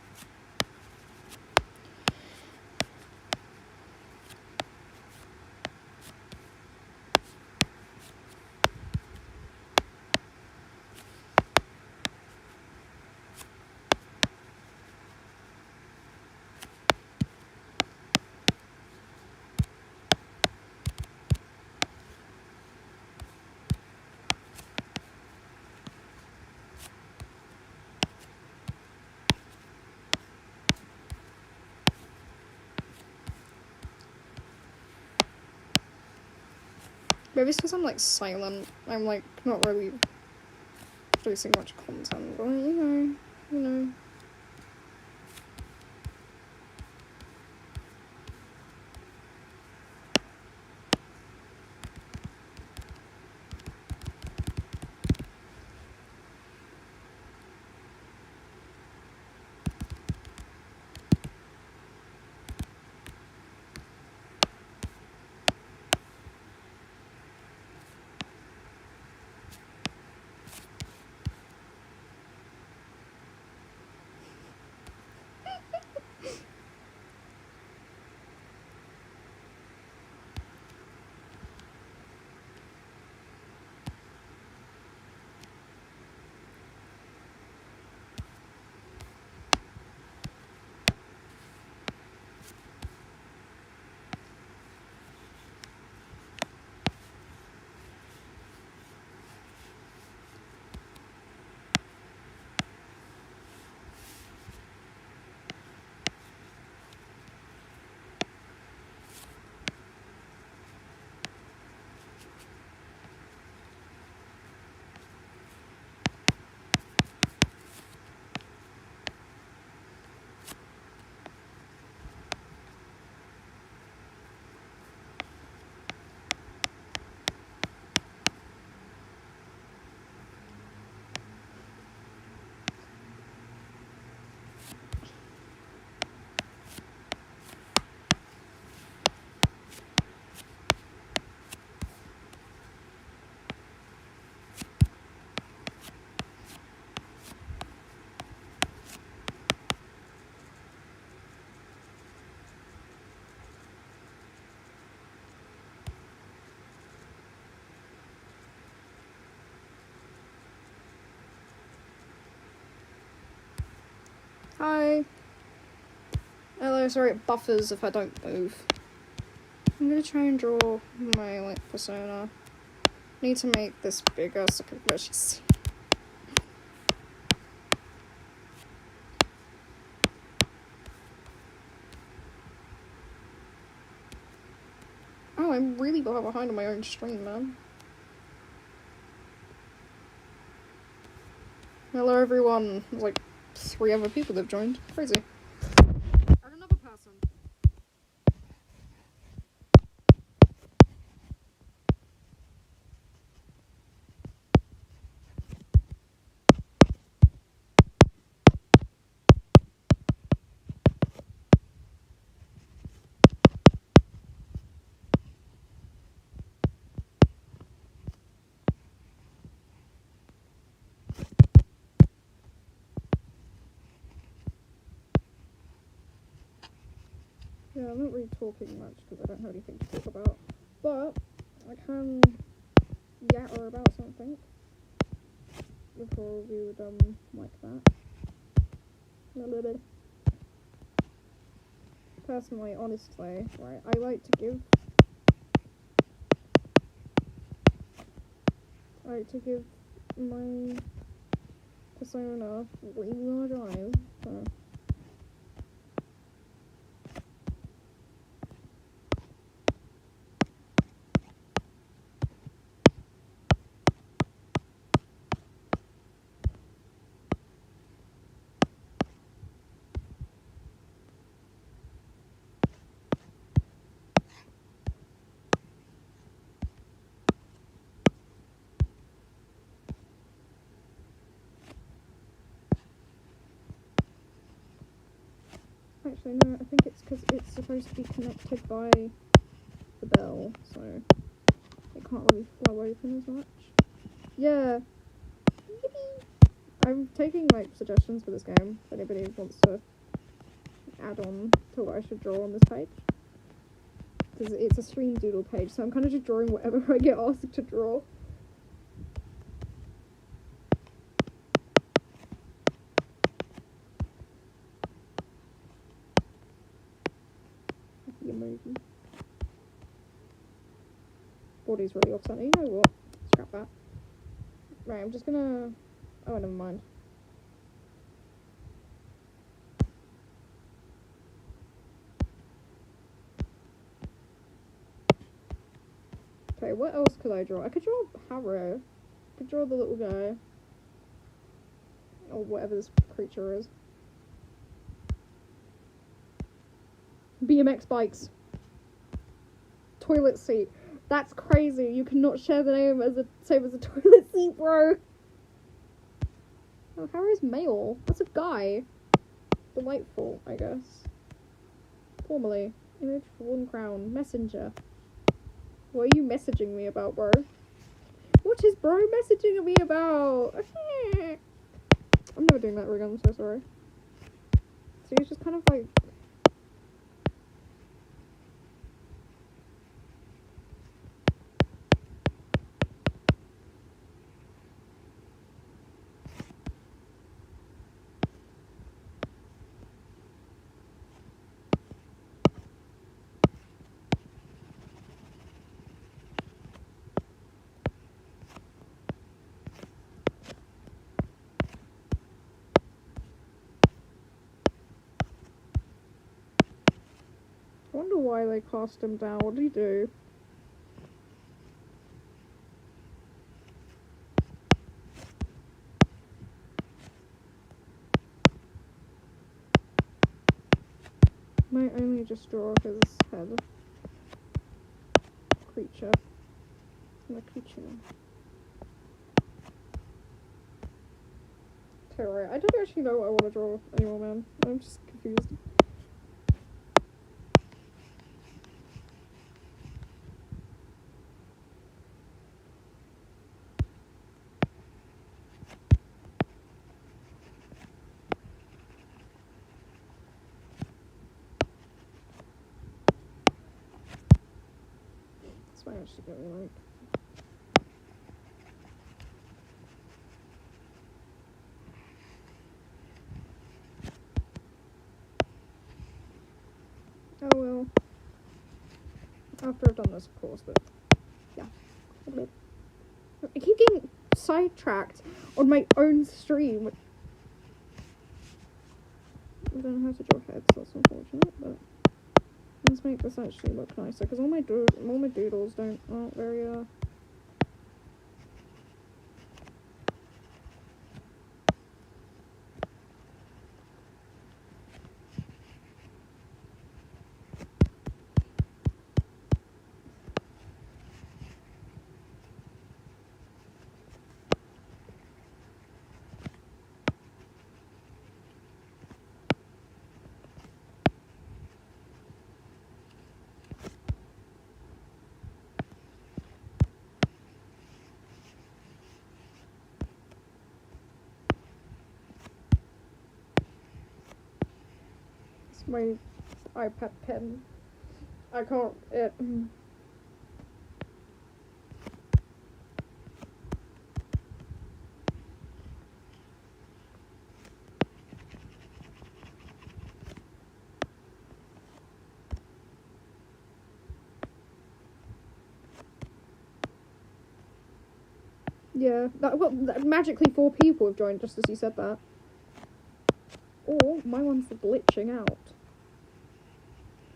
Maybe it's because I'm like silent. I'm like not really producing much content, but you know. Hi. Hello, sorry, it buffers if I don't move. I'm gonna try and draw my, like, persona. Need to make this bigger so people actually see. Oh, I'm really behind on my own stream, man. Hello, everyone. There's like 3 other people that have joined. Crazy. Add another person. Yeah, I'm not really talking much because I don't have anything to talk about. But I can yatter about something before we would like that. A little bit. Personally, honestly, right, I like to give my persona really large eyes, so actually no, I think it's because it's supposed to be connected by the bell, so it can't really flow open as much. Yeah. I'm taking like suggestions for this game if anybody wants to add on to what I should draw on this page. Because it's a stream doodle page, so I'm kind of just drawing whatever I get asked to draw. The emoji. Body's really off center. You know what? Scrap that. Right, I'm just gonna. Oh, never mind. Okay, what else could I draw? I could draw Harrow. I could draw the little guy. Or whatever this creature is. BMX bikes. Toilet seat. That's crazy. You cannot share the name as a same as a toilet seat, bro. Oh, Harrow's male. That's a guy. Delightful, I guess. Formally. Image for one crown. Messenger. What are you messaging me about, bro? What is bro messaging me about? I'm never doing that again, I'm so sorry. So he's just kind of like... I wonder why they cast him down. What did he do? Might only just draw his head. Creature. The creature. Okay, right. I don't actually know what I want to draw anymore, man. I'm just confused. This might actually get me like... After I've done this, of course, but yeah. I keep getting sidetracked on my own stream. I don't know how to draw heads, that's unfortunate, but let's make this actually look nicer, because all my doodles aren't very, it's my iPad pen. I can't, yeah, magically 4 people have joined just as you said that. Or, my one's glitching out.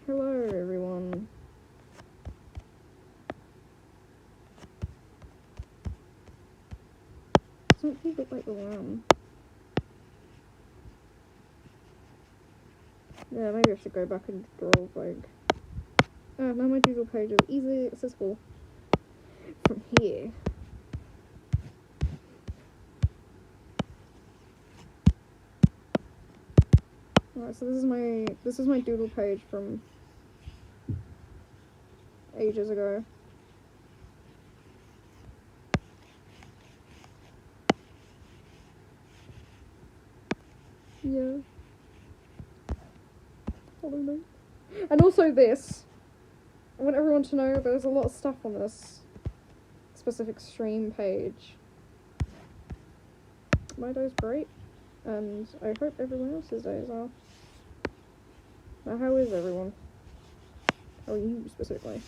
Hello, everyone. Doesn't he look like the one? Yeah, maybe I should go back and draw, like... now my doodle page is easily accessible from here. Alright, so this is my doodle page from ages ago. Yeah. Follow me. And also this. I want everyone to know there's a lot of stuff on this specific stream page. My day's great, and I hope everyone else's days are. Now, how is everyone? How are you specifically?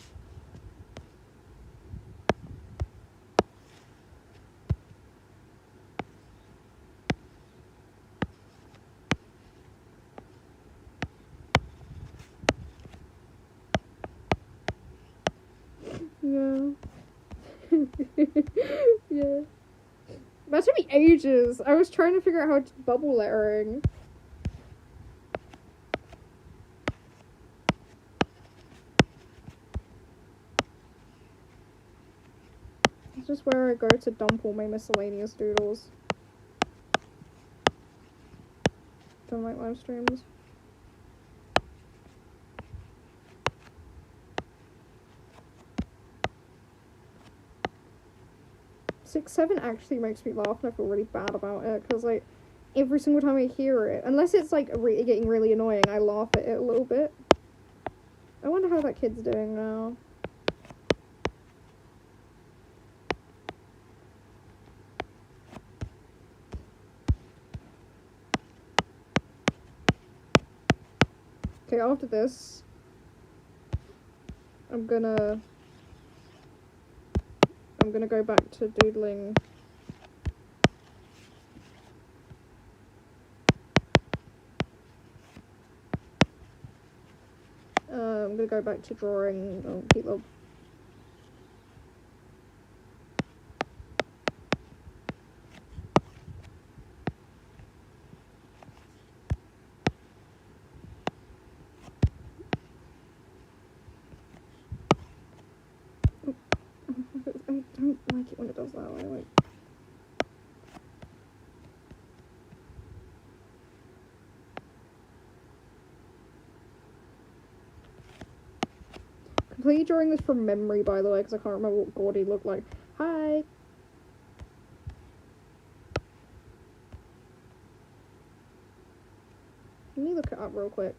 Yeah. Yeah. That took me ages. I was trying to figure out how to bubble lettering. It's just where I go to dump all my miscellaneous doodles. Don't like live streams. 6-7 actually makes me laugh, and I feel really bad about it, because, like, every single time I hear it, unless it's, like, getting really annoying, I laugh at it a little bit. I wonder how that kid's doing now. Okay, after this, I'm gonna go back to doodling. I'm gonna go back to drawing people. I don't like it when it does that. I like. Completely drawing this from memory, by the way, because I can't remember what Gordy looked like. Hi! Let me look it up real quick.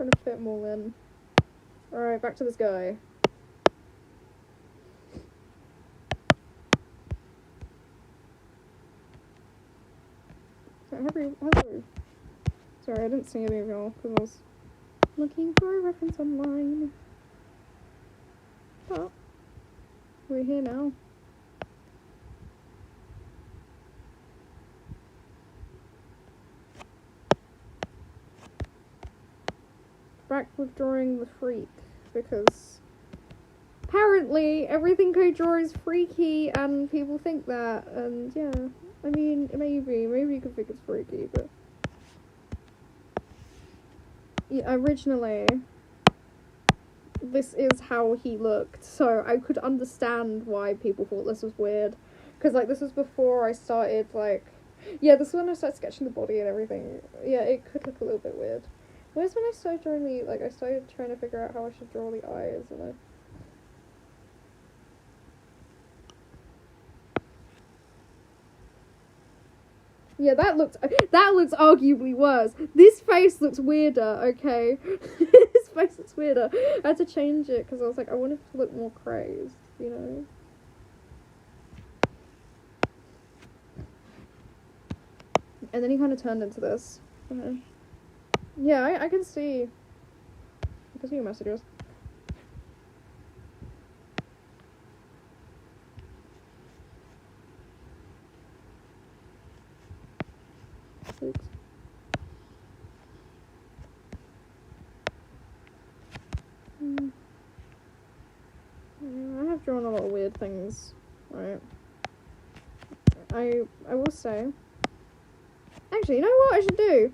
trying to fit them all in. Alright, back to this guy. Hello. Sorry, I didn't see any of y'all because I was looking for a reference online. But we're here now. Back with drawing the freak, because apparently everything I draw is freaky and people think that, and yeah, I mean, maybe you could think it's freaky, but yeah, originally this is how he looked, so I could understand why people thought this was weird, because like this was before I started like, yeah, this is when I started sketching the body and everything. Yeah, it could look a little bit weird. Where's when I started drawing the, like, I started trying to figure out how I should draw the eyes, and yeah, that looks arguably worse. This face looks weirder, okay? This face looks weirder. I had to change it, because I was like, I wanted it to look more crazed, you know? And then he kind of turned into this. Yeah, I can see your messages. Oops. I have drawn a lot of weird things, right? I will say. Actually, you know what I should do?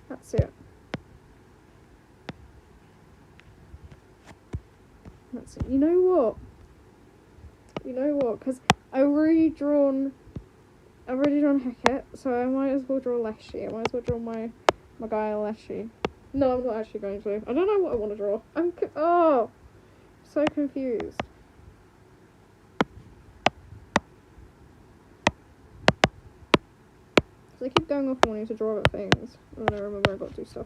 That's it. That's it. You know what? Because I've already drawn Hecate, so I might as well draw Leshy. I might as well draw my guy Leshy. No, I'm not actually going to. I don't know what I want to draw. I'm so confused. I keep going off wanting to draw other things, and then I remember I got to do stuff.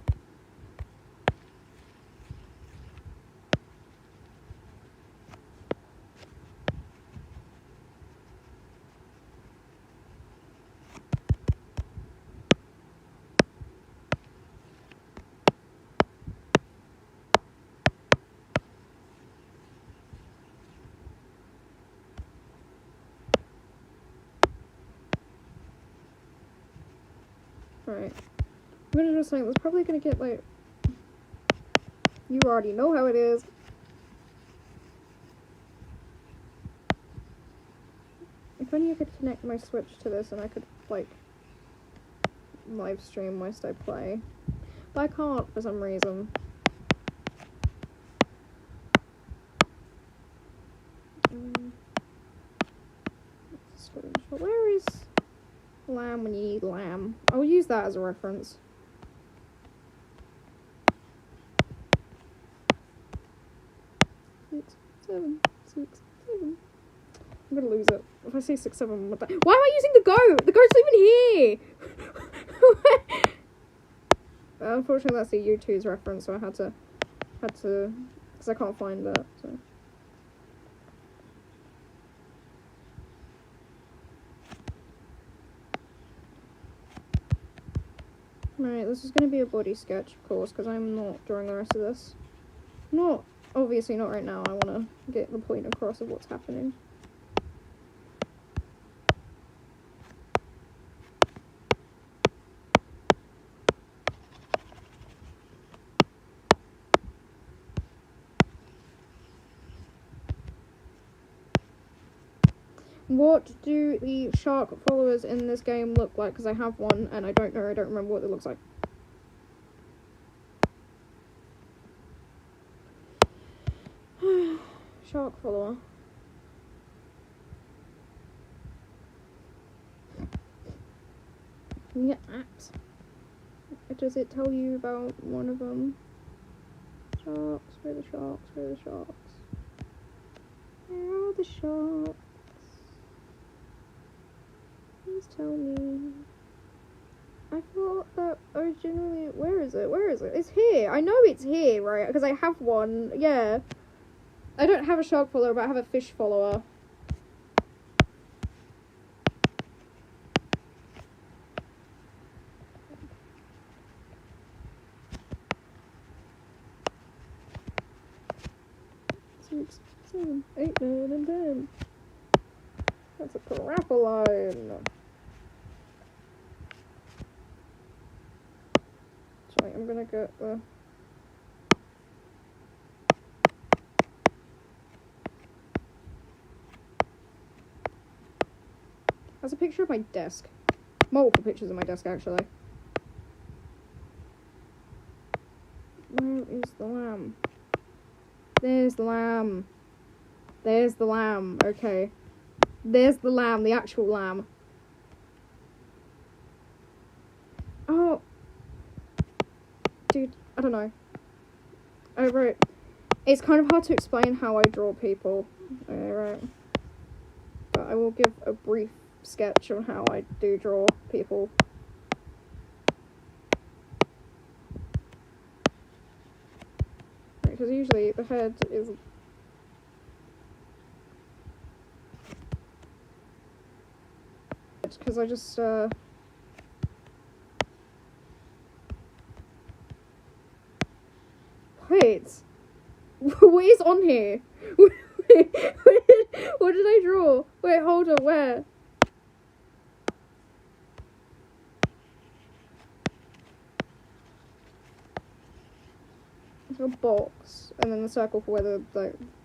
Alright. I'm gonna do something that's probably gonna get, like... You already know how it is. If only I could connect my Switch to this and I could, like, live stream whilst I play. But I can't for some reason. Where is lamb when you eat lamb? I'll use that as a reference. Six, seven. I'm gonna lose it. If I say 6, 7, what the... Why am I using the goat? The goat's not even here! Unfortunately, that's a U2's reference, so I had to, because I can't find that, so... Right, this is going to be a body sketch, of course, because I'm not drawing the rest of this. Obviously not right now, I want to get the point across of what's happening. What do the shark followers in this game look like? Because I have one, and I don't remember what it looks like. Shark follower. Yeah, apps. Does it tell you about one of them? Sharks, where are the sharks? Where are the sharks? Where are the sharks? Please tell me. I thought that originally... Where is it? Where is it? It's here. I know it's here, right? Because I have one. Yeah. I don't have a shark follower, but I have a fish follower. Six, 7, 8, 9, and 10. That's a crapoline. Sorry, I'm gonna get the... There's a picture of my desk. Multiple pictures of my desk, actually. Where is the lamb? There's the lamb. There's the lamb. Okay. There's the lamb, the actual lamb. Oh. Dude, I don't know. I wrote... It's kind of hard to explain how I draw people. Right. But I will give a brief sketch on how I do draw people. Because usually the head is... Because I just, Wait. What is on here? What did I draw? Wait, hold on, where? It's a box, and then the circle for where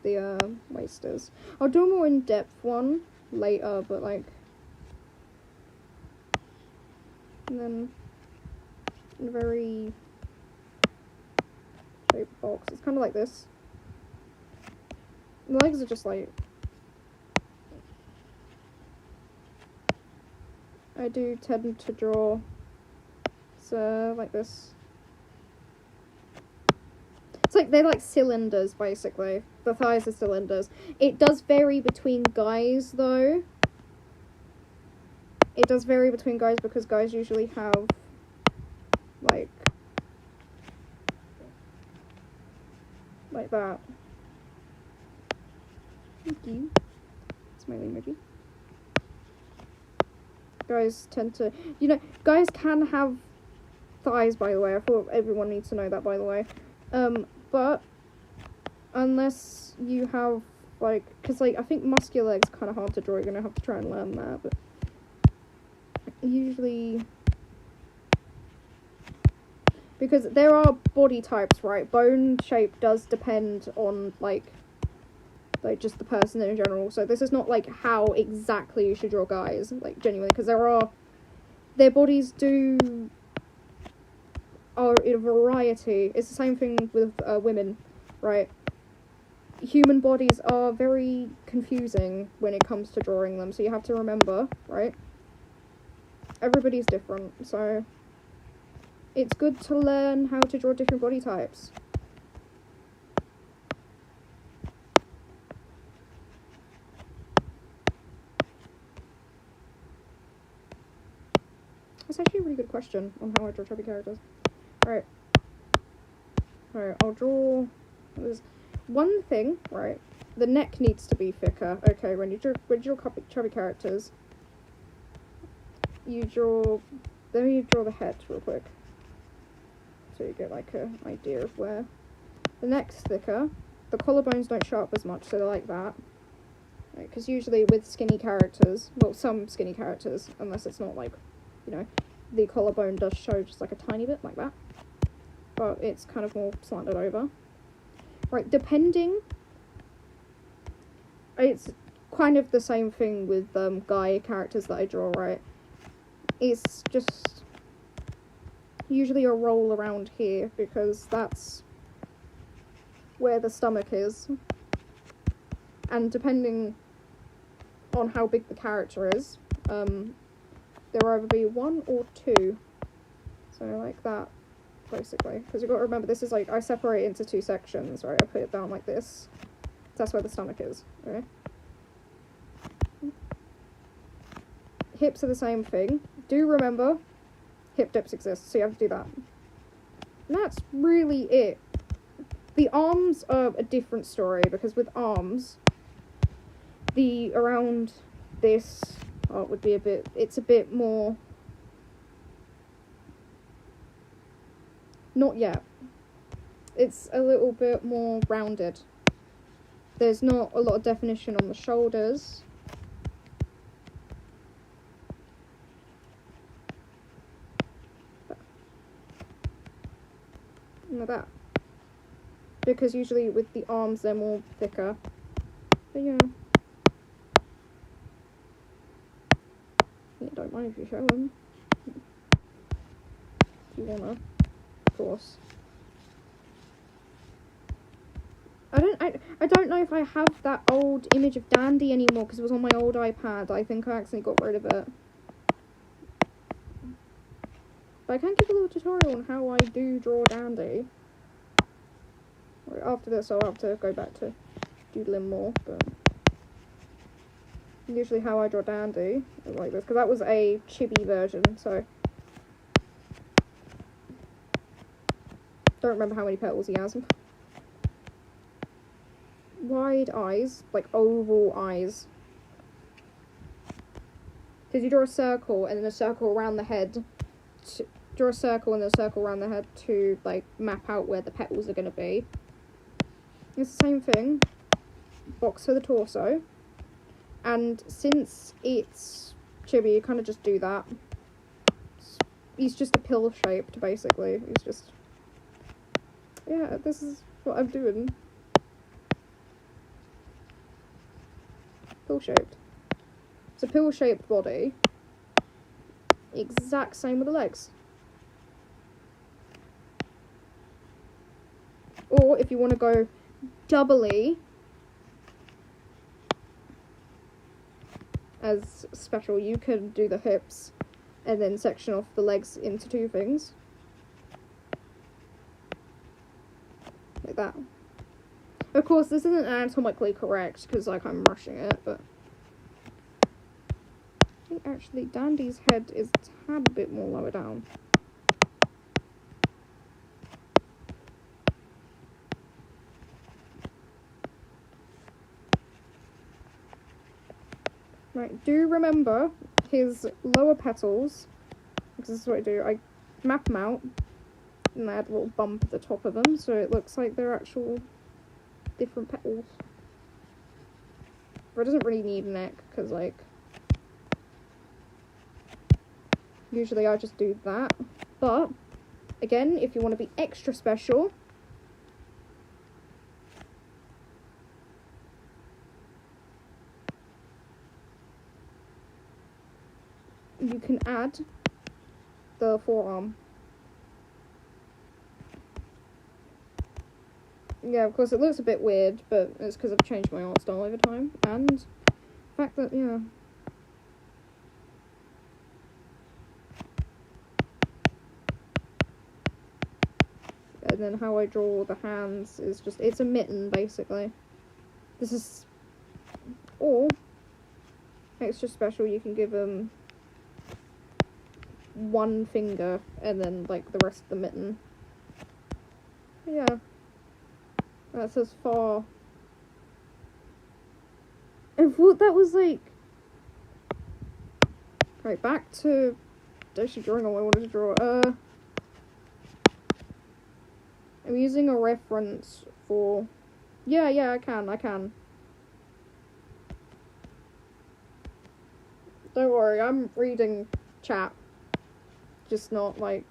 the waist is. I'll do a more in-depth one later, but like... And then a very shaped box. It's kind of like this. The legs are just like... I do tend to draw so like this. It's like they're like cylinders, basically. The thighs are cylinders. It does vary between guys, though. It does vary between guys because guys usually have, like that. Thank you. Smiley emoji. Guys tend to, you know, guys can have thighs, by the way. I thought everyone needs to know that, by the way. But unless you have, like, because, like, I think muscular legs kind of hard to draw. You're going to have to try and learn that, but usually, because there are body types, right? Bone shape does depend on, like just the person in general. So this is not, like, how exactly you should draw guys, like, genuinely, because their bodies are in a variety. It's the same thing with women, right? Human bodies are very confusing when it comes to drawing them, so you have to remember, right? Everybody's different, so it's good to learn how to draw different body types. That's actually a really good question on how I draw chubby characters. Alright, I'll draw... There's one thing, right? The neck needs to be thicker. Okay, when you draw chubby characters, you draw... Let me draw the head real quick, so you get, like, an idea of where. The neck's thicker. The collarbones don't show up as much, so they're like that. Because usually with skinny characters, well, some skinny characters, unless it's not, like, you know, the collarbone does show just, like, a tiny bit, like that. But it's kind of more slanted over. Right, depending... It's kind of the same thing with guy characters that I draw, right? It's just usually a roll around here, because that's where the stomach is. And depending on how big the character is, there will either be one or two. So like that, basically. Because you've got to remember, this is like, I separate it into two sections, right? I put it down like this. That's where the stomach is, right? Hips are the same thing. Do remember, hip dips exist, so you have to do that. And that's really it. The arms are a different story, because with arms, the around this would be it's a bit more, not yet. It's a little bit more rounded. There's not a lot of definition on the shoulders. Like that. Because usually with the arms they're more thicker. But yeah. Don't mind if you show them. If you wanna, of course. I don't know if I have that old image of Dandy anymore, because it was on my old iPad. I think I accidentally got rid of it. But I can give a little tutorial on how I do draw Dandy. After this I'll have to go back to doodling more, but usually how I draw Dandy is like this, because that was a chibi version, so don't remember how many petals he has. Wide eyes, like oval eyes. Because you draw a circle and then a circle around the head. Draw a circle and then a circle around the head to like map out where the petals are going to be. It's the same thing. Box for the torso. And since it's chibi, you kind of just do that. He's just a pill shaped, basically. He's just... yeah, this is what I'm doing. Pill-shaped. It's a pill-shaped body. Exact same with the legs. Or if you want to go doubly as special, you can do the hips and then section off the legs into two things. Like that. Of course, this isn't anatomically correct, because, like, I'm rushing it, but... I think, actually, Dandy's head is a tad bit more lower down. Right, do remember his lower petals, because this is what I do. I map them out, and I add a little bump at the top of them, so it looks like they're actual... different petals. But it doesn't really need a neck, because, like, usually I just do that. But, again, if you want to be extra special, you can add the forearm. Yeah, of course, it looks a bit weird, but it's because I've changed my art style over time, and the fact that, yeah. And then how I draw the hands is just, it's a mitten, basically. This is, or, extra special, you can give them one finger, and then, like, the rest of the mitten. But yeah. That's as far... I thought that was like... Right, back to... actually drawing on what I wanted to draw. I'm using a reference for... Yeah, I can. Don't worry, I'm reading chat. Just not, like...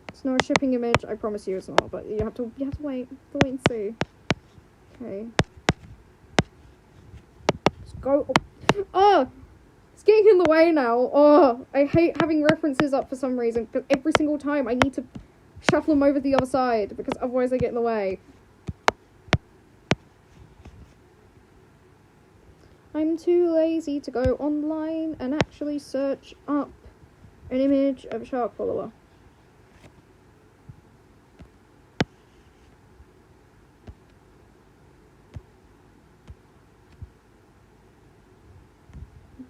It's not a shipping image, I promise you it's not, but you have to wait and see. Okay. Let's go. Oh. Oh! It's getting in the way now. Oh, I hate having references up for some reason, because every single time I need to shuffle them over to the other side, because otherwise they get in the way. I'm too lazy to go online and actually search up an image of a shark follower.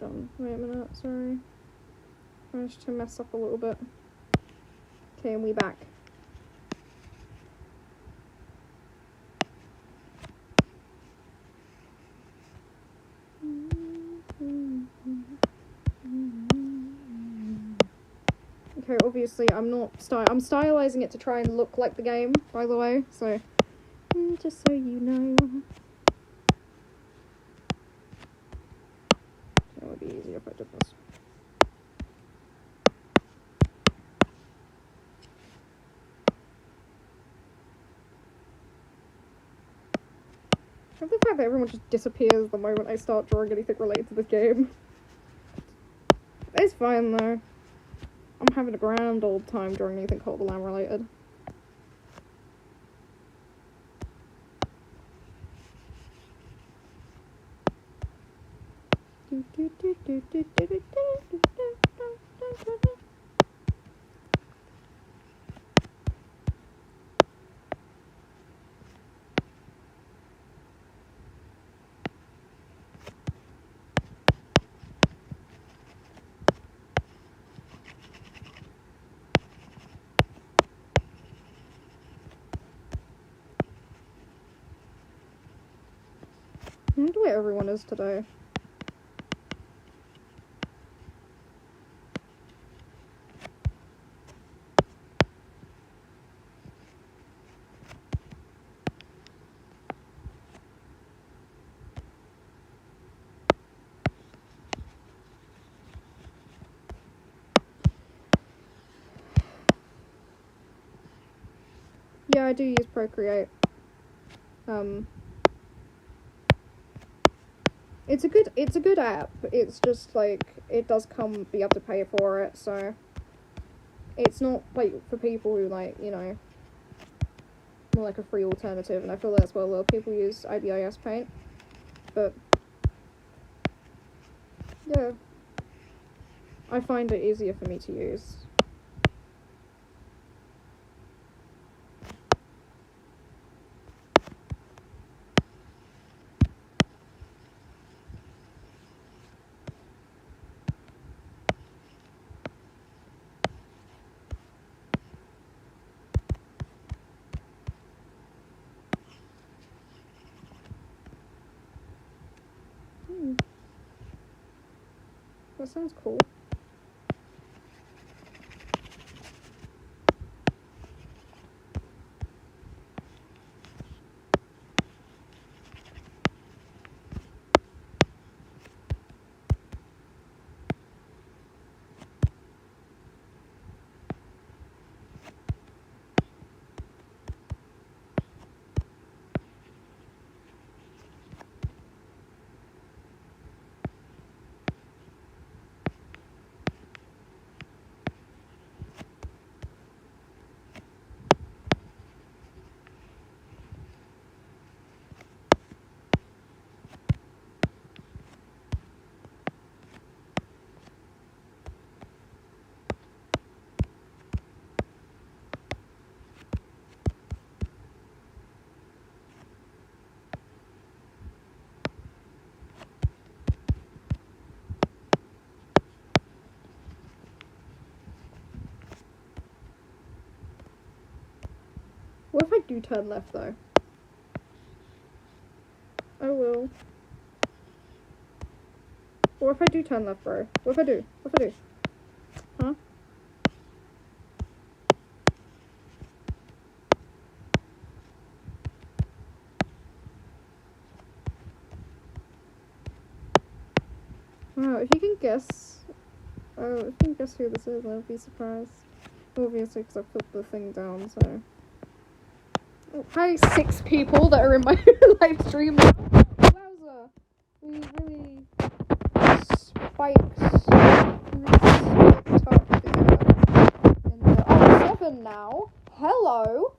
Done. Wait a minute, sorry. Managed to mess up a little bit. Okay, and we back. Okay, obviously I'm stylizing it to try and look like the game, by the way, so just so you know. It would be easier if I did this. I love the fact that everyone just disappears the moment I start drawing anything related to this game. It's fine though. I'm having a grand old time drawing anything Cult of the Lamb related. I wonder where everyone is today. Yeah, I do use Procreate. It's a good app. It's just like it does come you have to pay for it, so it's not like for people who like, you know, more like a free alternative, and I feel that's why a lot of people use IBIS Paint. But yeah, I find it easier for me to use. That sounds cool. What if I do turn left, though? I will. What if I do turn left, bro? What if I do? What if I do? Huh? Oh, if you can guess... Oh, if you can guess who this is, I'll be surprised. Obviously, because I put the thing down, so... Oh, hi, 6 people that are in my live stream. Wowza! We really spikes. Spiked up here. Oh, 7 now. Hello.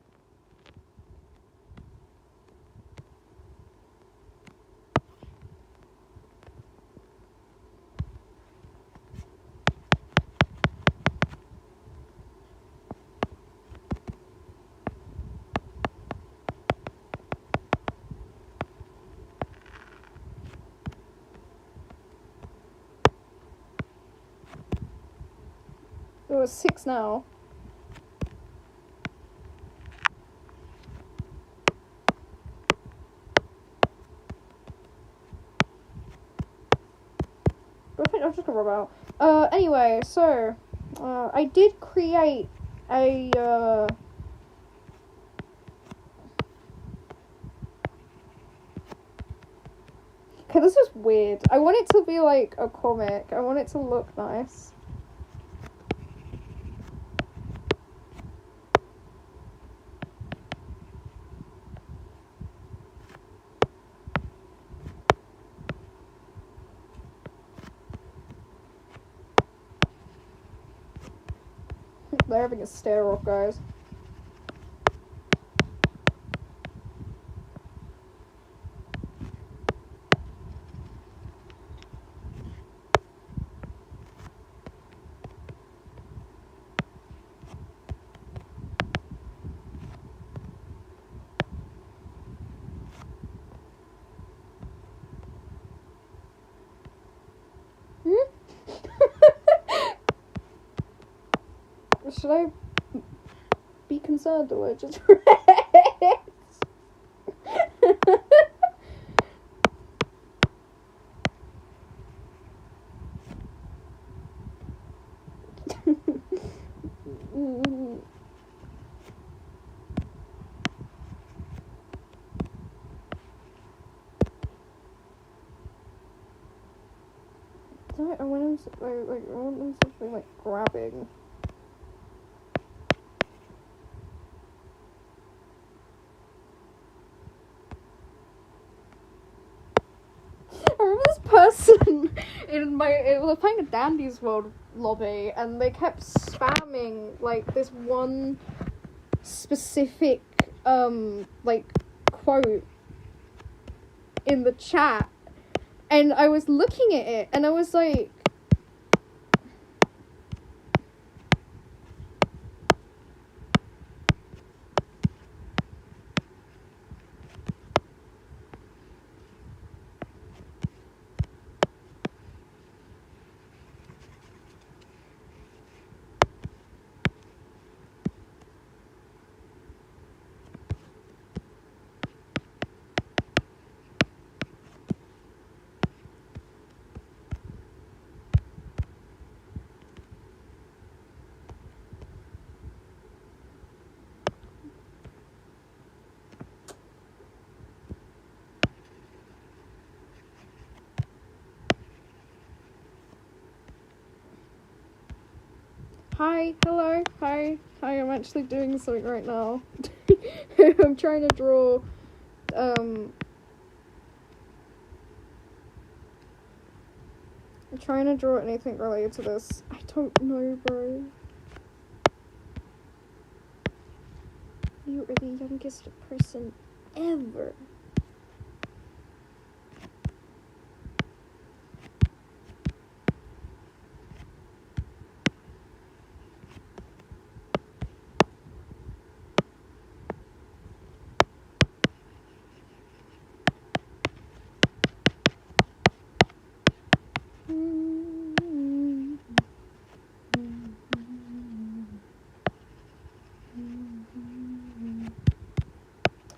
It was 6 now. I think I'm just gonna rub out. Anyway, so, I did create a, okay, this is weird. I want it to be like a comic. I want it to look nice. They're having a stare off, guys. Should I be concerned or just I want them something like grabbing. I remember this person it was playing a Dandy's World lobby, and they kept spamming like this one specific like quote in the chat, and I was looking at it and I was like, hi, hello, hi, I'm actually doing something right now. I'm trying to draw, I'm trying to draw anything related to this. I don't know, bro. You are the youngest person ever.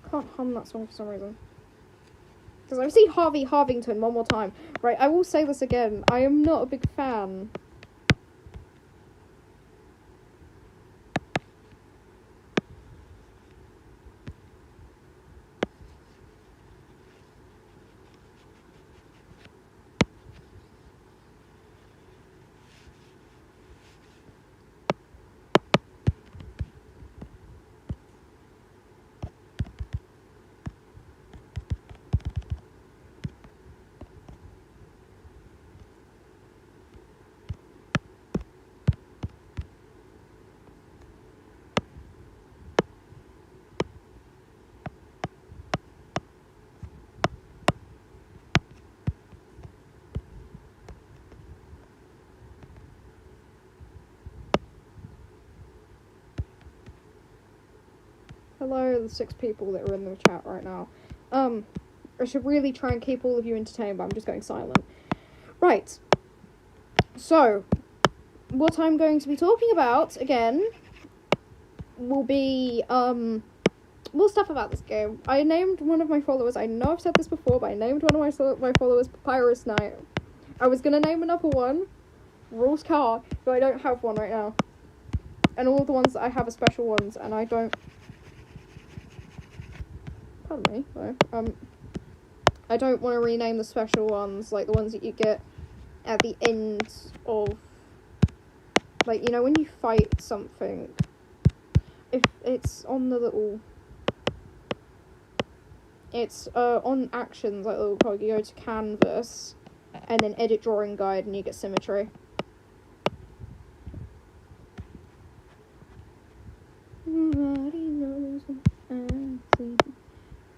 I can't hum that song for some reason. Because I've seen Harvey Harvington one more time. Right, I will say this again. I am not a big fan. hello, the 6 people that are in the chat right now. I should really try and keep all of you entertained, but I'm just going silent. Right. So, what I'm going to be talking about, again, will be, more stuff about this game. I named one of my followers, I know I've said this before, but I named one of my followers Papyrus Knight. I was gonna name another one, Rules Car, but I don't have one right now. And all the ones that I have are special ones, and I don't... Pardon me, though. I don't want to rename the special ones, like the ones that you get at the end of... Like, you know, when you fight something, if it's on the little... It's, on actions, like the little cog, you go to canvas, and then edit drawing guide, and you get symmetry. Nobody knows what I see.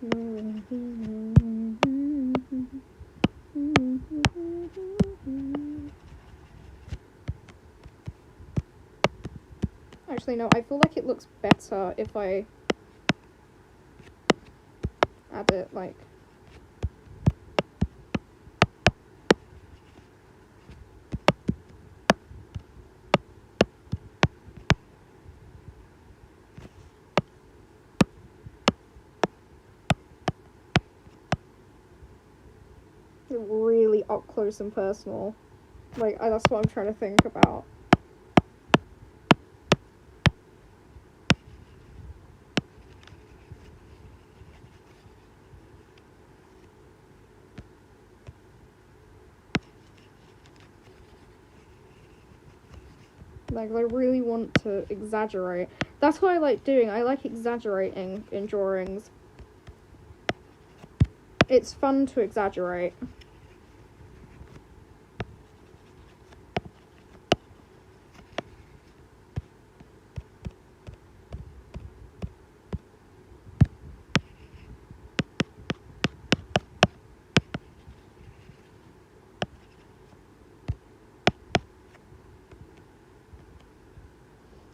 Nobody knows. Actually, no, I feel like it looks better if I add it, like... really up close and personal. Like, that's what I'm trying to think about. Like, I really want to exaggerate. That's what I like doing. I like exaggerating in drawings. It's fun to exaggerate.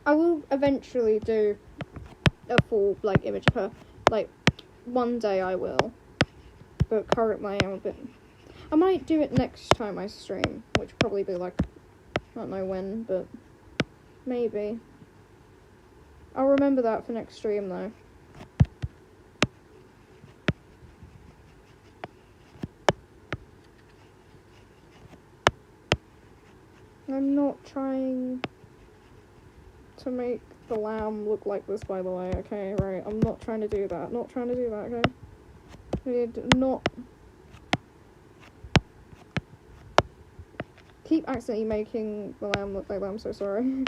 I will eventually do a full, like, image of her. Like, one day I will. But currently I'm a bit... I might do it next time I stream, which will probably be, like, I don't know when, but maybe. I'll remember that for next stream, though. I'm not trying to make the lamb look like this, by the way, okay? Right, I'm not trying to do that. Not trying to do that, okay? Not... Keep accidentally making the lamb look like that, I'm so sorry.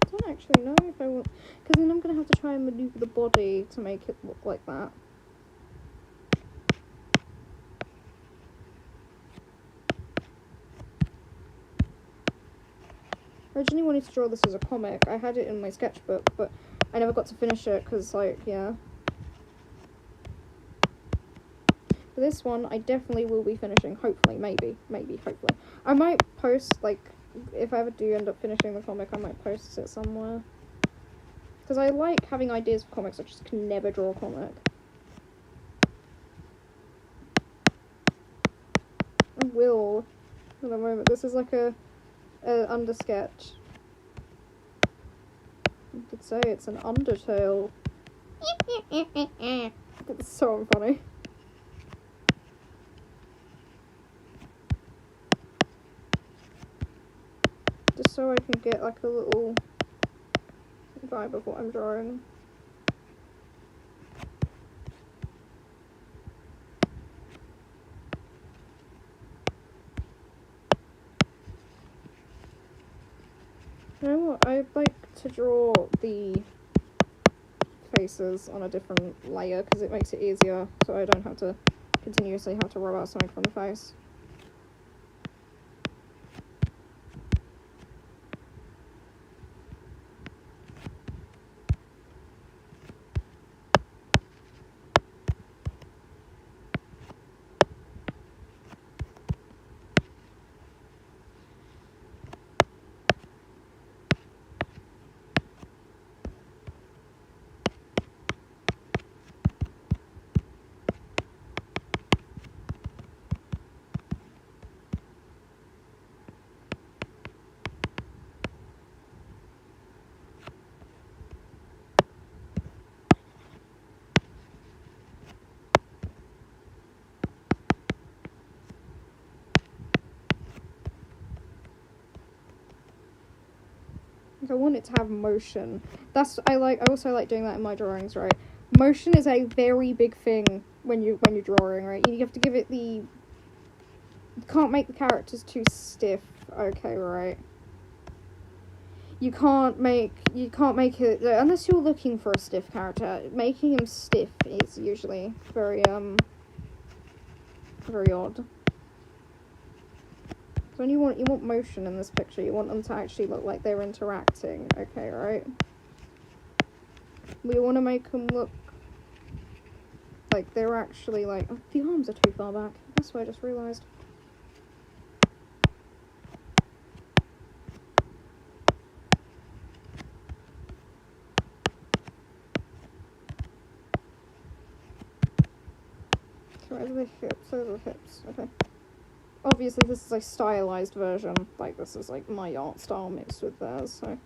I don't actually know if I want... Because then I'm going to have to try and maneuver the body to make it look like that. I originally wanted to draw this as a comic. I had it in my sketchbook, but I never got to finish it because, like, yeah. For this one, I definitely will be finishing. Hopefully, maybe, hopefully. I might post, like, if I ever do end up finishing the comic, I might post it somewhere. Because I like having ideas for comics, I just can never draw a comic. I will, at the moment. This is like a undersketch. You could say it's an Undertale. It's so funny. Just so I can get like a little vibe of what I'm drawing. You know what, I'd like to draw the faces on a different layer because it makes it easier so I don't have to continuously have to rub out something from the face. I want it to have motion. I also like doing that in my drawings, right? Motion is a very big thing when you're drawing, right? You have to give it you can't make the characters too stiff. Okay, right. You can't make it unless you're looking for a stiff character. Making him stiff is usually very odd. So when you want motion in this picture, you want them to actually look like they're interacting. Okay, right? We want to make them look like they're actually like... Oh, the arms are too far back. That's what I just realised. Where's the hips? Those are the hips. Okay. Obviously, this is a stylized version. Like, this is like my art style mixed with theirs, so...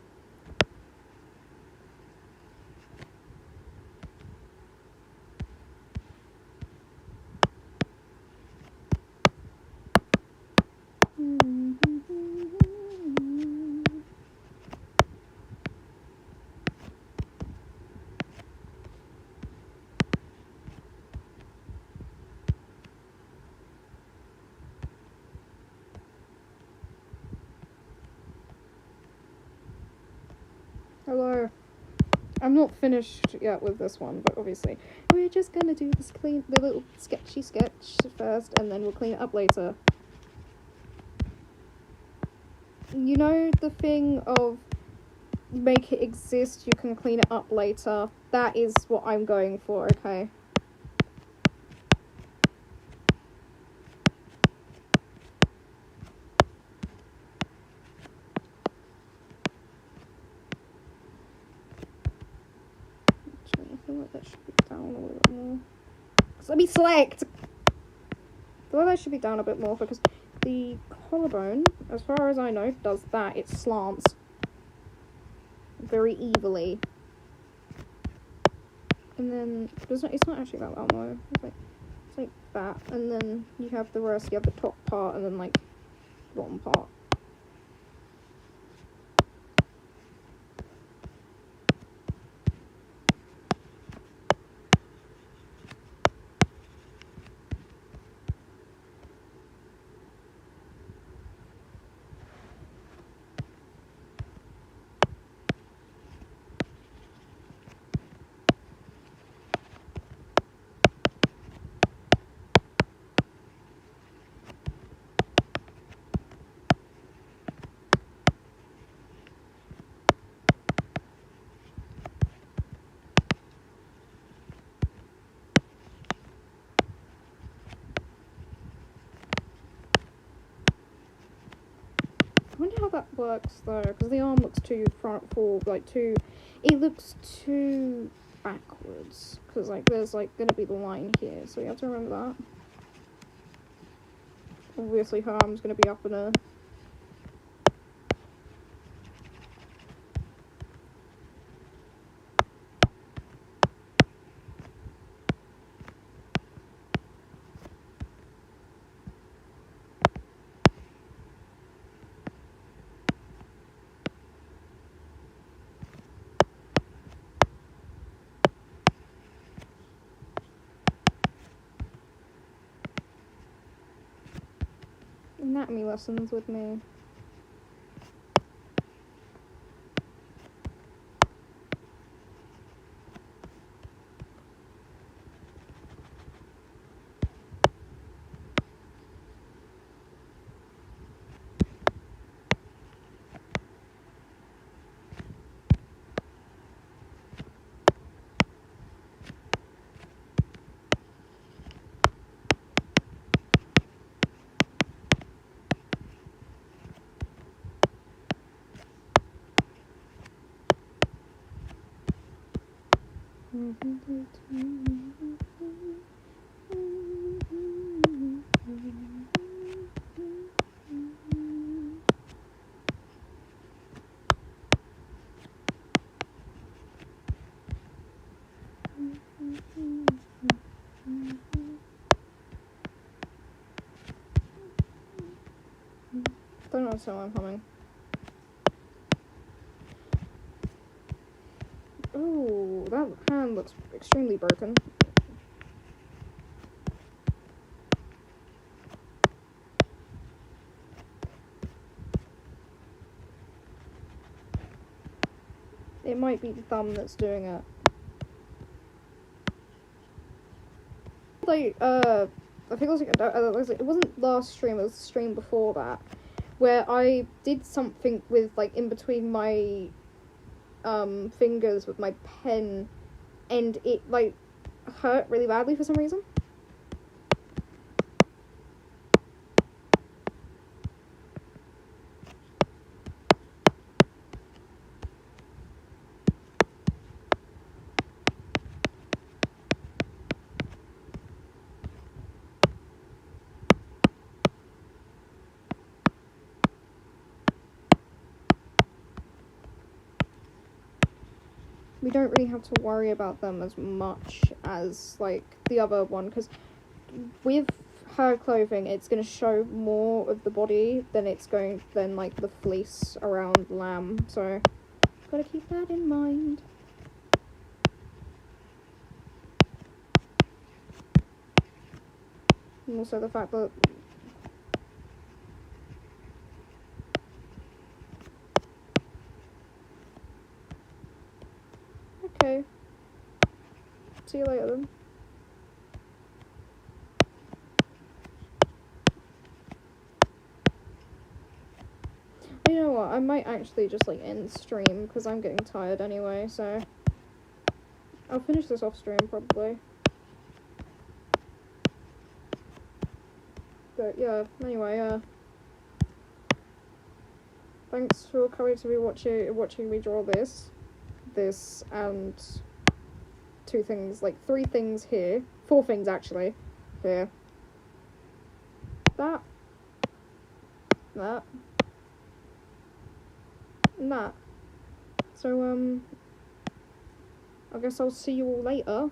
Hello. I'm not finished yet with this one, but obviously we're just gonna do the little sketchy sketch first, and then we'll clean it up later. You know the thing of make it exist, you can clean it up later? That is what I'm going for, okay? Actually, I feel like that should be down a little bit more. Let me select! I feel like that should be down a bit more because the collarbone, as far as I know, does that. It slants very evilly. And then, it's not actually that though. It's like that. And then you have the rest, you have the top part and then like the bottom part. I wonder how that works though, because the arm looks too it looks too backwards, because like there's like gonna be the line here, so you have to remember that. Obviously her arm's gonna be up in a... anatomy lessons with me. Don't understand why I'm humming. Oh, that hand looks extremely broken. It might be the thumb that's doing it. Like, I think it was it wasn't last stream, it was the stream before that, where I did something with, like, in between my, fingers with my pen, and it, like, hurt really badly for some reason. We don't really have to worry about them as much as, like, the other one, because with her clothing, it's going to show more of the body than like, the fleece around Lamb, so gotta keep that in mind. And also the fact that okay. See you later then. You know what, I might actually just, like, end stream, because I'm getting tired anyway, so I'll finish this off stream, probably. But, yeah, anyway, thanks for coming to me watching me draw this, and 2 things, like, 3 things here, 4 things, actually, here. That, and that. So, I guess I'll see you all later.